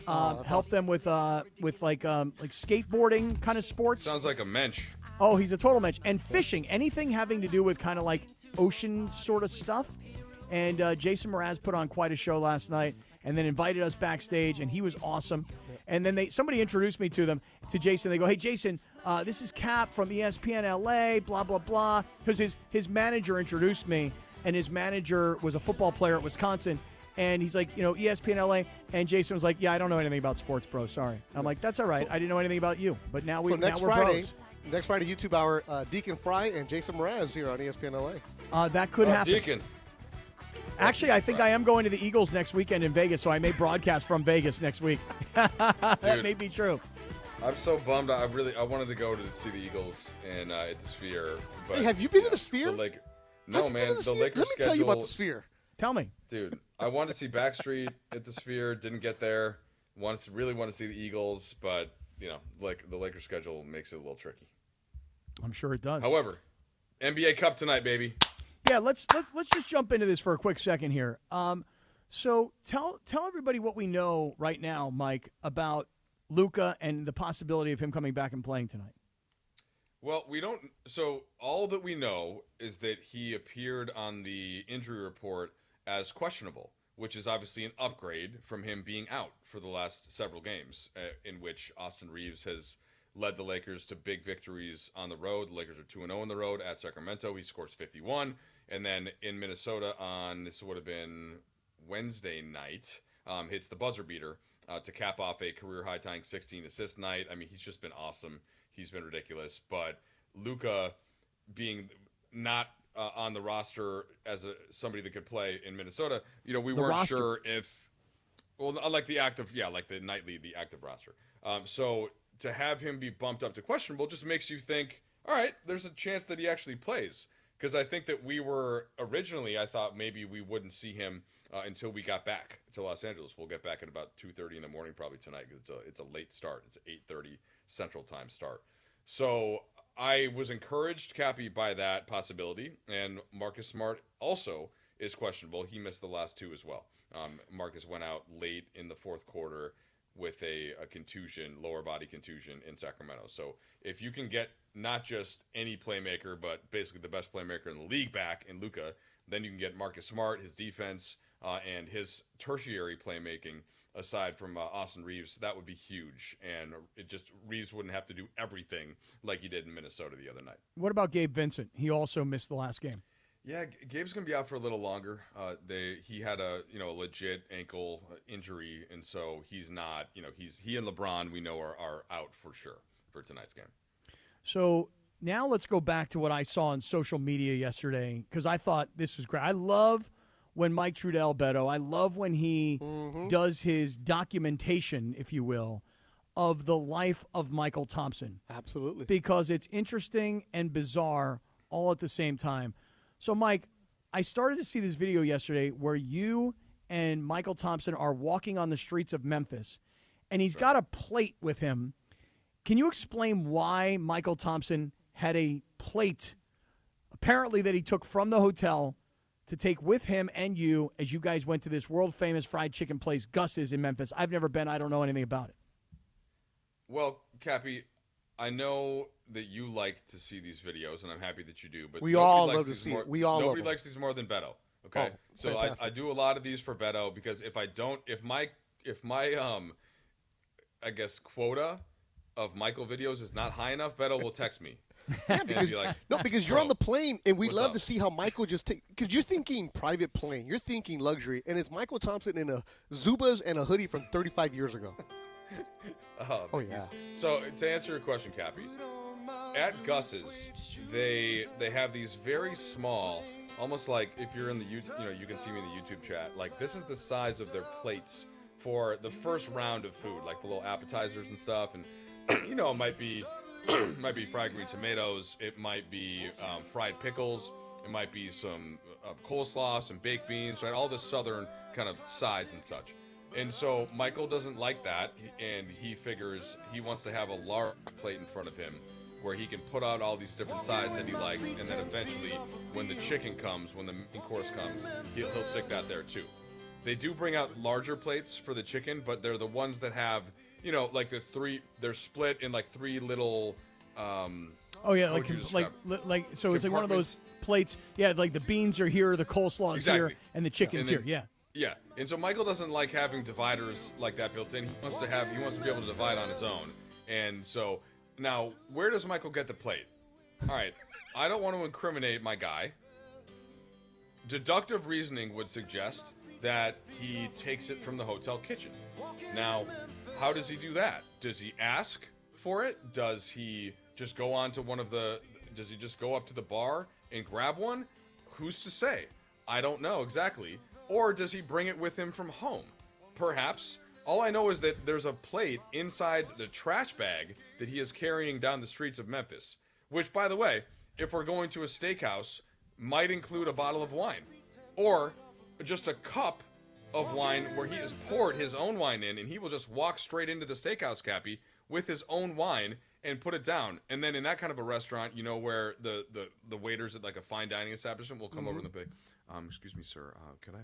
[SPEAKER 2] help them with like skateboarding kind of sports.
[SPEAKER 4] Sounds like a mensch.
[SPEAKER 2] Oh, he's a total mensch. And fishing, anything having to do with kind of like ocean sort of stuff. And Jason Mraz put on quite a show last night and then invited us backstage, and he was awesome. And then somebody introduced me to Jason. They go, "Hey, Jason, this is Cap from ESPN LA, blah, blah, blah." Because his manager introduced me, and his manager was a football player at Wisconsin. And he's like, ESPN LA. And Jason was like, "Yeah, I don't know anything about sports, bro. Sorry." I'm like, "That's all right. I didn't know anything about you. But now we're
[SPEAKER 20] next
[SPEAKER 2] bros."
[SPEAKER 20] Friday, YouTube Hour, Deacon Fry and Jason Mraz here on ESPN LA.
[SPEAKER 2] That could happen.
[SPEAKER 4] Deacon.
[SPEAKER 2] Actually, I think I am going to the Eagles next weekend in Vegas, so I may broadcast from Vegas next week. That may be true.
[SPEAKER 4] I'm so bummed. I wanted to go to see the Eagles and at the Sphere. But,
[SPEAKER 20] Hey, have you been to the Sphere?
[SPEAKER 4] No, man. The Lakers
[SPEAKER 20] Let me tell you about the Sphere.
[SPEAKER 2] Tell me.
[SPEAKER 4] Dude, I wanted to see Backstreet at the Sphere. Didn't get there. Really want to see the Eagles, but, like the Lakers schedule makes it a little tricky.
[SPEAKER 2] I'm sure it does.
[SPEAKER 4] However, NBA Cup tonight, baby.
[SPEAKER 2] Yeah, let's just jump into this for a quick second here. So tell everybody what we know right now, Mike, about Luka and the possibility of him coming back and playing tonight.
[SPEAKER 4] Well, we don't. So all that we know is that he appeared on the injury report as questionable, which is obviously an upgrade from him being out for the last several games, in which Austin Reaves has led the Lakers to big victories on the road. The Lakers are 2-0 on the road at Sacramento. He scores 51. And then in Minnesota this would have been Wednesday night, hits the buzzer beater to cap off a career-high tying 16 assist night. I mean, he's just been awesome. He's been ridiculous. But Luka being not on the roster as somebody that could play in Minnesota, we weren't sure if – well, like the active – like the nightly, the active roster. So to have him be bumped up to questionable just makes you think, all right, there's a chance that he actually plays. Because I think that I thought maybe we wouldn't see him until we got back to Los Angeles. We'll get back at about 2:30 in the morning probably tonight because it's a late start. It's an 8:30 Central Time start. So I was encouraged, Cappy, by that possibility. And Marcus Smart also is questionable. He missed the last two as well. Marcus went out late in the fourth quarter with a contusion, lower body contusion in Sacramento. So if you can get not just any playmaker, but basically the best playmaker in the league back in Luka, then you can get Marcus Smart, his defense, and his tertiary playmaking aside from Austin Reaves. That would be huge. And Reaves wouldn't have to do everything like he did in Minnesota the other night.
[SPEAKER 2] What about Gabe Vincent? He also missed the last game.
[SPEAKER 4] Yeah, Gabe's going to be out for a little longer. He had a legit ankle injury, and so he's not. He and LeBron we know are out for sure for tonight's game.
[SPEAKER 2] So now let's go back to what I saw on social media yesterday because I thought this was great. I love when Mike Trudell, Betto, I love when he does his documentation, if you will, of the life of Michael Thompson.
[SPEAKER 20] Absolutely.
[SPEAKER 2] Because it's interesting and bizarre all at the same time. So, Mike, I started to see this video yesterday where you and Michael Thompson are walking on the streets of Memphis, and he's got a plate with him. Can you explain why Michael Thompson had a plate, apparently that he took from the hotel, to take with him and you as you guys went to this world-famous fried chicken place, Gus's in Memphis? I've never been. I don't know anything about it.
[SPEAKER 4] Well, Cappy, I know that you like to see these videos, and I'm happy that you do. But
[SPEAKER 20] we all love to see it.
[SPEAKER 4] Nobody likes these more than Betto. Okay,
[SPEAKER 20] so
[SPEAKER 4] I do a lot of these for Betto because if my I guess quota of Michael videos is not high enough, Betto will text me.
[SPEAKER 20] Yeah, because you're on the plane, and we'd love to see how Michael because you're thinking private plane, you're thinking luxury, and it's Michael Thompson in a Zubaz and a hoodie from 35 years ago. Oh, yeah.
[SPEAKER 4] So to answer your question, Cappy, at Gus's, they have these very small, almost like if you're in the you can see me in the YouTube chat. Like this is the size of their plates for the first round of food, like the little appetizers and stuff, and it might be fried green tomatoes, it might be fried pickles, it might be some coleslaw, some baked beans, right? All the southern kind of sides and such. And so Michael doesn't like that, and he figures he wants to have a large plate in front of him where he can put out all these different sides that he likes, and then eventually, when the chicken comes, when the main course comes, he'll stick that there too. They do bring out larger plates for the chicken, but they're the ones that have, like they're split in like three little.
[SPEAKER 2] So it's like one of those plates. Yeah, like the beans are here, the coleslaw is here, and the chicken's here. Yeah.
[SPEAKER 4] Yeah, and so Michael doesn't like having dividers like that built in. He wants to be able to divide on his own. And so now, where does Michael get the plate? All right, I don't want to incriminate my guy. Deductive reasoning would suggest that he takes it from the hotel kitchen. Now, how does he do that? Does he ask for it? Does he just go on to does he just go up to the bar and grab one? Who's to say? I don't know exactly. Or does he bring it with him from home? Perhaps. All I know is that there's a plate inside the trash bag that he is carrying down the streets of Memphis. Which, by the way, if we're going to a steakhouse, might include a bottle of wine. Or just a cup of wine where he has poured his own wine in, and he will just walk straight into the steakhouse, Cappy, with his own wine and put it down. And then in that kind of a restaurant, where the waiters at like a fine dining establishment will come over and they'll be, excuse me, sir, could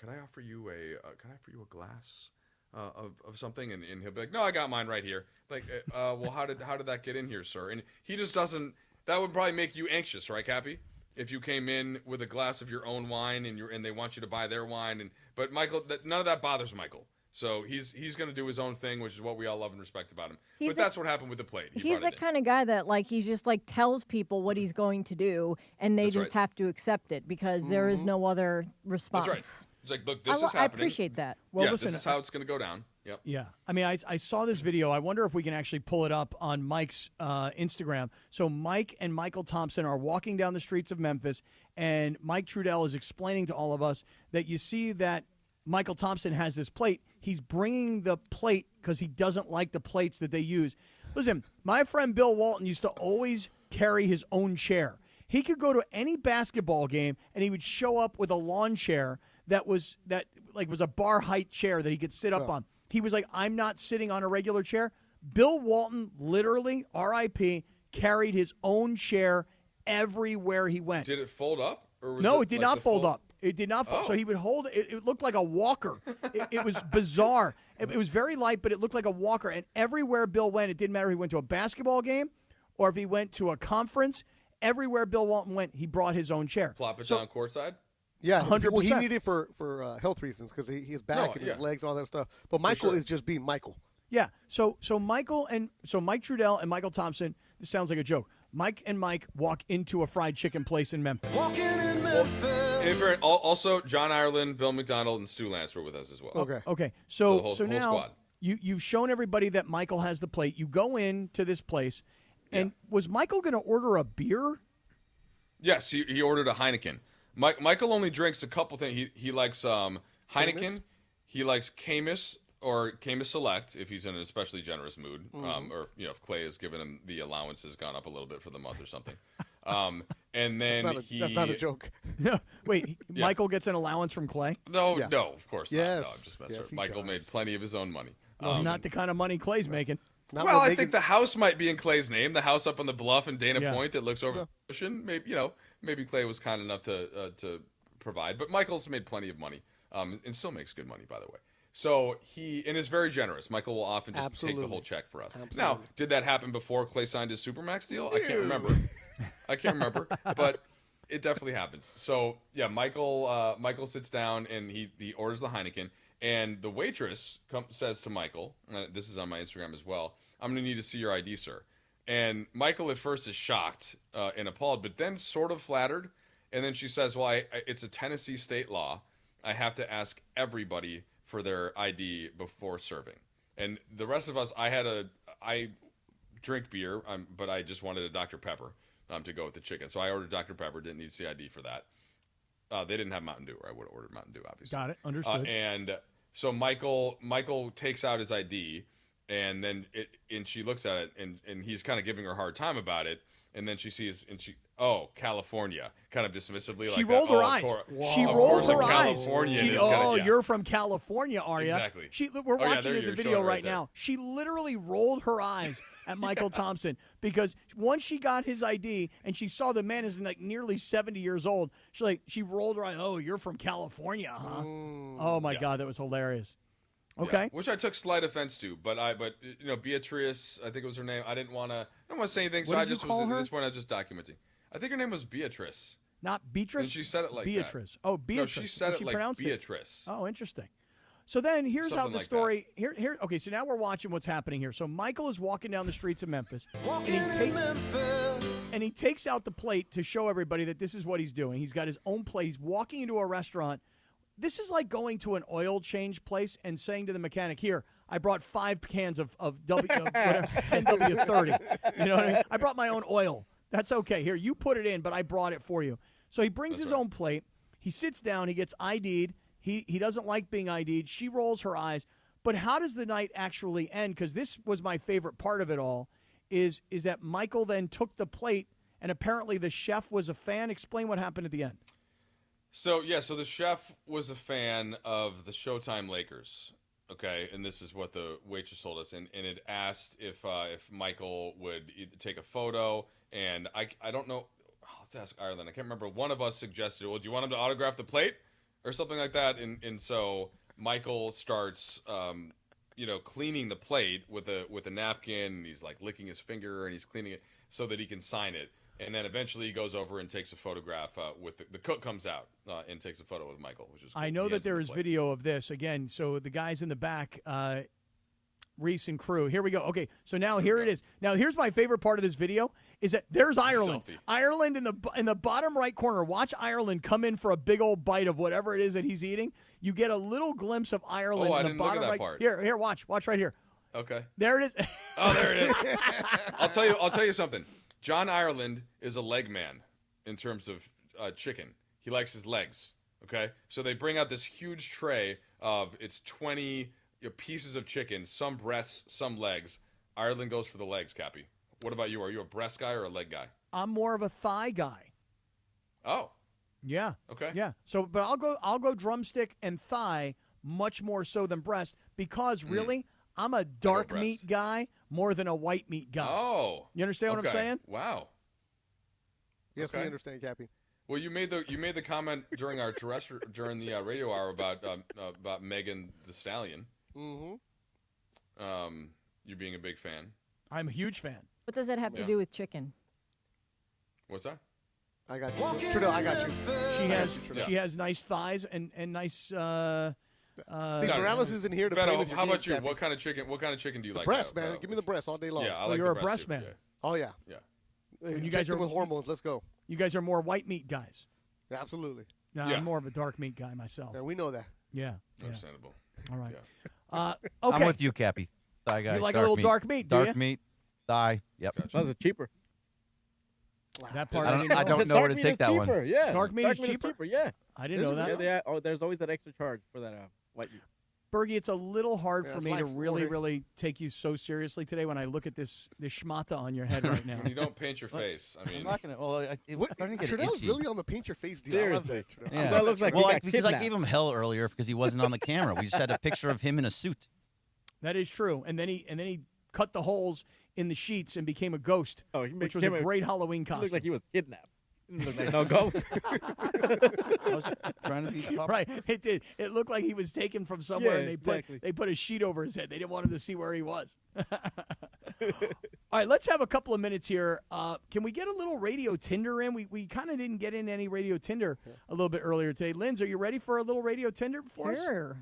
[SPEAKER 4] I offer you a glass of something? And he'll be like, no, I got mine right here. Like, well, how did that get in here, sir? And he just doesn't. That would probably make you anxious, right, Cappy? If you came in with a glass of your own wine and they want you to buy their wine, but Michael, none of that bothers Michael. So he's going to do his own thing, which is what we all love and respect about him. But that's what happened with the plate.
[SPEAKER 3] He's the kind of guy that he's just tells people what he's going to do, and they just have to accept it because there is no other response.
[SPEAKER 4] That's right. It's like, look, this is happening.
[SPEAKER 3] I appreciate that.
[SPEAKER 2] Well, listen,
[SPEAKER 4] this is how it's going to go down. Yep.
[SPEAKER 2] Yeah. I mean, I saw this video. I wonder if we can actually pull it up on Mike's Instagram. So Mike and Michael Thompson are walking down the streets of Memphis, and Mike Trudell is explaining to all of us that you see that Michael Thompson has this plate. He's bringing the plate because he doesn't like the plates that they use. Listen, my friend Bill Walton used to always carry his own chair. He could go to any basketball game, and he would show up with a lawn chair that was a bar height chair that he could sit up on. He was like, I'm not sitting on a regular chair. Bill Walton literally, R.I.P., carried his own chair everywhere he went.
[SPEAKER 4] Did it fold up? Or was
[SPEAKER 2] no, it did not fold up. It did not fold. So he would hold it. It looked like a walker. It was bizarre. It was very light, but it looked like a walker. And everywhere Bill went, it didn't matter if he went to a basketball game or if he went to a conference. Everywhere Bill Walton went, he brought his own chair.
[SPEAKER 4] Plop it down courtside?
[SPEAKER 20] Yeah,
[SPEAKER 2] 100%.
[SPEAKER 20] Well, he needed it for health reasons because his back and his legs and all that stuff. But Michael is just being Michael.
[SPEAKER 2] Yeah. So Mike Trudell and Michael Thompson. This sounds like a joke. Mike and Mike walk into a fried chicken place in Memphis.
[SPEAKER 4] Well, also, John Ireland, Bill McDonald, and Stu Lance were with us as well.
[SPEAKER 2] Okay. So
[SPEAKER 4] whole
[SPEAKER 2] now
[SPEAKER 4] squad.
[SPEAKER 2] you've shown everybody that Michael has the plate. You go into this place, and was Michael going to order a beer?
[SPEAKER 4] Yes, he ordered a Heineken. Michael only drinks a couple things. He likes Heineken.
[SPEAKER 20] Camus?
[SPEAKER 4] He likes Camus or Camus Select if he's in an especially generous mood, or if Clay has given him the allowance has gone up a little bit for the month or something. And then
[SPEAKER 20] that's not a joke.
[SPEAKER 2] No, wait, Michael gets an allowance from Clay?
[SPEAKER 4] No, of course not. No, I'm just messing
[SPEAKER 20] Yes,
[SPEAKER 4] with Michael made plenty of his own money.
[SPEAKER 2] Well, not the kind of money Clay's making.
[SPEAKER 4] Well, I think the house might be in Clay's name. The house up on the bluff in Dana Point that looks over the ocean. Maybe Clay was kind enough to provide, but Michael's made plenty of money, and still makes good money, by the way. So he is very generous. Michael will often just take the whole check for us.
[SPEAKER 20] Absolutely.
[SPEAKER 4] Now, did that happen before Clay signed his Supermax deal? I can't remember. But it definitely happens. So yeah, Michael sits down and he orders the Heineken, and the waitress says to Michael, and this is on my Instagram as well, I'm going to need to see your ID, sir. And Michael at first is shocked and appalled, but then sort of flattered. And then she says, well, it's a Tennessee state law. I have to ask everybody for their ID before serving. And the rest of us, I drink beer, but I just wanted a Dr. Pepper to go with the chicken. So I ordered Dr. Pepper, didn't need CID for that. They didn't have Mountain Dew, or I would have ordered Mountain Dew, obviously.
[SPEAKER 2] Got it. Understood.
[SPEAKER 4] And so Michael takes out his ID, and then she looks at it, and he's kind of giving her a hard time about it. And then she sees, California, kind of dismissively.
[SPEAKER 2] She
[SPEAKER 4] like
[SPEAKER 2] rolled
[SPEAKER 4] that.
[SPEAKER 2] her eyes. She rolled her eyes. You're from California, are you?
[SPEAKER 4] Exactly.
[SPEAKER 2] We're watching the video right now. She literally rolled her eyes at Michael Thompson because once she got his ID and she saw the man is like nearly 70 years old, she rolled her eye. Oh, you're from California, huh? Oh my God, that was hilarious. Okay.
[SPEAKER 4] Yeah, which I took slight offense to, but Beatrice, I think it was her name. I don't want to say anything, so I just was at this point I was just documenting. I think her name was Beatrice.
[SPEAKER 2] Not Beatrice?
[SPEAKER 4] And she said it like
[SPEAKER 2] Beatrice.
[SPEAKER 4] that.
[SPEAKER 2] Oh, Beatrice.
[SPEAKER 4] No, she said it like Beatrice.
[SPEAKER 2] Oh, interesting. So then here's
[SPEAKER 4] Something
[SPEAKER 2] how the
[SPEAKER 4] like
[SPEAKER 2] story here. Okay, so now we're watching what's happening here. So Michael is walking down the streets of Memphis, and he takes out the plate to show everybody that this is what he's doing. He's got his own plate. He's walking into a restaurant. This is like going to an oil change place and saying to the mechanic, "Here, I brought 5 cans of 10W30. You know what I mean? I brought my own oil. That's okay. Here, you put it in, but I brought it for you." So he brings his own plate. He sits down. He gets ID'd. He doesn't like being ID'd. She rolls her eyes. But how does the night actually end? Because this was my favorite part of it all, is that Michael then took the plate, and apparently the chef was a fan. Explain what happened at the end.
[SPEAKER 4] So the chef was a fan of the Showtime Lakers, okay, and this is what the waitress told us, and it asked if Michael would take a photo, and I don't know, let's ask Ireland. I can't remember. One of us suggested, well, do you want him to autograph the plate or something like that? And so Michael starts, cleaning the plate with a napkin, and he's like licking his finger, and he's cleaning it so that he can sign it. And then eventually he goes over and takes a photograph with the cook comes out and takes a photo with Michael, which is cool.
[SPEAKER 2] I know that there is video of this. Again, so the guys in the back, Reese and crew. Here we go. Okay, so now here it is. Now here's my favorite part of this video is that there's Ireland.
[SPEAKER 4] Selfie.
[SPEAKER 2] Ireland in the bottom right corner. Watch Ireland come in for a big old bite of whatever it is that he's eating. You get a little glimpse of Ireland in the bottom right.
[SPEAKER 4] Part.
[SPEAKER 2] Here, watch right here.
[SPEAKER 4] Okay.
[SPEAKER 2] There it is.
[SPEAKER 4] Oh, there it is. I'll tell you something. John Ireland is a leg man in terms of chicken. He likes his legs, okay? So they bring out this huge tray of 20 pieces of chicken, some breasts, some legs. Ireland goes for the legs, Cappy. What about you? Are you a breast guy or a leg guy?
[SPEAKER 2] I'm more of a thigh guy.
[SPEAKER 4] Oh.
[SPEAKER 2] Yeah.
[SPEAKER 4] Okay.
[SPEAKER 2] Yeah. So, but I'll go drumstick and thigh much more so than breast because really I'm a dark meat guy more than a white meat guy.
[SPEAKER 4] Oh.
[SPEAKER 2] You understand what I'm saying?
[SPEAKER 4] Wow.
[SPEAKER 20] Yes, we understand, Cappy.
[SPEAKER 4] Well, you made the comment during our during the radio hour about Megan the Stallion.
[SPEAKER 20] Mm-hmm.
[SPEAKER 4] You being a big fan.
[SPEAKER 2] I'm a huge fan.
[SPEAKER 3] What does that have to do with chicken?
[SPEAKER 4] What's that?
[SPEAKER 20] I got you. Trudell, I got you.
[SPEAKER 2] She has nice thighs and nice.
[SPEAKER 20] See, Morales is in here to play with your
[SPEAKER 4] How about
[SPEAKER 20] game,
[SPEAKER 4] you?
[SPEAKER 20] Cappy.
[SPEAKER 4] What kind of chicken do you like?
[SPEAKER 20] Breast, man. Give me the breast all day long.
[SPEAKER 4] Yeah, I like
[SPEAKER 2] you're
[SPEAKER 4] the
[SPEAKER 2] a breast man.
[SPEAKER 4] Yeah.
[SPEAKER 20] Oh yeah.
[SPEAKER 4] Yeah.
[SPEAKER 2] And you guys are
[SPEAKER 20] with hormones. Let's go.
[SPEAKER 2] You guys are more white meat guys.
[SPEAKER 20] Yeah, absolutely.
[SPEAKER 2] No, I'm more of a dark meat guy myself.
[SPEAKER 20] Yeah, we know that.
[SPEAKER 2] Yeah.
[SPEAKER 4] Understandable.
[SPEAKER 2] All right.
[SPEAKER 4] Yeah.
[SPEAKER 2] Okay.
[SPEAKER 1] I'm with you, Cappy. Thigh guy.
[SPEAKER 2] You like a little dark meat, do
[SPEAKER 1] Dark
[SPEAKER 2] you?
[SPEAKER 1] meat, thigh. Yep.
[SPEAKER 9] Gotcha. That's cheaper.
[SPEAKER 2] That part
[SPEAKER 1] I don't know where to take that one.
[SPEAKER 9] Yeah.
[SPEAKER 2] Dark meat is cheaper?
[SPEAKER 9] Yeah.
[SPEAKER 2] I didn't know that.
[SPEAKER 9] Yeah, there's always that extra charge for that white meat.
[SPEAKER 2] Bergie, it's a little hard for
[SPEAKER 20] it's
[SPEAKER 2] me to
[SPEAKER 20] like
[SPEAKER 2] really,
[SPEAKER 20] 40.
[SPEAKER 2] really take you so seriously today when I look at this schmata on your head right now.
[SPEAKER 4] You don't paint your face. I mean,
[SPEAKER 1] I'm not gonna. Well, it's starting to get
[SPEAKER 20] Trudell's
[SPEAKER 1] itchy.
[SPEAKER 20] really on the paint your face deal. I love that. Trudell.
[SPEAKER 1] Yeah.
[SPEAKER 9] That looks like he got
[SPEAKER 1] because I
[SPEAKER 9] kidnapped.
[SPEAKER 1] gave him hell earlier because he wasn't on the camera. We just had a picture of him in a suit.
[SPEAKER 2] That is true. And then he cut the holes in the sheets and became a ghost, which was a great Halloween costume.
[SPEAKER 9] He looked like he was kidnapped. He didn't look like no ghost.
[SPEAKER 1] I was trying to be proper.
[SPEAKER 2] Right, it did. It looked like he was taken from somewhere,
[SPEAKER 9] Yeah,
[SPEAKER 2] and they put a sheet over his head. They didn't want him to see where he was. All right, let's have a couple of minutes here. Can we get a little radio Tinder in? We kind of didn't get in any radio Tinder a little bit earlier today. Linz, are you ready for a little radio Tinder for us?
[SPEAKER 3] Sure.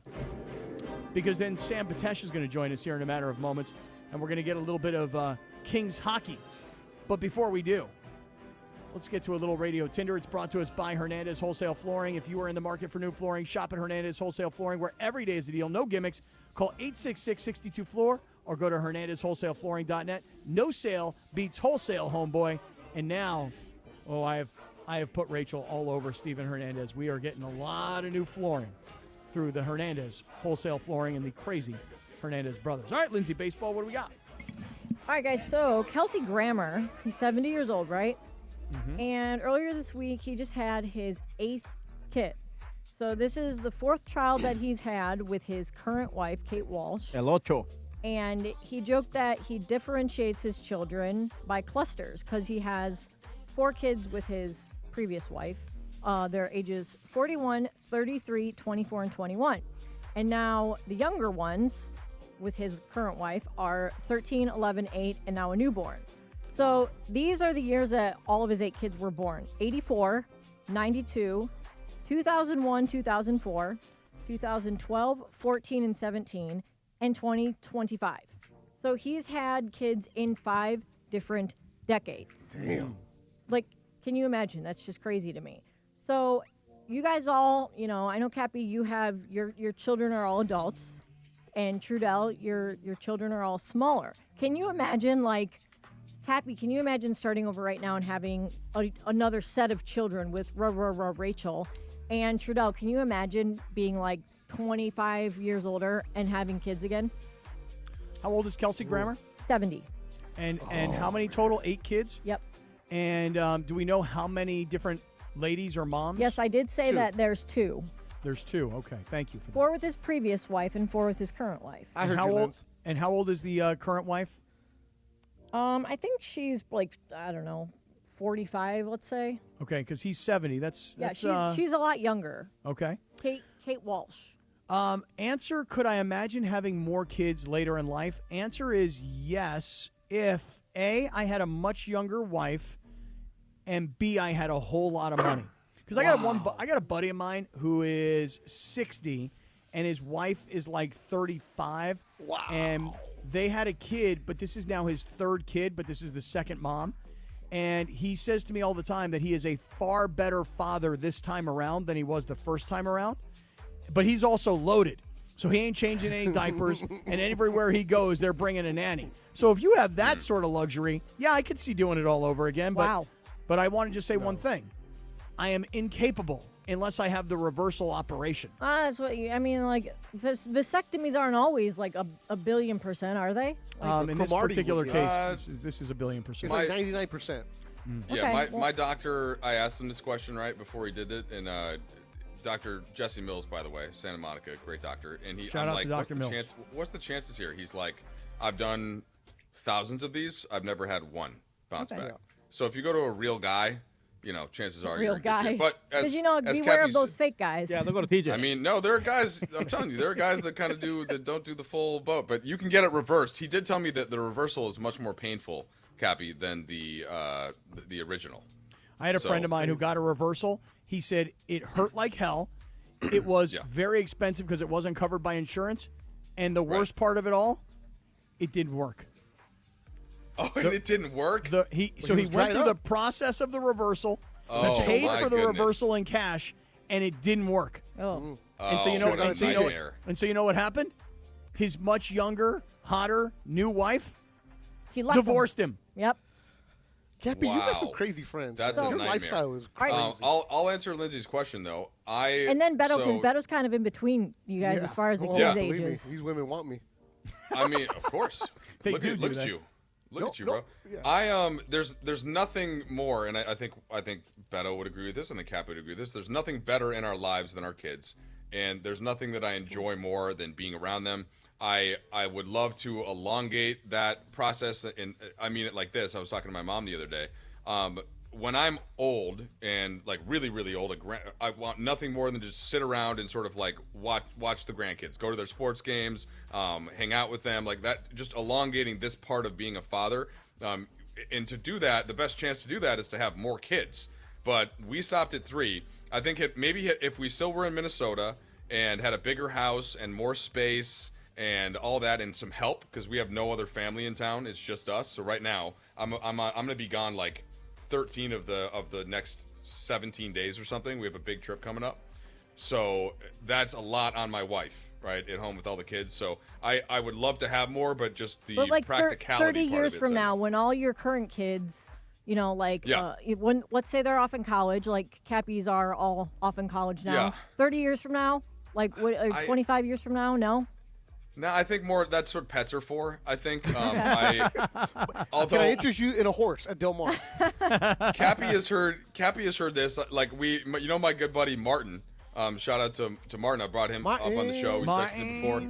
[SPEAKER 2] Because then Sam Patesh is going to join us here in a matter of moments, and we're going to get a little bit of Kings hockey. But before we do, let's get to a little radio Tinder. It's brought to us by Hernandez Wholesale Flooring. If you are in the market for new flooring, shop at Hernandez Wholesale Flooring, where every day is a deal. No gimmicks. Call 866-62-FLOOR or go to HernandezWholesaleFlooring.net. No sale beats wholesale, homeboy. And now, I have put Rachel all over Steven Hernandez. We are getting a lot of new flooring through the Hernandez Wholesale Flooring and the crazy Hernandez brothers. All right, Lindsay, baseball, what do we got?
[SPEAKER 3] All right, guys, so Kelsey Grammer, he's 70 years old, right?
[SPEAKER 2] Mm-hmm.
[SPEAKER 3] And earlier this week, he just had his 8th kid. So this is the 4th child that he's had with his current wife, Kate Walsh.
[SPEAKER 9] El ocho.
[SPEAKER 3] And he joked that he differentiates his children by clusters because he has 4 kids with his previous wife. They're ages 41, 33, 24, and 21. And now the younger ones with his current wife are 13, 11, 8, and now a newborn. So these are the years that all of his 8 kids were born. 84, 92, 2001, 2004, 2012, 14, and 17, and 2025. So he's had kids in 5 different decades.
[SPEAKER 20] Damn.
[SPEAKER 3] Like, can you imagine? That's just crazy to me. So you guys all, I know, Cappy, you have your children are all adults. And Trudell, your children are all smaller. Can you imagine, Happy, can you imagine starting over right now and having another set of children with Rachel? And Trudell, can you imagine being 25 years older and having kids again?
[SPEAKER 2] How old is Kelsey Grammer?
[SPEAKER 3] 70.
[SPEAKER 2] And how many total? 8 kids?
[SPEAKER 3] Yep.
[SPEAKER 2] And do we know how many different ladies or moms?
[SPEAKER 3] Yes, I did say
[SPEAKER 2] 2.
[SPEAKER 3] that there's 2.
[SPEAKER 2] There's 2. Okay, thank you for that.
[SPEAKER 3] 4 with his previous wife and 4 with his current wife.
[SPEAKER 20] I heard
[SPEAKER 2] how
[SPEAKER 20] you,
[SPEAKER 2] old?
[SPEAKER 20] Linz.
[SPEAKER 2] And how old is the current wife?
[SPEAKER 3] I think she's I don't know, 45, let's say.
[SPEAKER 2] Okay, because he's 70. That's
[SPEAKER 3] she's a lot younger.
[SPEAKER 2] Okay.
[SPEAKER 3] Kate Walsh.
[SPEAKER 2] Answer: could I imagine having more kids later in life? Answer is yes. If A, I had a much younger wife, and B, I had a whole lot of money. Because I got a buddy of mine who is 60, and his wife is 35.
[SPEAKER 20] Wow.
[SPEAKER 2] And they had a kid, but this is now his 3rd kid, but this is the 2nd mom. And he says to me all the time that he is a far better father this time around than he was the first time around. But he's also loaded. So he ain't changing any diapers, and everywhere he goes, they're bringing a nanny. So if you have that sort of luxury, yeah, I could see doing it all over again. But,
[SPEAKER 3] wow.
[SPEAKER 2] But I want to just say one thing. I am incapable unless I have the reversal operation.
[SPEAKER 3] That's what vasectomies aren't always a billion %, are they?
[SPEAKER 2] In this particular case, this is a billion %.
[SPEAKER 20] It's 99%.
[SPEAKER 4] Yeah, my doctor, I asked him this question right before he did it, and Dr. Jesse Mills, by the way, Santa Monica, great doctor. And
[SPEAKER 2] Shout out to Dr. Mills.
[SPEAKER 4] What's the chances here? He's like, I've done thousands of these. I've never had one bounce back. So if you go to a real guy, chances are
[SPEAKER 3] real
[SPEAKER 4] you're
[SPEAKER 3] guy.
[SPEAKER 4] But
[SPEAKER 3] because beware of those fake guys.
[SPEAKER 9] Yeah, they'll go to TJ.
[SPEAKER 4] I mean, no, there are guys. I'm telling you, there are guys that kind of don't do the full boat. But you can get it reversed. He did tell me that the reversal is much more painful, Cappy, than the original.
[SPEAKER 2] I had a friend of mine who got a reversal. He said it hurt like hell. It was very expensive because it wasn't covered by insurance. And the worst part of it all, it didn't work.
[SPEAKER 4] Oh, and it didn't work?
[SPEAKER 2] He went through the process of the reversal, paid for the reversal in cash, and it didn't work.
[SPEAKER 3] Oh.
[SPEAKER 2] And so you know what happened? His much younger, hotter, new wife divorced him.
[SPEAKER 3] Yep.
[SPEAKER 20] Cappy, you got some crazy friends.
[SPEAKER 4] That's
[SPEAKER 20] Your
[SPEAKER 4] a nightmare.
[SPEAKER 20] lifestyle is crazy.
[SPEAKER 4] I'll answer Lindsay's question, though.
[SPEAKER 3] And then Betto, because Betto's kind of in between you guys as far as the kids' ages.
[SPEAKER 20] These women want me.
[SPEAKER 4] I mean, of course. Look at you. Look at you, bro. Yeah. There's nothing more, and I think Betto would agree with this, and the Cap would agree with this. There's nothing better in our lives than our kids, and there's nothing that I enjoy more than being around them. I would love to elongate that process, and I mean it like this. I was talking to my mom the other day. When I'm old and really, really old, I want nothing more than to just sit around and sort of watch the grandkids, go to their sports games, hang out with them, like that. Just elongating this part of being a father, and to do that, the best chance to do that is to have more kids. But we stopped at 3. I think if we still were in Minnesota and had a bigger house and more space and all that, and some help because we have no other family in town, it's just us. So right now, I'm gonna be gone 13 of the next 17 days or something. We have a big trip coming up. So that's a lot on my wife. right, at home with all the kids. So I would love to have more, but just the
[SPEAKER 3] But like
[SPEAKER 4] practicality
[SPEAKER 3] 30
[SPEAKER 4] part
[SPEAKER 3] years
[SPEAKER 4] of it,
[SPEAKER 3] from
[SPEAKER 4] so-
[SPEAKER 3] now, when all your current kids, like
[SPEAKER 4] Yeah.
[SPEAKER 3] when let's say they're off in college, like Cappies are all off in college now.
[SPEAKER 4] Yeah.
[SPEAKER 3] 30 years from now, like 25 years from now, no.
[SPEAKER 4] No, I think more that's what pets are for. I think. Although
[SPEAKER 20] Can I interest you in a horse at Del Mar?
[SPEAKER 4] Cappy has heard this. Like my good buddy Martin. Shout out to Martin. I brought him up on the show. We texted him before.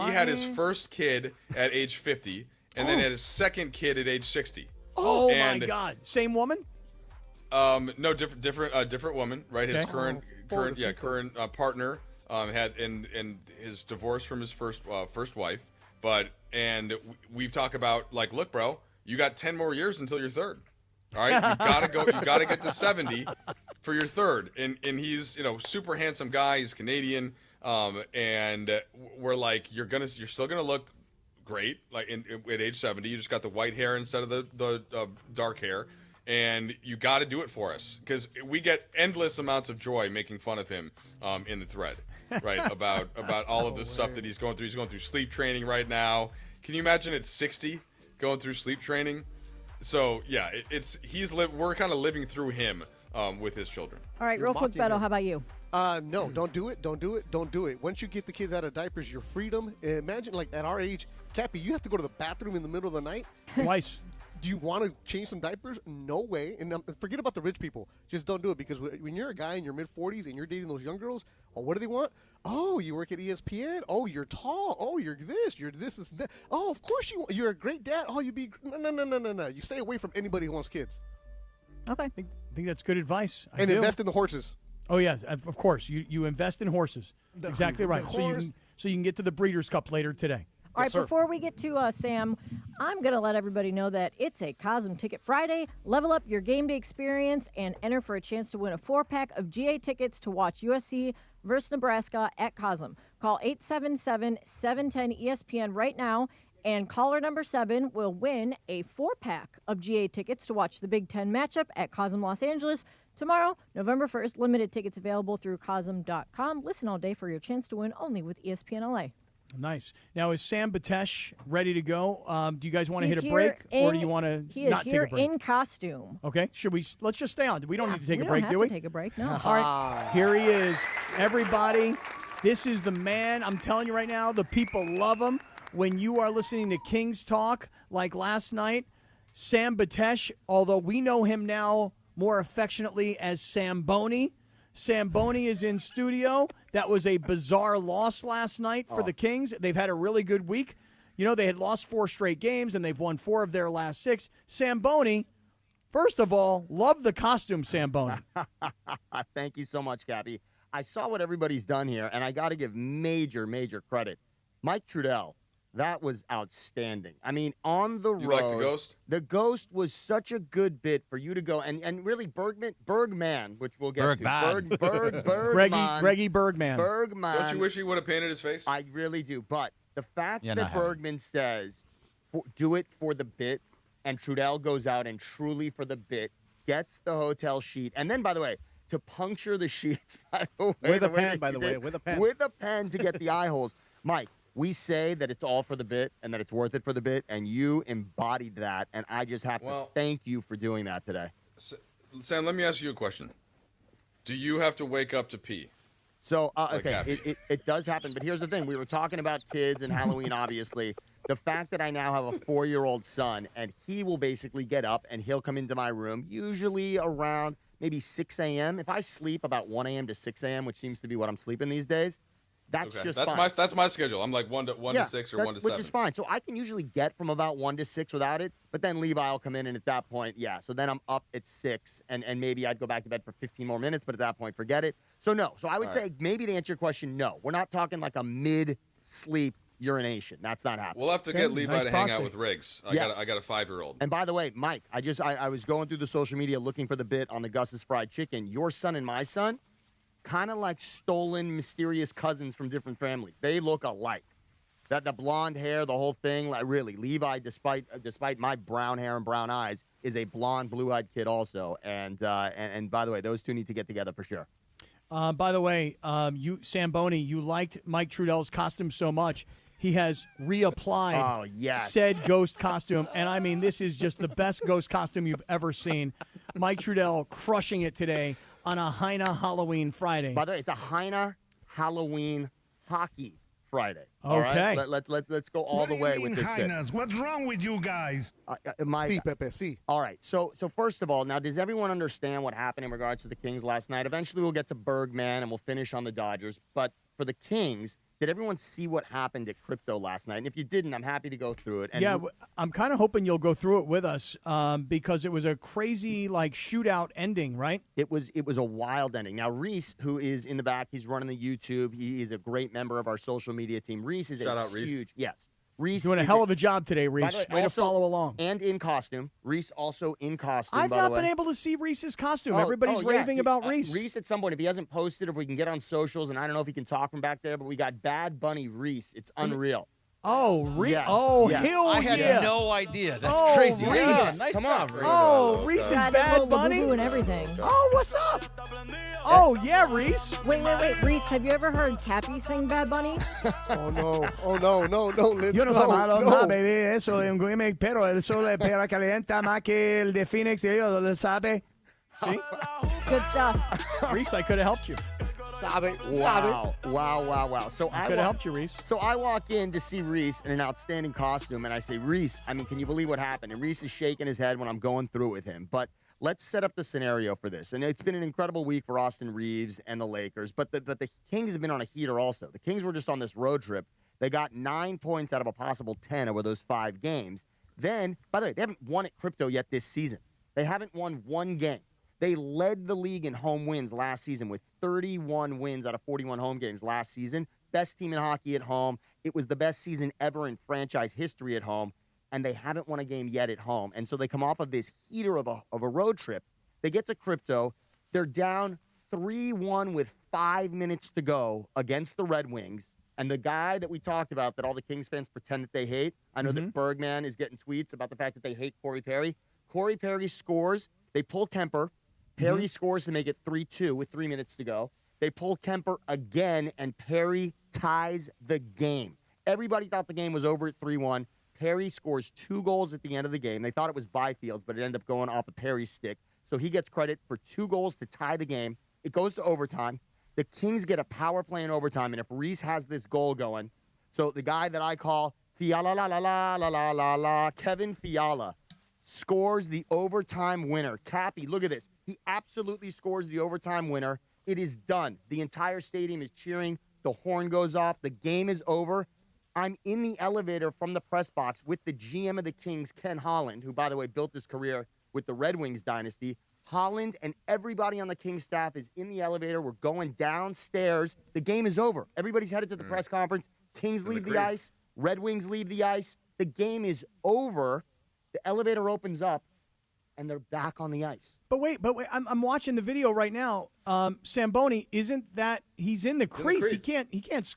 [SPEAKER 4] He had his first kid at age 50, and then had his second kid at age 60.
[SPEAKER 2] Oh my God! Same woman?
[SPEAKER 4] No, different woman. Right, his
[SPEAKER 2] Okay.
[SPEAKER 4] current partner had in his divorce from his first wife. And we've talked about, like, look, bro, you got 10 more years until your third. All right, you gotta get to 70 for your third. And he's super handsome guy. He's Canadian. And we're like, you're still gonna look great, like at age 70. You just got the white hair instead of the dark hair. And you got to do it for us, because we get endless amounts of joy making fun of him in the thread, right? about all of the stuff that he's going through. He's going through sleep training right now. Can you imagine at 60 going through sleep training? So yeah, we're kind of living through him with his children.
[SPEAKER 3] All right, real quick, Betto, how about you?
[SPEAKER 20] No, don't do it. Don't do it. Don't do it. Once you get the kids out of diapers, your freedom. Imagine, like, at our age, Cappy, you have to go to the bathroom in the middle of the night.
[SPEAKER 2] Twice.
[SPEAKER 20] Do you want to change some diapers? No way. And forget about the rich people. Just don't do it, because when you're a guy in your mid-40s and you're dating those young girls, what do they want? Oh, you work at ESPN? Oh, you're tall. Oh, you're this and that. Oh, of course you're a great dad. Oh, no. You stay away from anybody who wants kids.
[SPEAKER 3] Okay.
[SPEAKER 2] I think that's good advice.
[SPEAKER 20] And invest in the horses.
[SPEAKER 2] Oh, yes, of course. You invest in horses. That's exactly right. So you can get to the Breeders' Cup later today.
[SPEAKER 3] All right, before we get to Sam, I'm going to let everybody know that it's a Cosm Ticket Friday. Level up your game day experience and enter for a chance to win a 4-pack of GA tickets to watch USC versus Nebraska at Cosm. Call 877-710-ESPN right now, and caller number 7 will win a 4-pack of GA tickets to watch the Big Ten matchup at Cosm Los Angeles tomorrow, November 1st. Limited tickets available through Cosm.com. Listen all day for your chance to win only with ESPN LA.
[SPEAKER 2] Nice. Now, is Sam Batesh ready to go? Do you guys want to hit a break, or do you want to not take a break?
[SPEAKER 3] He is here in costume.
[SPEAKER 2] Okay. Let's just stay on. We don't need to take a break, do we?
[SPEAKER 3] We don't have to take a break, no.
[SPEAKER 2] All right. Here he is. Everybody, this is the man. I'm telling you right now, the people love him. When you are listening to Kings Talk, like last night, Sam Batesh, although we know him now more affectionately as Samboni. Samboni is in studio. That was a bizarre loss last night for the Kings. They've had a really good week. They had lost 4 straight games, and they've won 4 of their last 6. Samboni, first of all, love the costume, Samboni.
[SPEAKER 5] Thank you so much, Cappy. I saw what everybody's done here, and I got to give major credit. Mike Trudell. That was outstanding. I mean, on the road.
[SPEAKER 4] You like the Ghost?
[SPEAKER 5] The Ghost was such a good bit for you to go. And really, Bergman, which we'll get to. Bergman.
[SPEAKER 2] Greggy Bergman.
[SPEAKER 5] Bergman.
[SPEAKER 4] Don't you wish he would have painted his face?
[SPEAKER 5] I really do. But the fact that Bergman says, do it for the bit, and Trudell goes out and truly for the bit, gets the hotel sheet. And then, by the way, to puncture the sheets, by the way.
[SPEAKER 9] With a pen, by the way. With a pen.
[SPEAKER 5] With a pen to get the eye holes. Mike. We say that it's all for the bit and that it's worth it for the bit, and you embodied that, and I just have to thank you for doing that today.
[SPEAKER 4] Sam, let me ask you a question. Do you have to wake up to pee?
[SPEAKER 5] So, it does happen, but here's the thing. We were talking about kids and Halloween, obviously. The fact that I now have a 4-year-old son, and he will basically get up, and he'll come into my room, usually around maybe 6 a.m. If I sleep about 1 a.m. to 6 a.m., which seems to be what I'm sleeping these days, that's fine.
[SPEAKER 4] That's my schedule. I'm like 1 to 6 or 1 to 7.
[SPEAKER 5] Which is fine. So I can usually get from about 1 to 6 without it, but then Levi will come in, and at that point, so then I'm up at 6, and maybe I'd go back to bed for 15 more minutes, but at that point, forget it. So no. So I would say maybe to answer your question, no. We're not talking like a mid-sleep urination. That's not happening.
[SPEAKER 4] We'll have to get Levi to hang out with Riggs. I got a 5-year-old.
[SPEAKER 5] And by the way, Mike, I was going through the social media looking for the bit on the Gus's Fried Chicken. Your son and my son, kind of like stolen, mysterious cousins from different families. They look alike. That the blonde hair, the whole thing, like really. Levi, despite my brown hair and brown eyes, is a blonde, blue-eyed kid also. And by the way, those two need to get together for sure.
[SPEAKER 2] By the way, you Samboni, you liked Mike Trudell's costume so much, he has reapplied said ghost costume. And, I mean, this is just the best ghost costume you've ever seen. Mike Trudell crushing it today on a Hyna Halloween Friday.
[SPEAKER 5] By the way, it's a Hyna Halloween Hockey Friday.
[SPEAKER 2] Okay.
[SPEAKER 5] All right? Let's go all the way with this bit.
[SPEAKER 31] What's wrong with you guys?
[SPEAKER 20] Sí, Pepe, sí.
[SPEAKER 5] All right. So first of all, now, does everyone understand what happened in regards to the Kings last night? Eventually, we'll get to Bergman, and we'll finish on the Dodgers. But for the Kings, did everyone see what happened at Crypto last night? And if you didn't, I'm happy to go through it. And
[SPEAKER 2] yeah, I'm kind of hoping you'll go through it with us because it was a crazy, shootout ending, right?
[SPEAKER 5] It was a wild ending. Now, Reese, who is in the back, he's running the YouTube. He is a great member of our social media team. Reese is
[SPEAKER 4] Shout
[SPEAKER 5] a
[SPEAKER 4] out, Reese.
[SPEAKER 5] huge, yes. Reese
[SPEAKER 2] doing a hell of a job today, Reese. Way to follow along.
[SPEAKER 5] And in costume. Reese also in costume,
[SPEAKER 2] I've
[SPEAKER 5] by the
[SPEAKER 2] not
[SPEAKER 5] way.
[SPEAKER 2] been able to see Reese's costume. Everybody's raving about Reese.
[SPEAKER 5] Reese at some point, if he hasn't posted, if we can get on socials, and I don't know if he can talk from back there, but we got Bad Bunny Reese. It's unreal.
[SPEAKER 2] Oh, Reese.
[SPEAKER 5] Yes.
[SPEAKER 2] Oh,
[SPEAKER 5] Yes.
[SPEAKER 2] hell
[SPEAKER 1] I had
[SPEAKER 2] yeah.
[SPEAKER 1] no idea. That's
[SPEAKER 2] Oh,
[SPEAKER 1] crazy.
[SPEAKER 2] Reese.
[SPEAKER 1] Yeah, nice
[SPEAKER 5] Come
[SPEAKER 1] job,
[SPEAKER 5] on.
[SPEAKER 1] Reese.
[SPEAKER 2] Oh, Reese is
[SPEAKER 3] Got
[SPEAKER 2] Bad
[SPEAKER 3] a
[SPEAKER 2] Bunny.
[SPEAKER 3] and everything.
[SPEAKER 2] Oh, what's up? Oh, yeah, Reese.
[SPEAKER 3] Wait. Reese, have you ever heard Cappy sing Bad Bunny?
[SPEAKER 20] Oh, no. Liz,
[SPEAKER 2] Yo no
[SPEAKER 20] no,
[SPEAKER 2] soy malo,
[SPEAKER 20] no.
[SPEAKER 2] no, baby. Eso es un gimmick, pero el sol de pera calienta más que el de Phoenix. Y ellos lo sabe. See?
[SPEAKER 3] Good stuff.
[SPEAKER 2] Reese, I could have helped you.
[SPEAKER 5] Wow. So I
[SPEAKER 2] Could have helped you, Reese.
[SPEAKER 5] So I walk in to see Reese in an outstanding costume, and I say, Reese, can you believe what happened? And Reese is shaking his head when I'm going through it with him. But let's set up the scenario for this. And it's been an incredible week for Austin Reaves and the Lakers, but the Kings have been on a heater also. The Kings were just on this road trip. They got 9 points out of a possible 10 over those 5 games. Then, by the way, they haven't won at Crypto yet this season. They haven't won one game. They led the league in home wins last season with 31 wins out of 41 home games last season. Best team in hockey at home. It was the best season ever in franchise history at home, and they haven't won a game yet at home. And so they come off of this heater of a road trip. They get to Crypto. They're down 3-1 with 5 minutes to go against the Red Wings. And the guy that we talked about that all the Kings fans pretend that they hate, I know that Bergman is getting tweets about the fact that they hate Corey Perry. Corey Perry scores. They pull Kemper. Perry scores to make it 3-2 with 3 minutes to go. They pull Kemper again, and Perry ties the game. Everybody thought the game was over at 3-1. Perry scores 2 goals at the end of the game. They thought it was Byfield's, but it ended up going off of Perry's stick. So he gets credit for 2 goals to tie the game. It goes to overtime. The Kings get a power play in overtime, and if Reese has this goal going, so the guy that I call Fiala la la la la la la la, Kevin Fiala, scores the overtime winner. Cappy, look at this. He absolutely scores the overtime winner. It is done. The entire stadium is cheering. The horn goes off. The game is over. I'm in the elevator from the press box with the GM of the Kings, Ken Holland, who, by the way, built his career with the Red Wings dynasty. Holland and everybody on the Kings staff is in the elevator. We're going downstairs. The game is over. Everybody's headed to the press conference. Kings leave the ice. Red Wings leave the ice. The game is over. The elevator opens up, and they're back on the ice.
[SPEAKER 2] But wait, I'm watching the video right now. Samboni, isn't that he's in the crease? He can't.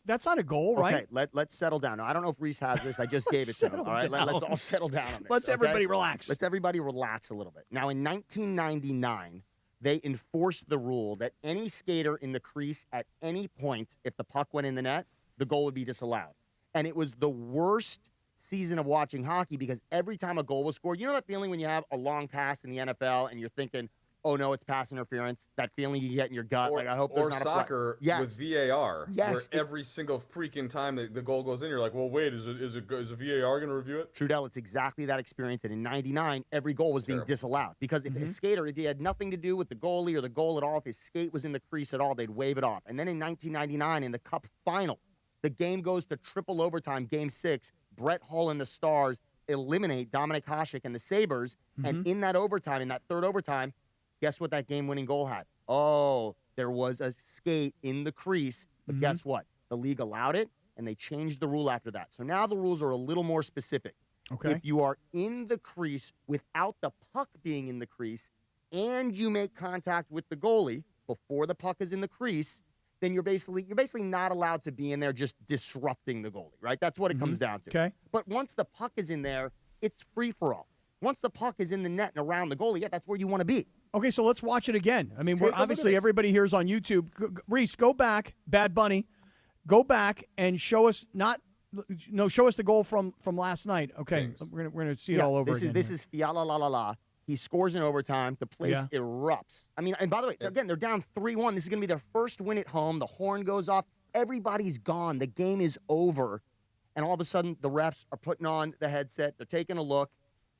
[SPEAKER 2] That's not a goal, right?
[SPEAKER 5] Okay, let's settle down. Now, I don't know if Reese has this. I just gave it to him. All right, let's all settle down on this.
[SPEAKER 2] Let's everybody relax.
[SPEAKER 5] Let's everybody relax a little bit. Now, in 1999, they enforced the rule that any skater in the crease at any point, if the puck went in the net, the goal would be disallowed. And it was the worst season of watching hockey because every time a goal was scored, you know that feeling when you have a long pass in the NFL and you're thinking, oh no, it's pass interference, that feeling you get in your gut, I hope there's not
[SPEAKER 4] soccer
[SPEAKER 5] a
[SPEAKER 4] with VAR,
[SPEAKER 5] yes,
[SPEAKER 4] where every single freaking time the goal goes in, you're like, well, wait, is a VAR going to review it?
[SPEAKER 5] Trudell, it's exactly that experience, and in 99, every goal was being disallowed because if a skater, if he had nothing to do with the goalie or the goal at all, if his skate was in the crease at all, they'd wave it off. And then in 1999, in the Cup final, the game goes to triple overtime, Game 6. Brett Hull and the Stars eliminate Dominik Hasek and the Sabres. And in that overtime, in that third overtime, guess what that game-winning goal had? Oh, there was a skate in the crease. But guess what? The league allowed it, and they changed the rule after that. So now the rules are a little more specific.
[SPEAKER 2] Okay.
[SPEAKER 5] If you are in the crease without the puck being in the crease and you make contact with the goalie before the puck is in the crease, then you're basically not allowed to be in there just disrupting the goalie, right? That's what it comes down to.
[SPEAKER 2] Okay.
[SPEAKER 5] But once the puck is in there, it's free for all. Once the puck is in the net and around the goalie, that's where you want to be.
[SPEAKER 2] Okay, so let's watch it again. I mean,
[SPEAKER 5] Take a look at
[SPEAKER 2] obviously
[SPEAKER 5] this.
[SPEAKER 2] everybody here is on YouTube. Reese, go back, Bad Bunny, go back and show us show us the goal from last night. Okay, we're gonna see it all over again.
[SPEAKER 5] This is Fiala la la la. He scores in overtime. The place erupts. I mean, and by the way, again, they're down 3-1. This is going to be their first win at home. The horn goes off. Everybody's gone. The game is over. And all of a sudden, the refs are putting on the headset. They're taking a look.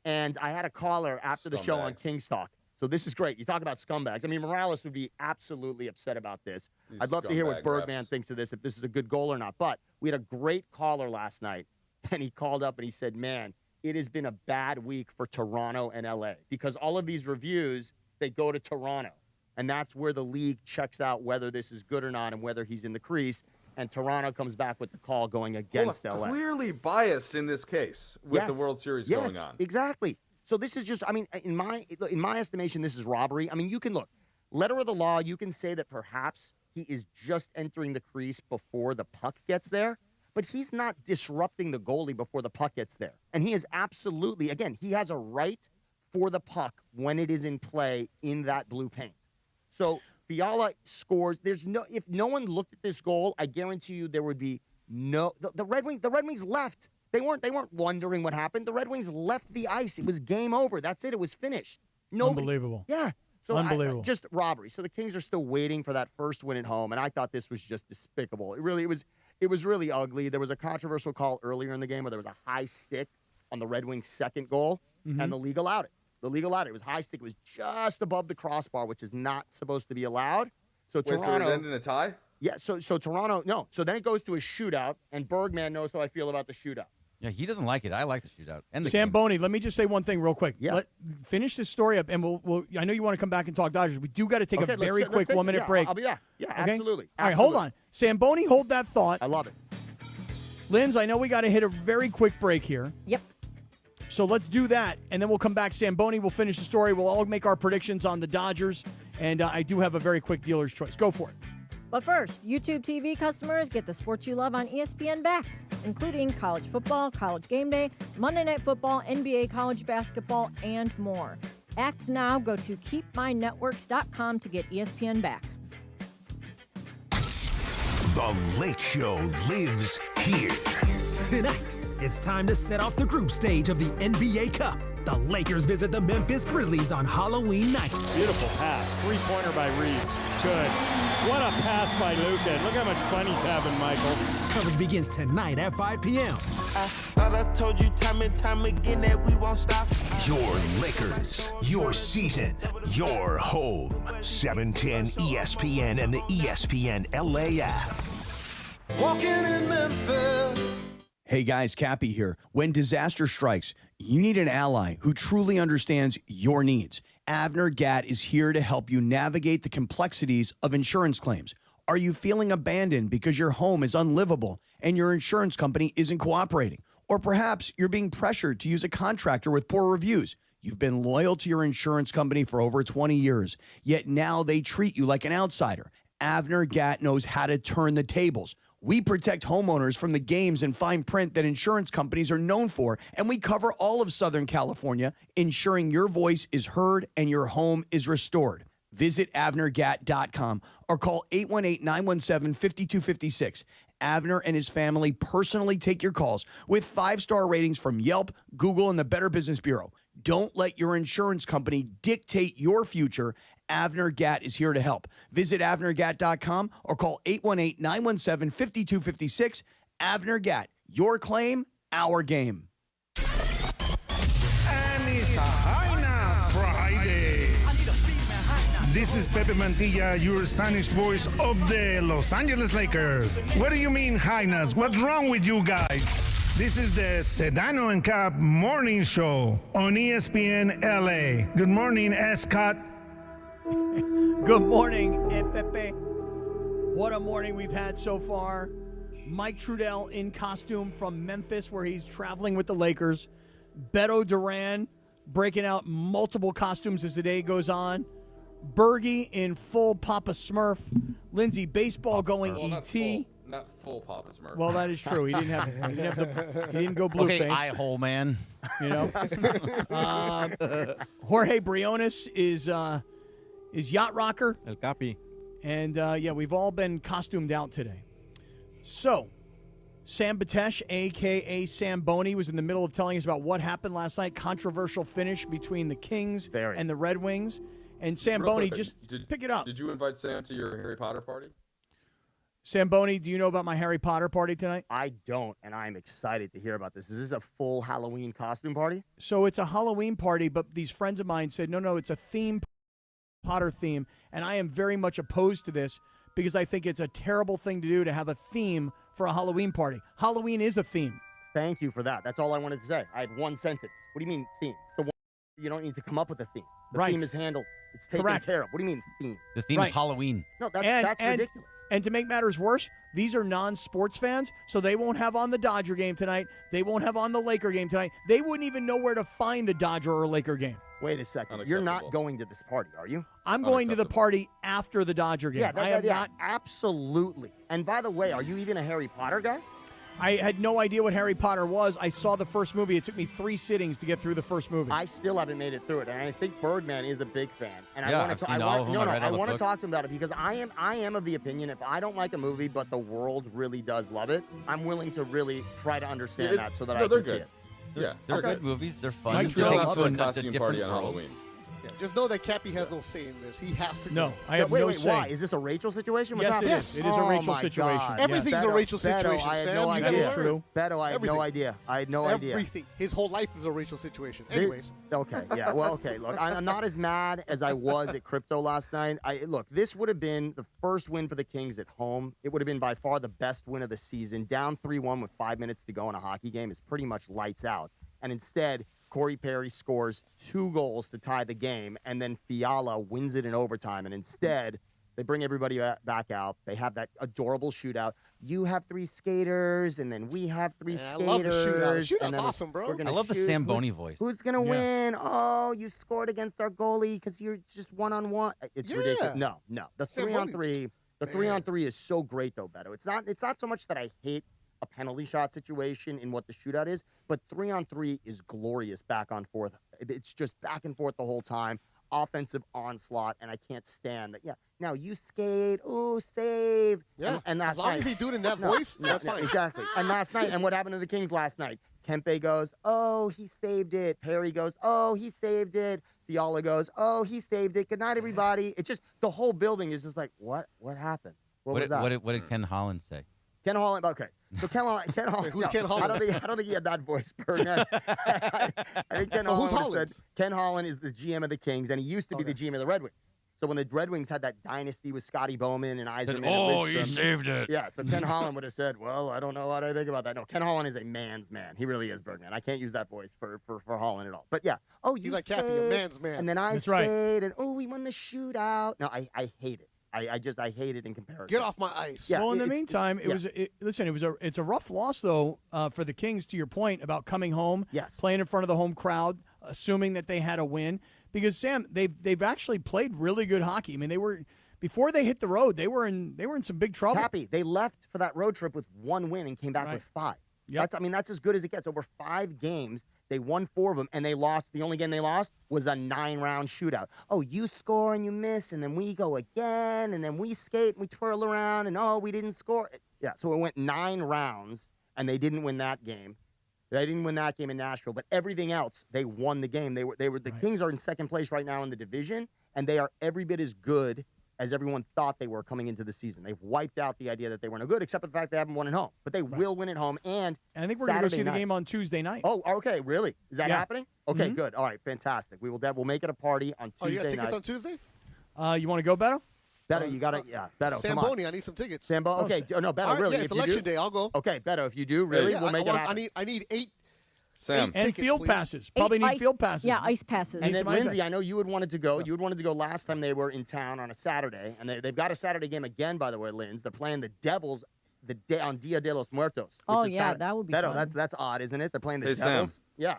[SPEAKER 5] And I had a caller after the show on King's Talk. So this is great. You talk about scumbags. I mean, Morales would be absolutely upset about this. I'd love to hear what Bergman thinks of this, if this is a good goal or not. But we had a great caller last night. And he called up and he said, man, it has been a bad week for Toronto and LA because all of these reviews, they go to Toronto. And that's where the league checks out whether this is good or not and whether he's in the crease. And Toronto comes back with the call going against LA.
[SPEAKER 4] Clearly biased in this case with the World Series going on.
[SPEAKER 5] Exactly. So this is just, I mean, in my estimation, this is robbery. I mean, you can look, letter of the law, you can say that perhaps he is just entering the crease before the puck gets there. But he's not disrupting the goalie before the puck gets there. And he is absolutely, again, he has a right for the puck when it is in play in that blue paint. So Fiala scores. If no one looked at this goal, I guarantee you there would be the Red Wings left. They weren't wondering what happened. The Red Wings left the ice. It was game over. That's it. It was finished.
[SPEAKER 2] Unbelievable.
[SPEAKER 5] Yeah. So
[SPEAKER 2] unbelievable.
[SPEAKER 5] Just robbery. So the Kings are still waiting for that first win at home, and I thought this was just despicable. It was really ugly. There was a controversial call earlier in the game where there was a high stick on the Red Wings' second goal, and the league allowed it. It was high stick. It was just above the crossbar, which is not supposed to be allowed. So Toronto.
[SPEAKER 4] So it ended in a tie?
[SPEAKER 5] Yeah. So Toronto. No. So then it goes to a shootout, and Bergman knows how I feel about the shootout.
[SPEAKER 1] Yeah, he doesn't like it. I like the shootout. And the
[SPEAKER 2] Samboni, let me just say one thing real quick.
[SPEAKER 5] Yeah.
[SPEAKER 2] Finish this story up, and we'll. I know you want to come back and talk Dodgers. We do got to take a very quick 1-minute break.
[SPEAKER 5] Yeah,
[SPEAKER 2] Okay?
[SPEAKER 5] absolutely.
[SPEAKER 2] All right, hold on. Samboni, hold that thought.
[SPEAKER 5] I love it.
[SPEAKER 2] Linz, I know we got to hit a very quick break here.
[SPEAKER 3] Yep.
[SPEAKER 2] So let's do that, and then we'll come back. Samboni will finish the story. We'll all make our predictions on the Dodgers, and I do have a very quick dealer's choice. Go for it.
[SPEAKER 3] But first, YouTube TV customers get the sports you love on ESPN back, including college football, college game day, Monday Night Football, NBA, college basketball, and more. Act now. Go to keepmynetworks.com to get ESPN back.
[SPEAKER 8] The Lake Show lives here.
[SPEAKER 7] Tonight, it's time to set off the group stage of the NBA Cup. The Lakers visit the Memphis Grizzlies on Halloween night.
[SPEAKER 12] Beautiful pass. Three-pointer by Reaves. Good. What a pass by Luka. Look how much fun he's having, Michael.
[SPEAKER 7] Coverage begins tonight at 5 p.m.
[SPEAKER 13] I thought I told you time and time again that we won't stop.
[SPEAKER 8] Your Lakers, your season, your home. 710 ESPN and the ESPN LA app.
[SPEAKER 13] Walking in Memphis.
[SPEAKER 6] Hey guys, Cappy here. When disaster strikes, you need an ally who truly understands your needs. Avner Gatt is here to help you navigate the complexities of insurance claims. Are you feeling abandoned because your home is unlivable and your insurance company isn't cooperating? Or perhaps you're being pressured to use a contractor with poor reviews. You've been loyal to your insurance company for over 20 years, yet now they treat you like an outsider. Avner Gatt knows how to turn the tables. We protect homeowners from the games and fine print that insurance companies are known for, and we cover all of Southern California, ensuring your voice is heard and your home is restored. Visit AvnerGatt.com or call 818-917-5256. Avner and his family personally take your calls with 5-star ratings from Yelp, Google, and the Better Business Bureau. Don't let your insurance company dictate your future. Avner Gatt is here to help. Visit AvnerGatt.com or call 818-917-5256. Avner Gatt, your claim, our game.
[SPEAKER 31] And it's a Hyna Friday. This is Pepe Mantilla, your Spanish voice of the Los Angeles Lakers. What do you mean, Hynas? What's wrong with you guys? This is the Sedano and Cap Morning Show on ESPN LA. Good morning, Scott.
[SPEAKER 2] Good morning, Pepe. What a morning we've had so far. Mike Trudell in costume from Memphis, where he's traveling with the Lakers. Betto Duran breaking out multiple costumes as the day goes on. Bergie in full Papa Smurf. Lindsay baseball going
[SPEAKER 4] Well,
[SPEAKER 2] E.T.
[SPEAKER 4] not full Papa Smurf.
[SPEAKER 2] Well, that is true. He didn't go blue
[SPEAKER 1] Okay,
[SPEAKER 2] face.
[SPEAKER 1] eye hole, man.
[SPEAKER 2] You know, Jorge Briones is Yacht Rocker.
[SPEAKER 12] El Capi.
[SPEAKER 2] And, we've all been costumed out today. So, Sam Batesh, a.k.a. Sam Boney, was in the middle of telling us about what happened last night. Controversial finish between the Kings and the Red Wings. And Sam
[SPEAKER 4] Real
[SPEAKER 2] Boney,
[SPEAKER 4] quick,
[SPEAKER 2] just pick it up.
[SPEAKER 4] Did you invite Sam to your Harry Potter party?
[SPEAKER 2] Sam Boney, do you know about my Harry Potter party tonight?
[SPEAKER 5] I don't, and I'm excited to hear about this. Is this a full Halloween costume party?
[SPEAKER 2] So it's a Halloween party, but these friends of mine said, no, it's a theme, Potter theme, and I am very much opposed to this because I think it's a terrible thing to do to have a theme for a Halloween party. Halloween is a theme.
[SPEAKER 5] Thank you for that. That's all I wanted to say. I had one sentence. What do you mean theme? It's the one you don't need to come up with a theme. The theme is handled. It's taken care of. What do you mean theme?
[SPEAKER 1] The theme is Halloween.
[SPEAKER 5] No, that's ridiculous.
[SPEAKER 2] And to make matters worse, these are non-sports fans, so they won't have on the Dodger game tonight. They won't have on the Laker game tonight. They wouldn't even know where to find the Dodger or Laker game.
[SPEAKER 5] Wait a second. You're not going to this party, are you?
[SPEAKER 2] I'm going to the party after the Dodger game.
[SPEAKER 5] Yeah,
[SPEAKER 2] I am not.
[SPEAKER 5] Absolutely. And by the way, are you even a Harry Potter guy?
[SPEAKER 2] I had no idea what Harry Potter was. I saw the first movie. It took me 3 sittings to get through the first movie.
[SPEAKER 5] I still haven't made it through it, and I think Birdman is a big fan. And
[SPEAKER 1] Yeah,
[SPEAKER 5] I want
[SPEAKER 1] I've
[SPEAKER 5] to.
[SPEAKER 1] seen all of them.
[SPEAKER 5] I want to talk to him about it because I am of the opinion if I don't like a movie, but the world really does love it, I'm willing to really try to understand that so that I can see it.
[SPEAKER 4] Yeah,
[SPEAKER 1] They're good movies. They're fun.
[SPEAKER 4] Mike
[SPEAKER 1] You can take
[SPEAKER 4] Trudell
[SPEAKER 1] them to
[SPEAKER 4] loves a
[SPEAKER 1] a
[SPEAKER 4] costume
[SPEAKER 1] different
[SPEAKER 4] party on
[SPEAKER 1] world.
[SPEAKER 4] Halloween.
[SPEAKER 20] Yeah, just know that Cappy has no say in this. He has to.
[SPEAKER 2] No,
[SPEAKER 20] go.
[SPEAKER 2] I have
[SPEAKER 5] wait,
[SPEAKER 2] no
[SPEAKER 5] wait,
[SPEAKER 2] say.
[SPEAKER 5] why? Is this a Rachel situation? What's
[SPEAKER 2] Yes,
[SPEAKER 5] happening?
[SPEAKER 2] it is. It is a Rachel
[SPEAKER 5] my
[SPEAKER 2] situation.
[SPEAKER 5] God.
[SPEAKER 20] Everything's a Rachel situation,
[SPEAKER 5] I had
[SPEAKER 20] Sam.
[SPEAKER 5] no
[SPEAKER 20] You
[SPEAKER 5] idea.
[SPEAKER 20] gotta learn.
[SPEAKER 2] True.
[SPEAKER 5] Beto, I had
[SPEAKER 20] Everything.
[SPEAKER 5] no idea. I had no idea.
[SPEAKER 20] Everything. His whole life is a Rachel situation. Anyways.
[SPEAKER 5] Okay, yeah. Well, okay. Look, I'm not as mad as I was at Crypto last night. Look, this would have been the first win for the Kings at home. It would have been by far the best win of the season. Down 3-1 with 5 minutes to go in a hockey game is pretty much lights out. And instead, Corey Perry scores 2 goals to tie the game, and then Fiala wins it in overtime. And instead, they bring everybody back out. They have that adorable shootout. You have 3 skaters, and then we have 3 skaters.
[SPEAKER 20] I love the shootout. The
[SPEAKER 5] and
[SPEAKER 20] shootout's
[SPEAKER 5] then
[SPEAKER 20] awesome, bro.
[SPEAKER 1] I love the Sam Boney voice.
[SPEAKER 5] Who's going to win? Oh, you scored against our goalie because you're just one-on-one. It's ridiculous. No. The
[SPEAKER 20] Sam
[SPEAKER 5] 3-on-3, the 3-on-3 is so great, though, Beto. It's not so much that I hate a penalty shot situation in what the shootout is, but 3-on-3 is glorious back on forth. It's just back and forth the whole time. Offensive onslaught, and I can't stand that. Yeah, now you skate, ooh, save.
[SPEAKER 20] Yeah,
[SPEAKER 5] and that's
[SPEAKER 20] as long as he do it in that voice, that's fine.
[SPEAKER 5] Exactly. And last night, and what happened to the Kings last night? Kempe goes, oh, he saved it. Perry goes, oh, he saved it. Fiala goes, oh, he saved it. Good night, everybody. It's just, the whole building is just like, what happened? What was that?
[SPEAKER 1] What did Ken Holland say?
[SPEAKER 5] Ken Holland, okay. So Ken Holland.
[SPEAKER 20] Who's Ken Holland?
[SPEAKER 5] I don't think he had that voice, Birdman. I think Ken Holland said Ken Holland is the GM of the Kings, and he used to be the GM of the Red Wings. So when the Red Wings had that dynasty with Scotty Bowman and Eiserman and
[SPEAKER 1] he saved it.
[SPEAKER 5] Yeah, so Ken Holland would have said, well, I don't know what I think about that. No, Ken Holland is a man's man. He really is, Birdman. I can't use that voice for Holland at all. But yeah,
[SPEAKER 20] He's like Cappy, a man's man.
[SPEAKER 5] And then I
[SPEAKER 2] That's right.
[SPEAKER 5] stayed, and we won the shootout. No, I hate it. I hate it in comparison.
[SPEAKER 20] Get off my ice.
[SPEAKER 5] Yeah,
[SPEAKER 2] well, in the meantime, it's a rough loss though for the Kings. To your point about coming home, playing in front of the home crowd, assuming that they had a win. Because Sam, they've actually played really good hockey. I mean, they were before they hit the road, they were in some big trouble.
[SPEAKER 5] Happy, they left for that road trip with 1 win and came back with 5.
[SPEAKER 2] Yep.
[SPEAKER 5] That's as good as it gets. Over 5 games, they won 4 of them, and they lost. The only game they lost was a 9-round shootout. Oh, you score and you miss, and then we go again, and then we skate and we twirl around, and we didn't score. Yeah, so it went 9 rounds, and they didn't win that game. They didn't win that game in Nashville, but everything else, they won the game. The Kings are in second place right now in the division, and they are every bit as good as everyone thought they were coming into the season. They've wiped out the idea that they weren't good, except for the fact they haven't won at home. But they will win at home, and
[SPEAKER 2] I think we're going to go see the game on Tuesday night.
[SPEAKER 5] Oh, okay, really? Is that happening? Okay, good. All right, fantastic. We'll make it a party on Tuesday night.
[SPEAKER 20] Oh, you got tickets on Tuesday?
[SPEAKER 2] You want to go, Beto?
[SPEAKER 5] Beto, you got to, Beto,
[SPEAKER 20] Sam
[SPEAKER 5] come on.
[SPEAKER 20] Boney, I need some tickets.
[SPEAKER 5] Sam Boney, okay. No, Beto, really.
[SPEAKER 20] Yeah, it's election day. I'll go.
[SPEAKER 5] Okay, Beto, if you do, really, we'll make it happen.
[SPEAKER 20] I need 8
[SPEAKER 4] Sam.
[SPEAKER 2] And
[SPEAKER 20] tickets,
[SPEAKER 2] field
[SPEAKER 20] please.
[SPEAKER 2] passes. Probably need field passes.
[SPEAKER 3] Yeah, ice passes.
[SPEAKER 5] And then, Lindsay, I know you had wanted to go. You had wanted to go last time they were in town on a Saturday. And they've got a Saturday game again, by the way, Linz. They're playing the Devils on Dia de los Muertos.
[SPEAKER 3] Oh, yeah, that would be fun.
[SPEAKER 5] That's odd, isn't it? They're playing the
[SPEAKER 4] Hey,
[SPEAKER 5] Devils.
[SPEAKER 4] Sam.
[SPEAKER 5] Yeah.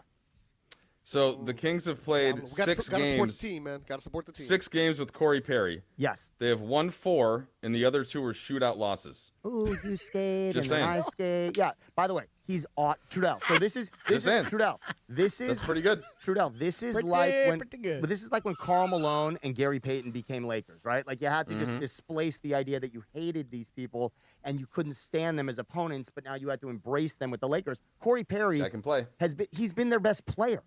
[SPEAKER 4] So the Kings have played
[SPEAKER 20] We gotta
[SPEAKER 4] 6
[SPEAKER 20] support the
[SPEAKER 4] games.
[SPEAKER 20] team, man. Got to support the team.
[SPEAKER 4] 6 games with Corey Perry.
[SPEAKER 5] Yes.
[SPEAKER 4] They have won 4, and the other 2 were shootout losses.
[SPEAKER 5] ooh, you skate
[SPEAKER 4] Just
[SPEAKER 5] and then I
[SPEAKER 4] saying.
[SPEAKER 5] skate. Yeah. By the way, he's Trudell. So this is Trudell.
[SPEAKER 4] That's pretty good.
[SPEAKER 5] Trudell. This is
[SPEAKER 2] Pretty good.
[SPEAKER 5] this is like when Karl Malone and Gary Payton became Lakers, right? Like you had to just displace the idea that you hated these people and you couldn't stand them as opponents, but now you had to embrace them with the Lakers. Corey Perry
[SPEAKER 4] I can play.
[SPEAKER 5] he's been their best player.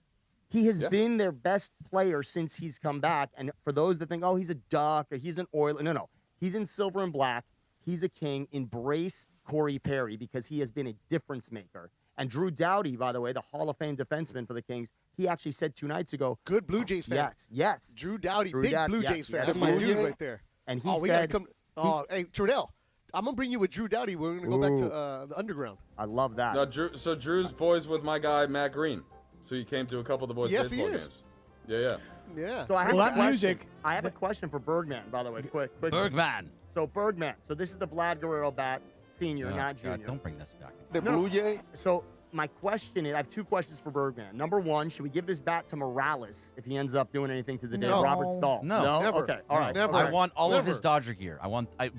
[SPEAKER 5] He has been their best player since he's come back. And for those that think, oh, he's a Duck or he's an Oiler, no. He's in silver and black. He's a king. Embrace Corey Perry because he has been a difference maker. And Drew Doughty, by the way, the Hall of Fame defenseman for the Kings, he actually said 2 nights ago.
[SPEAKER 20] Good Blue Jays fan.
[SPEAKER 5] Yes.
[SPEAKER 20] Drew Doughty,
[SPEAKER 5] Drew
[SPEAKER 20] big
[SPEAKER 5] Doughty,
[SPEAKER 20] Blue
[SPEAKER 5] yes,
[SPEAKER 20] Jays fan.
[SPEAKER 5] yes,
[SPEAKER 20] That's my
[SPEAKER 5] he
[SPEAKER 20] dude
[SPEAKER 5] is.
[SPEAKER 20] right there.
[SPEAKER 5] And he
[SPEAKER 20] we gotta
[SPEAKER 5] said,
[SPEAKER 20] come. Hey, Trudell, I'm gonna bring you with Drew Doughty. We're gonna go back to the underground.
[SPEAKER 5] I love that.
[SPEAKER 4] No, Drew's boys with my guy Matt Green, so he came to a couple of the boys'
[SPEAKER 20] Yes,
[SPEAKER 4] baseball
[SPEAKER 20] he is.
[SPEAKER 4] games. Yeah.
[SPEAKER 20] Yeah.
[SPEAKER 5] So I have
[SPEAKER 2] Well,
[SPEAKER 5] a
[SPEAKER 2] that
[SPEAKER 5] question.
[SPEAKER 2] music-
[SPEAKER 5] I have a question for Bergman, by the way. Quick.
[SPEAKER 1] Bergman.
[SPEAKER 5] So Bergman. So this is the Vlad Guerrero bat, senior,
[SPEAKER 1] Oh,
[SPEAKER 5] not
[SPEAKER 1] God,
[SPEAKER 5] junior.
[SPEAKER 1] don't bring this back.
[SPEAKER 20] The Blue Jay.
[SPEAKER 5] So my question is, I have 2 questions for Bergman. Number 1, should we give this bat to Morales if he ends up doing anything to the day?
[SPEAKER 3] No.
[SPEAKER 5] Robert Stahl.
[SPEAKER 1] No.
[SPEAKER 20] Never.
[SPEAKER 5] Okay. All right.
[SPEAKER 20] Never.
[SPEAKER 1] I want all of
[SPEAKER 20] Never.
[SPEAKER 1] his Dodger gear. I want more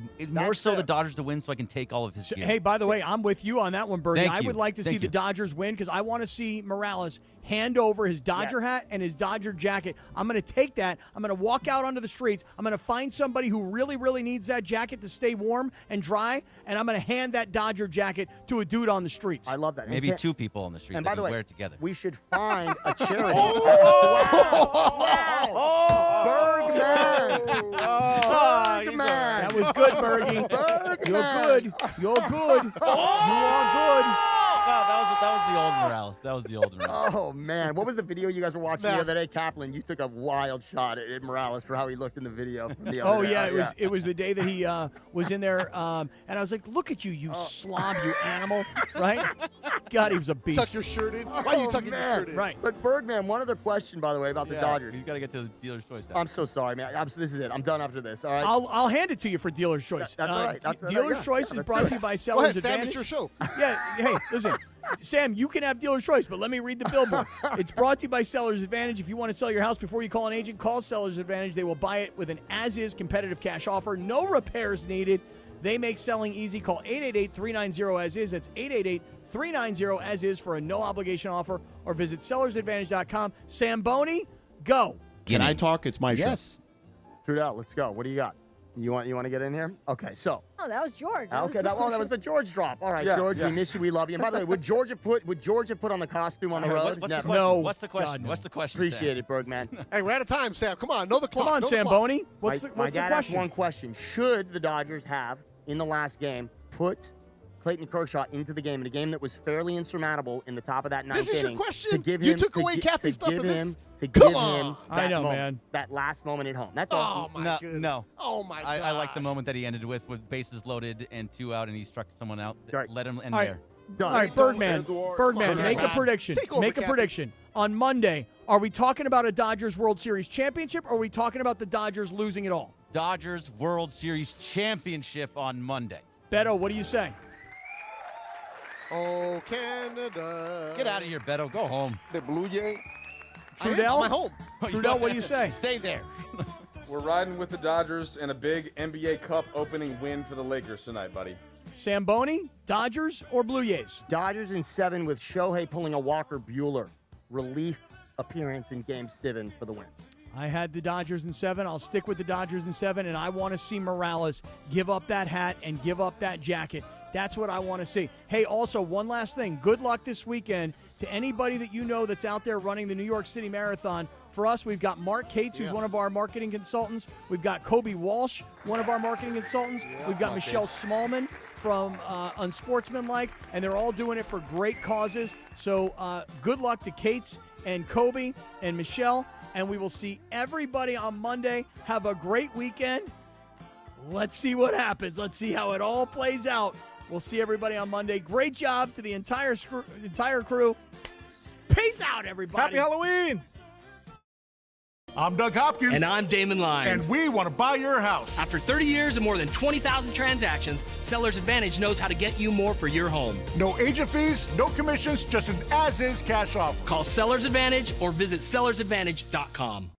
[SPEAKER 5] That's
[SPEAKER 1] so
[SPEAKER 5] fair.
[SPEAKER 1] the Dodgers to win so I can take all of his gear.
[SPEAKER 2] Hey, by the way, I'm with you on that one, Bergie.
[SPEAKER 1] Thank
[SPEAKER 2] I
[SPEAKER 1] you.
[SPEAKER 2] would like to see
[SPEAKER 1] Thank
[SPEAKER 2] the
[SPEAKER 1] you.
[SPEAKER 2] Dodgers win because I want to see Morales hand over his Dodger
[SPEAKER 5] Yes.
[SPEAKER 2] hat and his Dodger jacket. I'm going to take that. I'm going to walk out onto the streets. I'm going to find somebody who really, really needs that jacket to stay warm and dry, and I'm going to hand that Dodger jacket to a dude on the streets.
[SPEAKER 5] I love that.
[SPEAKER 1] Maybe
[SPEAKER 5] And
[SPEAKER 1] 2 people on the street
[SPEAKER 5] And
[SPEAKER 1] that
[SPEAKER 5] by the
[SPEAKER 1] can
[SPEAKER 5] way,
[SPEAKER 1] wear it together.
[SPEAKER 5] we should find a charity. Bergman. Bergman.
[SPEAKER 2] That was good, Bergie. You're good. You are good.
[SPEAKER 1] No, that was the old Morales. That was the old Morales.
[SPEAKER 5] Oh, man. What was the video you guys were watching the other day? Kaplan, you took a wild shot at Morales for how he looked in the video. From the other
[SPEAKER 2] Oh
[SPEAKER 5] day.
[SPEAKER 2] yeah, it was the day that he was in there, and I was like, "Look at you, you slob, you animal!" Right? God, he was a beast.
[SPEAKER 20] Tuck your shirt in. Why are you tucking your shirt in?
[SPEAKER 2] Right.
[SPEAKER 5] But Bergman, one other question, by the way, about the Dodgers.
[SPEAKER 1] He's got to get to the dealer's choice now.
[SPEAKER 5] I'm so sorry, man. This is it. I'm done after this. All right.
[SPEAKER 2] I'll hand it to you for dealer's choice.
[SPEAKER 5] That's all right.
[SPEAKER 2] Dealer's choice is brought to you by Sellers
[SPEAKER 20] Go ahead, Sam.
[SPEAKER 2] Advantage.
[SPEAKER 20] It's your show.
[SPEAKER 2] Yeah. Hey, listen. Sam, you can have dealer's choice, but let me read the billboard. It's brought to you by Sellers Advantage. If you want to sell your house before you call an agent, call Sellers Advantage. They will buy it with an as-is competitive cash offer. No repairs needed. They make selling easy. Call 888-390-AS-IS. That's 888-390-AS-IS for a no-obligation offer, or visit sellersadvantage.com. Samboni, go.
[SPEAKER 11] Can I talk? It's my
[SPEAKER 1] Yes.
[SPEAKER 5] Trudell, let's go. What do you got? You want to get in here? Okay, so.
[SPEAKER 3] Oh, that was George.
[SPEAKER 5] Okay, that was the George drop. All right,
[SPEAKER 4] Yeah,
[SPEAKER 5] George,
[SPEAKER 4] yeah.
[SPEAKER 5] we miss you. We love you. And by the way, would Georgia put on the costume on the road?
[SPEAKER 1] What's the
[SPEAKER 5] Never.
[SPEAKER 1] question?
[SPEAKER 2] No.
[SPEAKER 1] What's the question?
[SPEAKER 2] God, no.
[SPEAKER 1] What's the question?
[SPEAKER 5] Appreciate
[SPEAKER 1] Sam?
[SPEAKER 5] it, Bergman.
[SPEAKER 20] Hey, we're out of time, Sam. Come on, know the clock.
[SPEAKER 2] Come on,
[SPEAKER 20] know the clock.
[SPEAKER 2] Samboni. What's
[SPEAKER 5] my
[SPEAKER 2] the
[SPEAKER 5] dad asked
[SPEAKER 2] question?
[SPEAKER 5] one question. Should the Dodgers have, in the last game, put Clayton Kershaw into the game, in a game that was fairly insurmountable in the top of that ninth
[SPEAKER 20] This is your
[SPEAKER 5] inning?
[SPEAKER 20] question?
[SPEAKER 5] To give
[SPEAKER 20] You
[SPEAKER 5] him,
[SPEAKER 20] took
[SPEAKER 5] to
[SPEAKER 20] away
[SPEAKER 5] gi-
[SPEAKER 20] Cappy's
[SPEAKER 5] to
[SPEAKER 20] stuff
[SPEAKER 5] give
[SPEAKER 20] for this?
[SPEAKER 5] him, to
[SPEAKER 20] Come
[SPEAKER 5] give
[SPEAKER 20] on.
[SPEAKER 5] him
[SPEAKER 2] I
[SPEAKER 5] that
[SPEAKER 2] know,
[SPEAKER 5] moment,
[SPEAKER 2] man.
[SPEAKER 5] that last moment at home. That's
[SPEAKER 20] Oh,
[SPEAKER 5] all.
[SPEAKER 20] my goodness.
[SPEAKER 1] No.
[SPEAKER 20] Oh, my God.
[SPEAKER 1] I like the moment that he ended with bases loaded and 2 out, and he struck someone out.
[SPEAKER 5] Right.
[SPEAKER 1] Let him end
[SPEAKER 2] All right.
[SPEAKER 1] there.
[SPEAKER 5] Done.
[SPEAKER 2] All right, Bergman,
[SPEAKER 20] on,
[SPEAKER 2] make a
[SPEAKER 20] man.
[SPEAKER 2] prediction.
[SPEAKER 20] Take over,
[SPEAKER 2] Make a
[SPEAKER 20] Cappy.
[SPEAKER 2] prediction. On Monday, are we talking about a Dodgers World Series championship, or are we talking about the Dodgers losing it all?
[SPEAKER 1] Dodgers World Series championship on Monday.
[SPEAKER 2] Beto, what do you say?
[SPEAKER 20] Oh, Canada.
[SPEAKER 1] Get out of here, Betto. Go home.
[SPEAKER 20] The Blue Jay.
[SPEAKER 2] Trudell?
[SPEAKER 20] I'm at home.
[SPEAKER 2] Trudell, what do you say?
[SPEAKER 1] Stay there.
[SPEAKER 4] We're riding with the Dodgers and a big NBA Cup opening win for the Lakers tonight, buddy.
[SPEAKER 2] Samboni, Dodgers, or Blue Jays?
[SPEAKER 5] Dodgers in 7 with Shohei pulling a Walker Buehler relief appearance in Game 7 for the win.
[SPEAKER 2] I had the Dodgers in 7. I'll stick with the Dodgers in 7, and I want to see Morales give up that hat and give up that jacket. That's what I want to see. Hey, also, one last thing. Good luck this weekend to anybody that you know that's out there running the New York City Marathon. For us, we've got Mark Cates, who's one of our marketing consultants. We've got Kobe Walsh, one of our marketing consultants. We've got Michelle Smallman from Unsportsmanlike, and they're all doing it for great causes. So good luck to Cates and Kobe and Michelle, and we will see everybody on Monday. Have a great weekend. Let's see what happens. Let's see how it all plays out. We'll see everybody on Monday. Great job to the entire crew. Peace out, everybody.
[SPEAKER 31] Happy Halloween! I'm Doug Hopkins.
[SPEAKER 21] And I'm Damon Lyons.
[SPEAKER 31] And we want to buy your house.
[SPEAKER 21] After 30 years and more than 20,000 transactions, Sellers Advantage knows how to get you more for your home.
[SPEAKER 31] No agent fees, no commissions, just an as-is cash offer.
[SPEAKER 21] Call Sellers Advantage or visit sellersadvantage.com.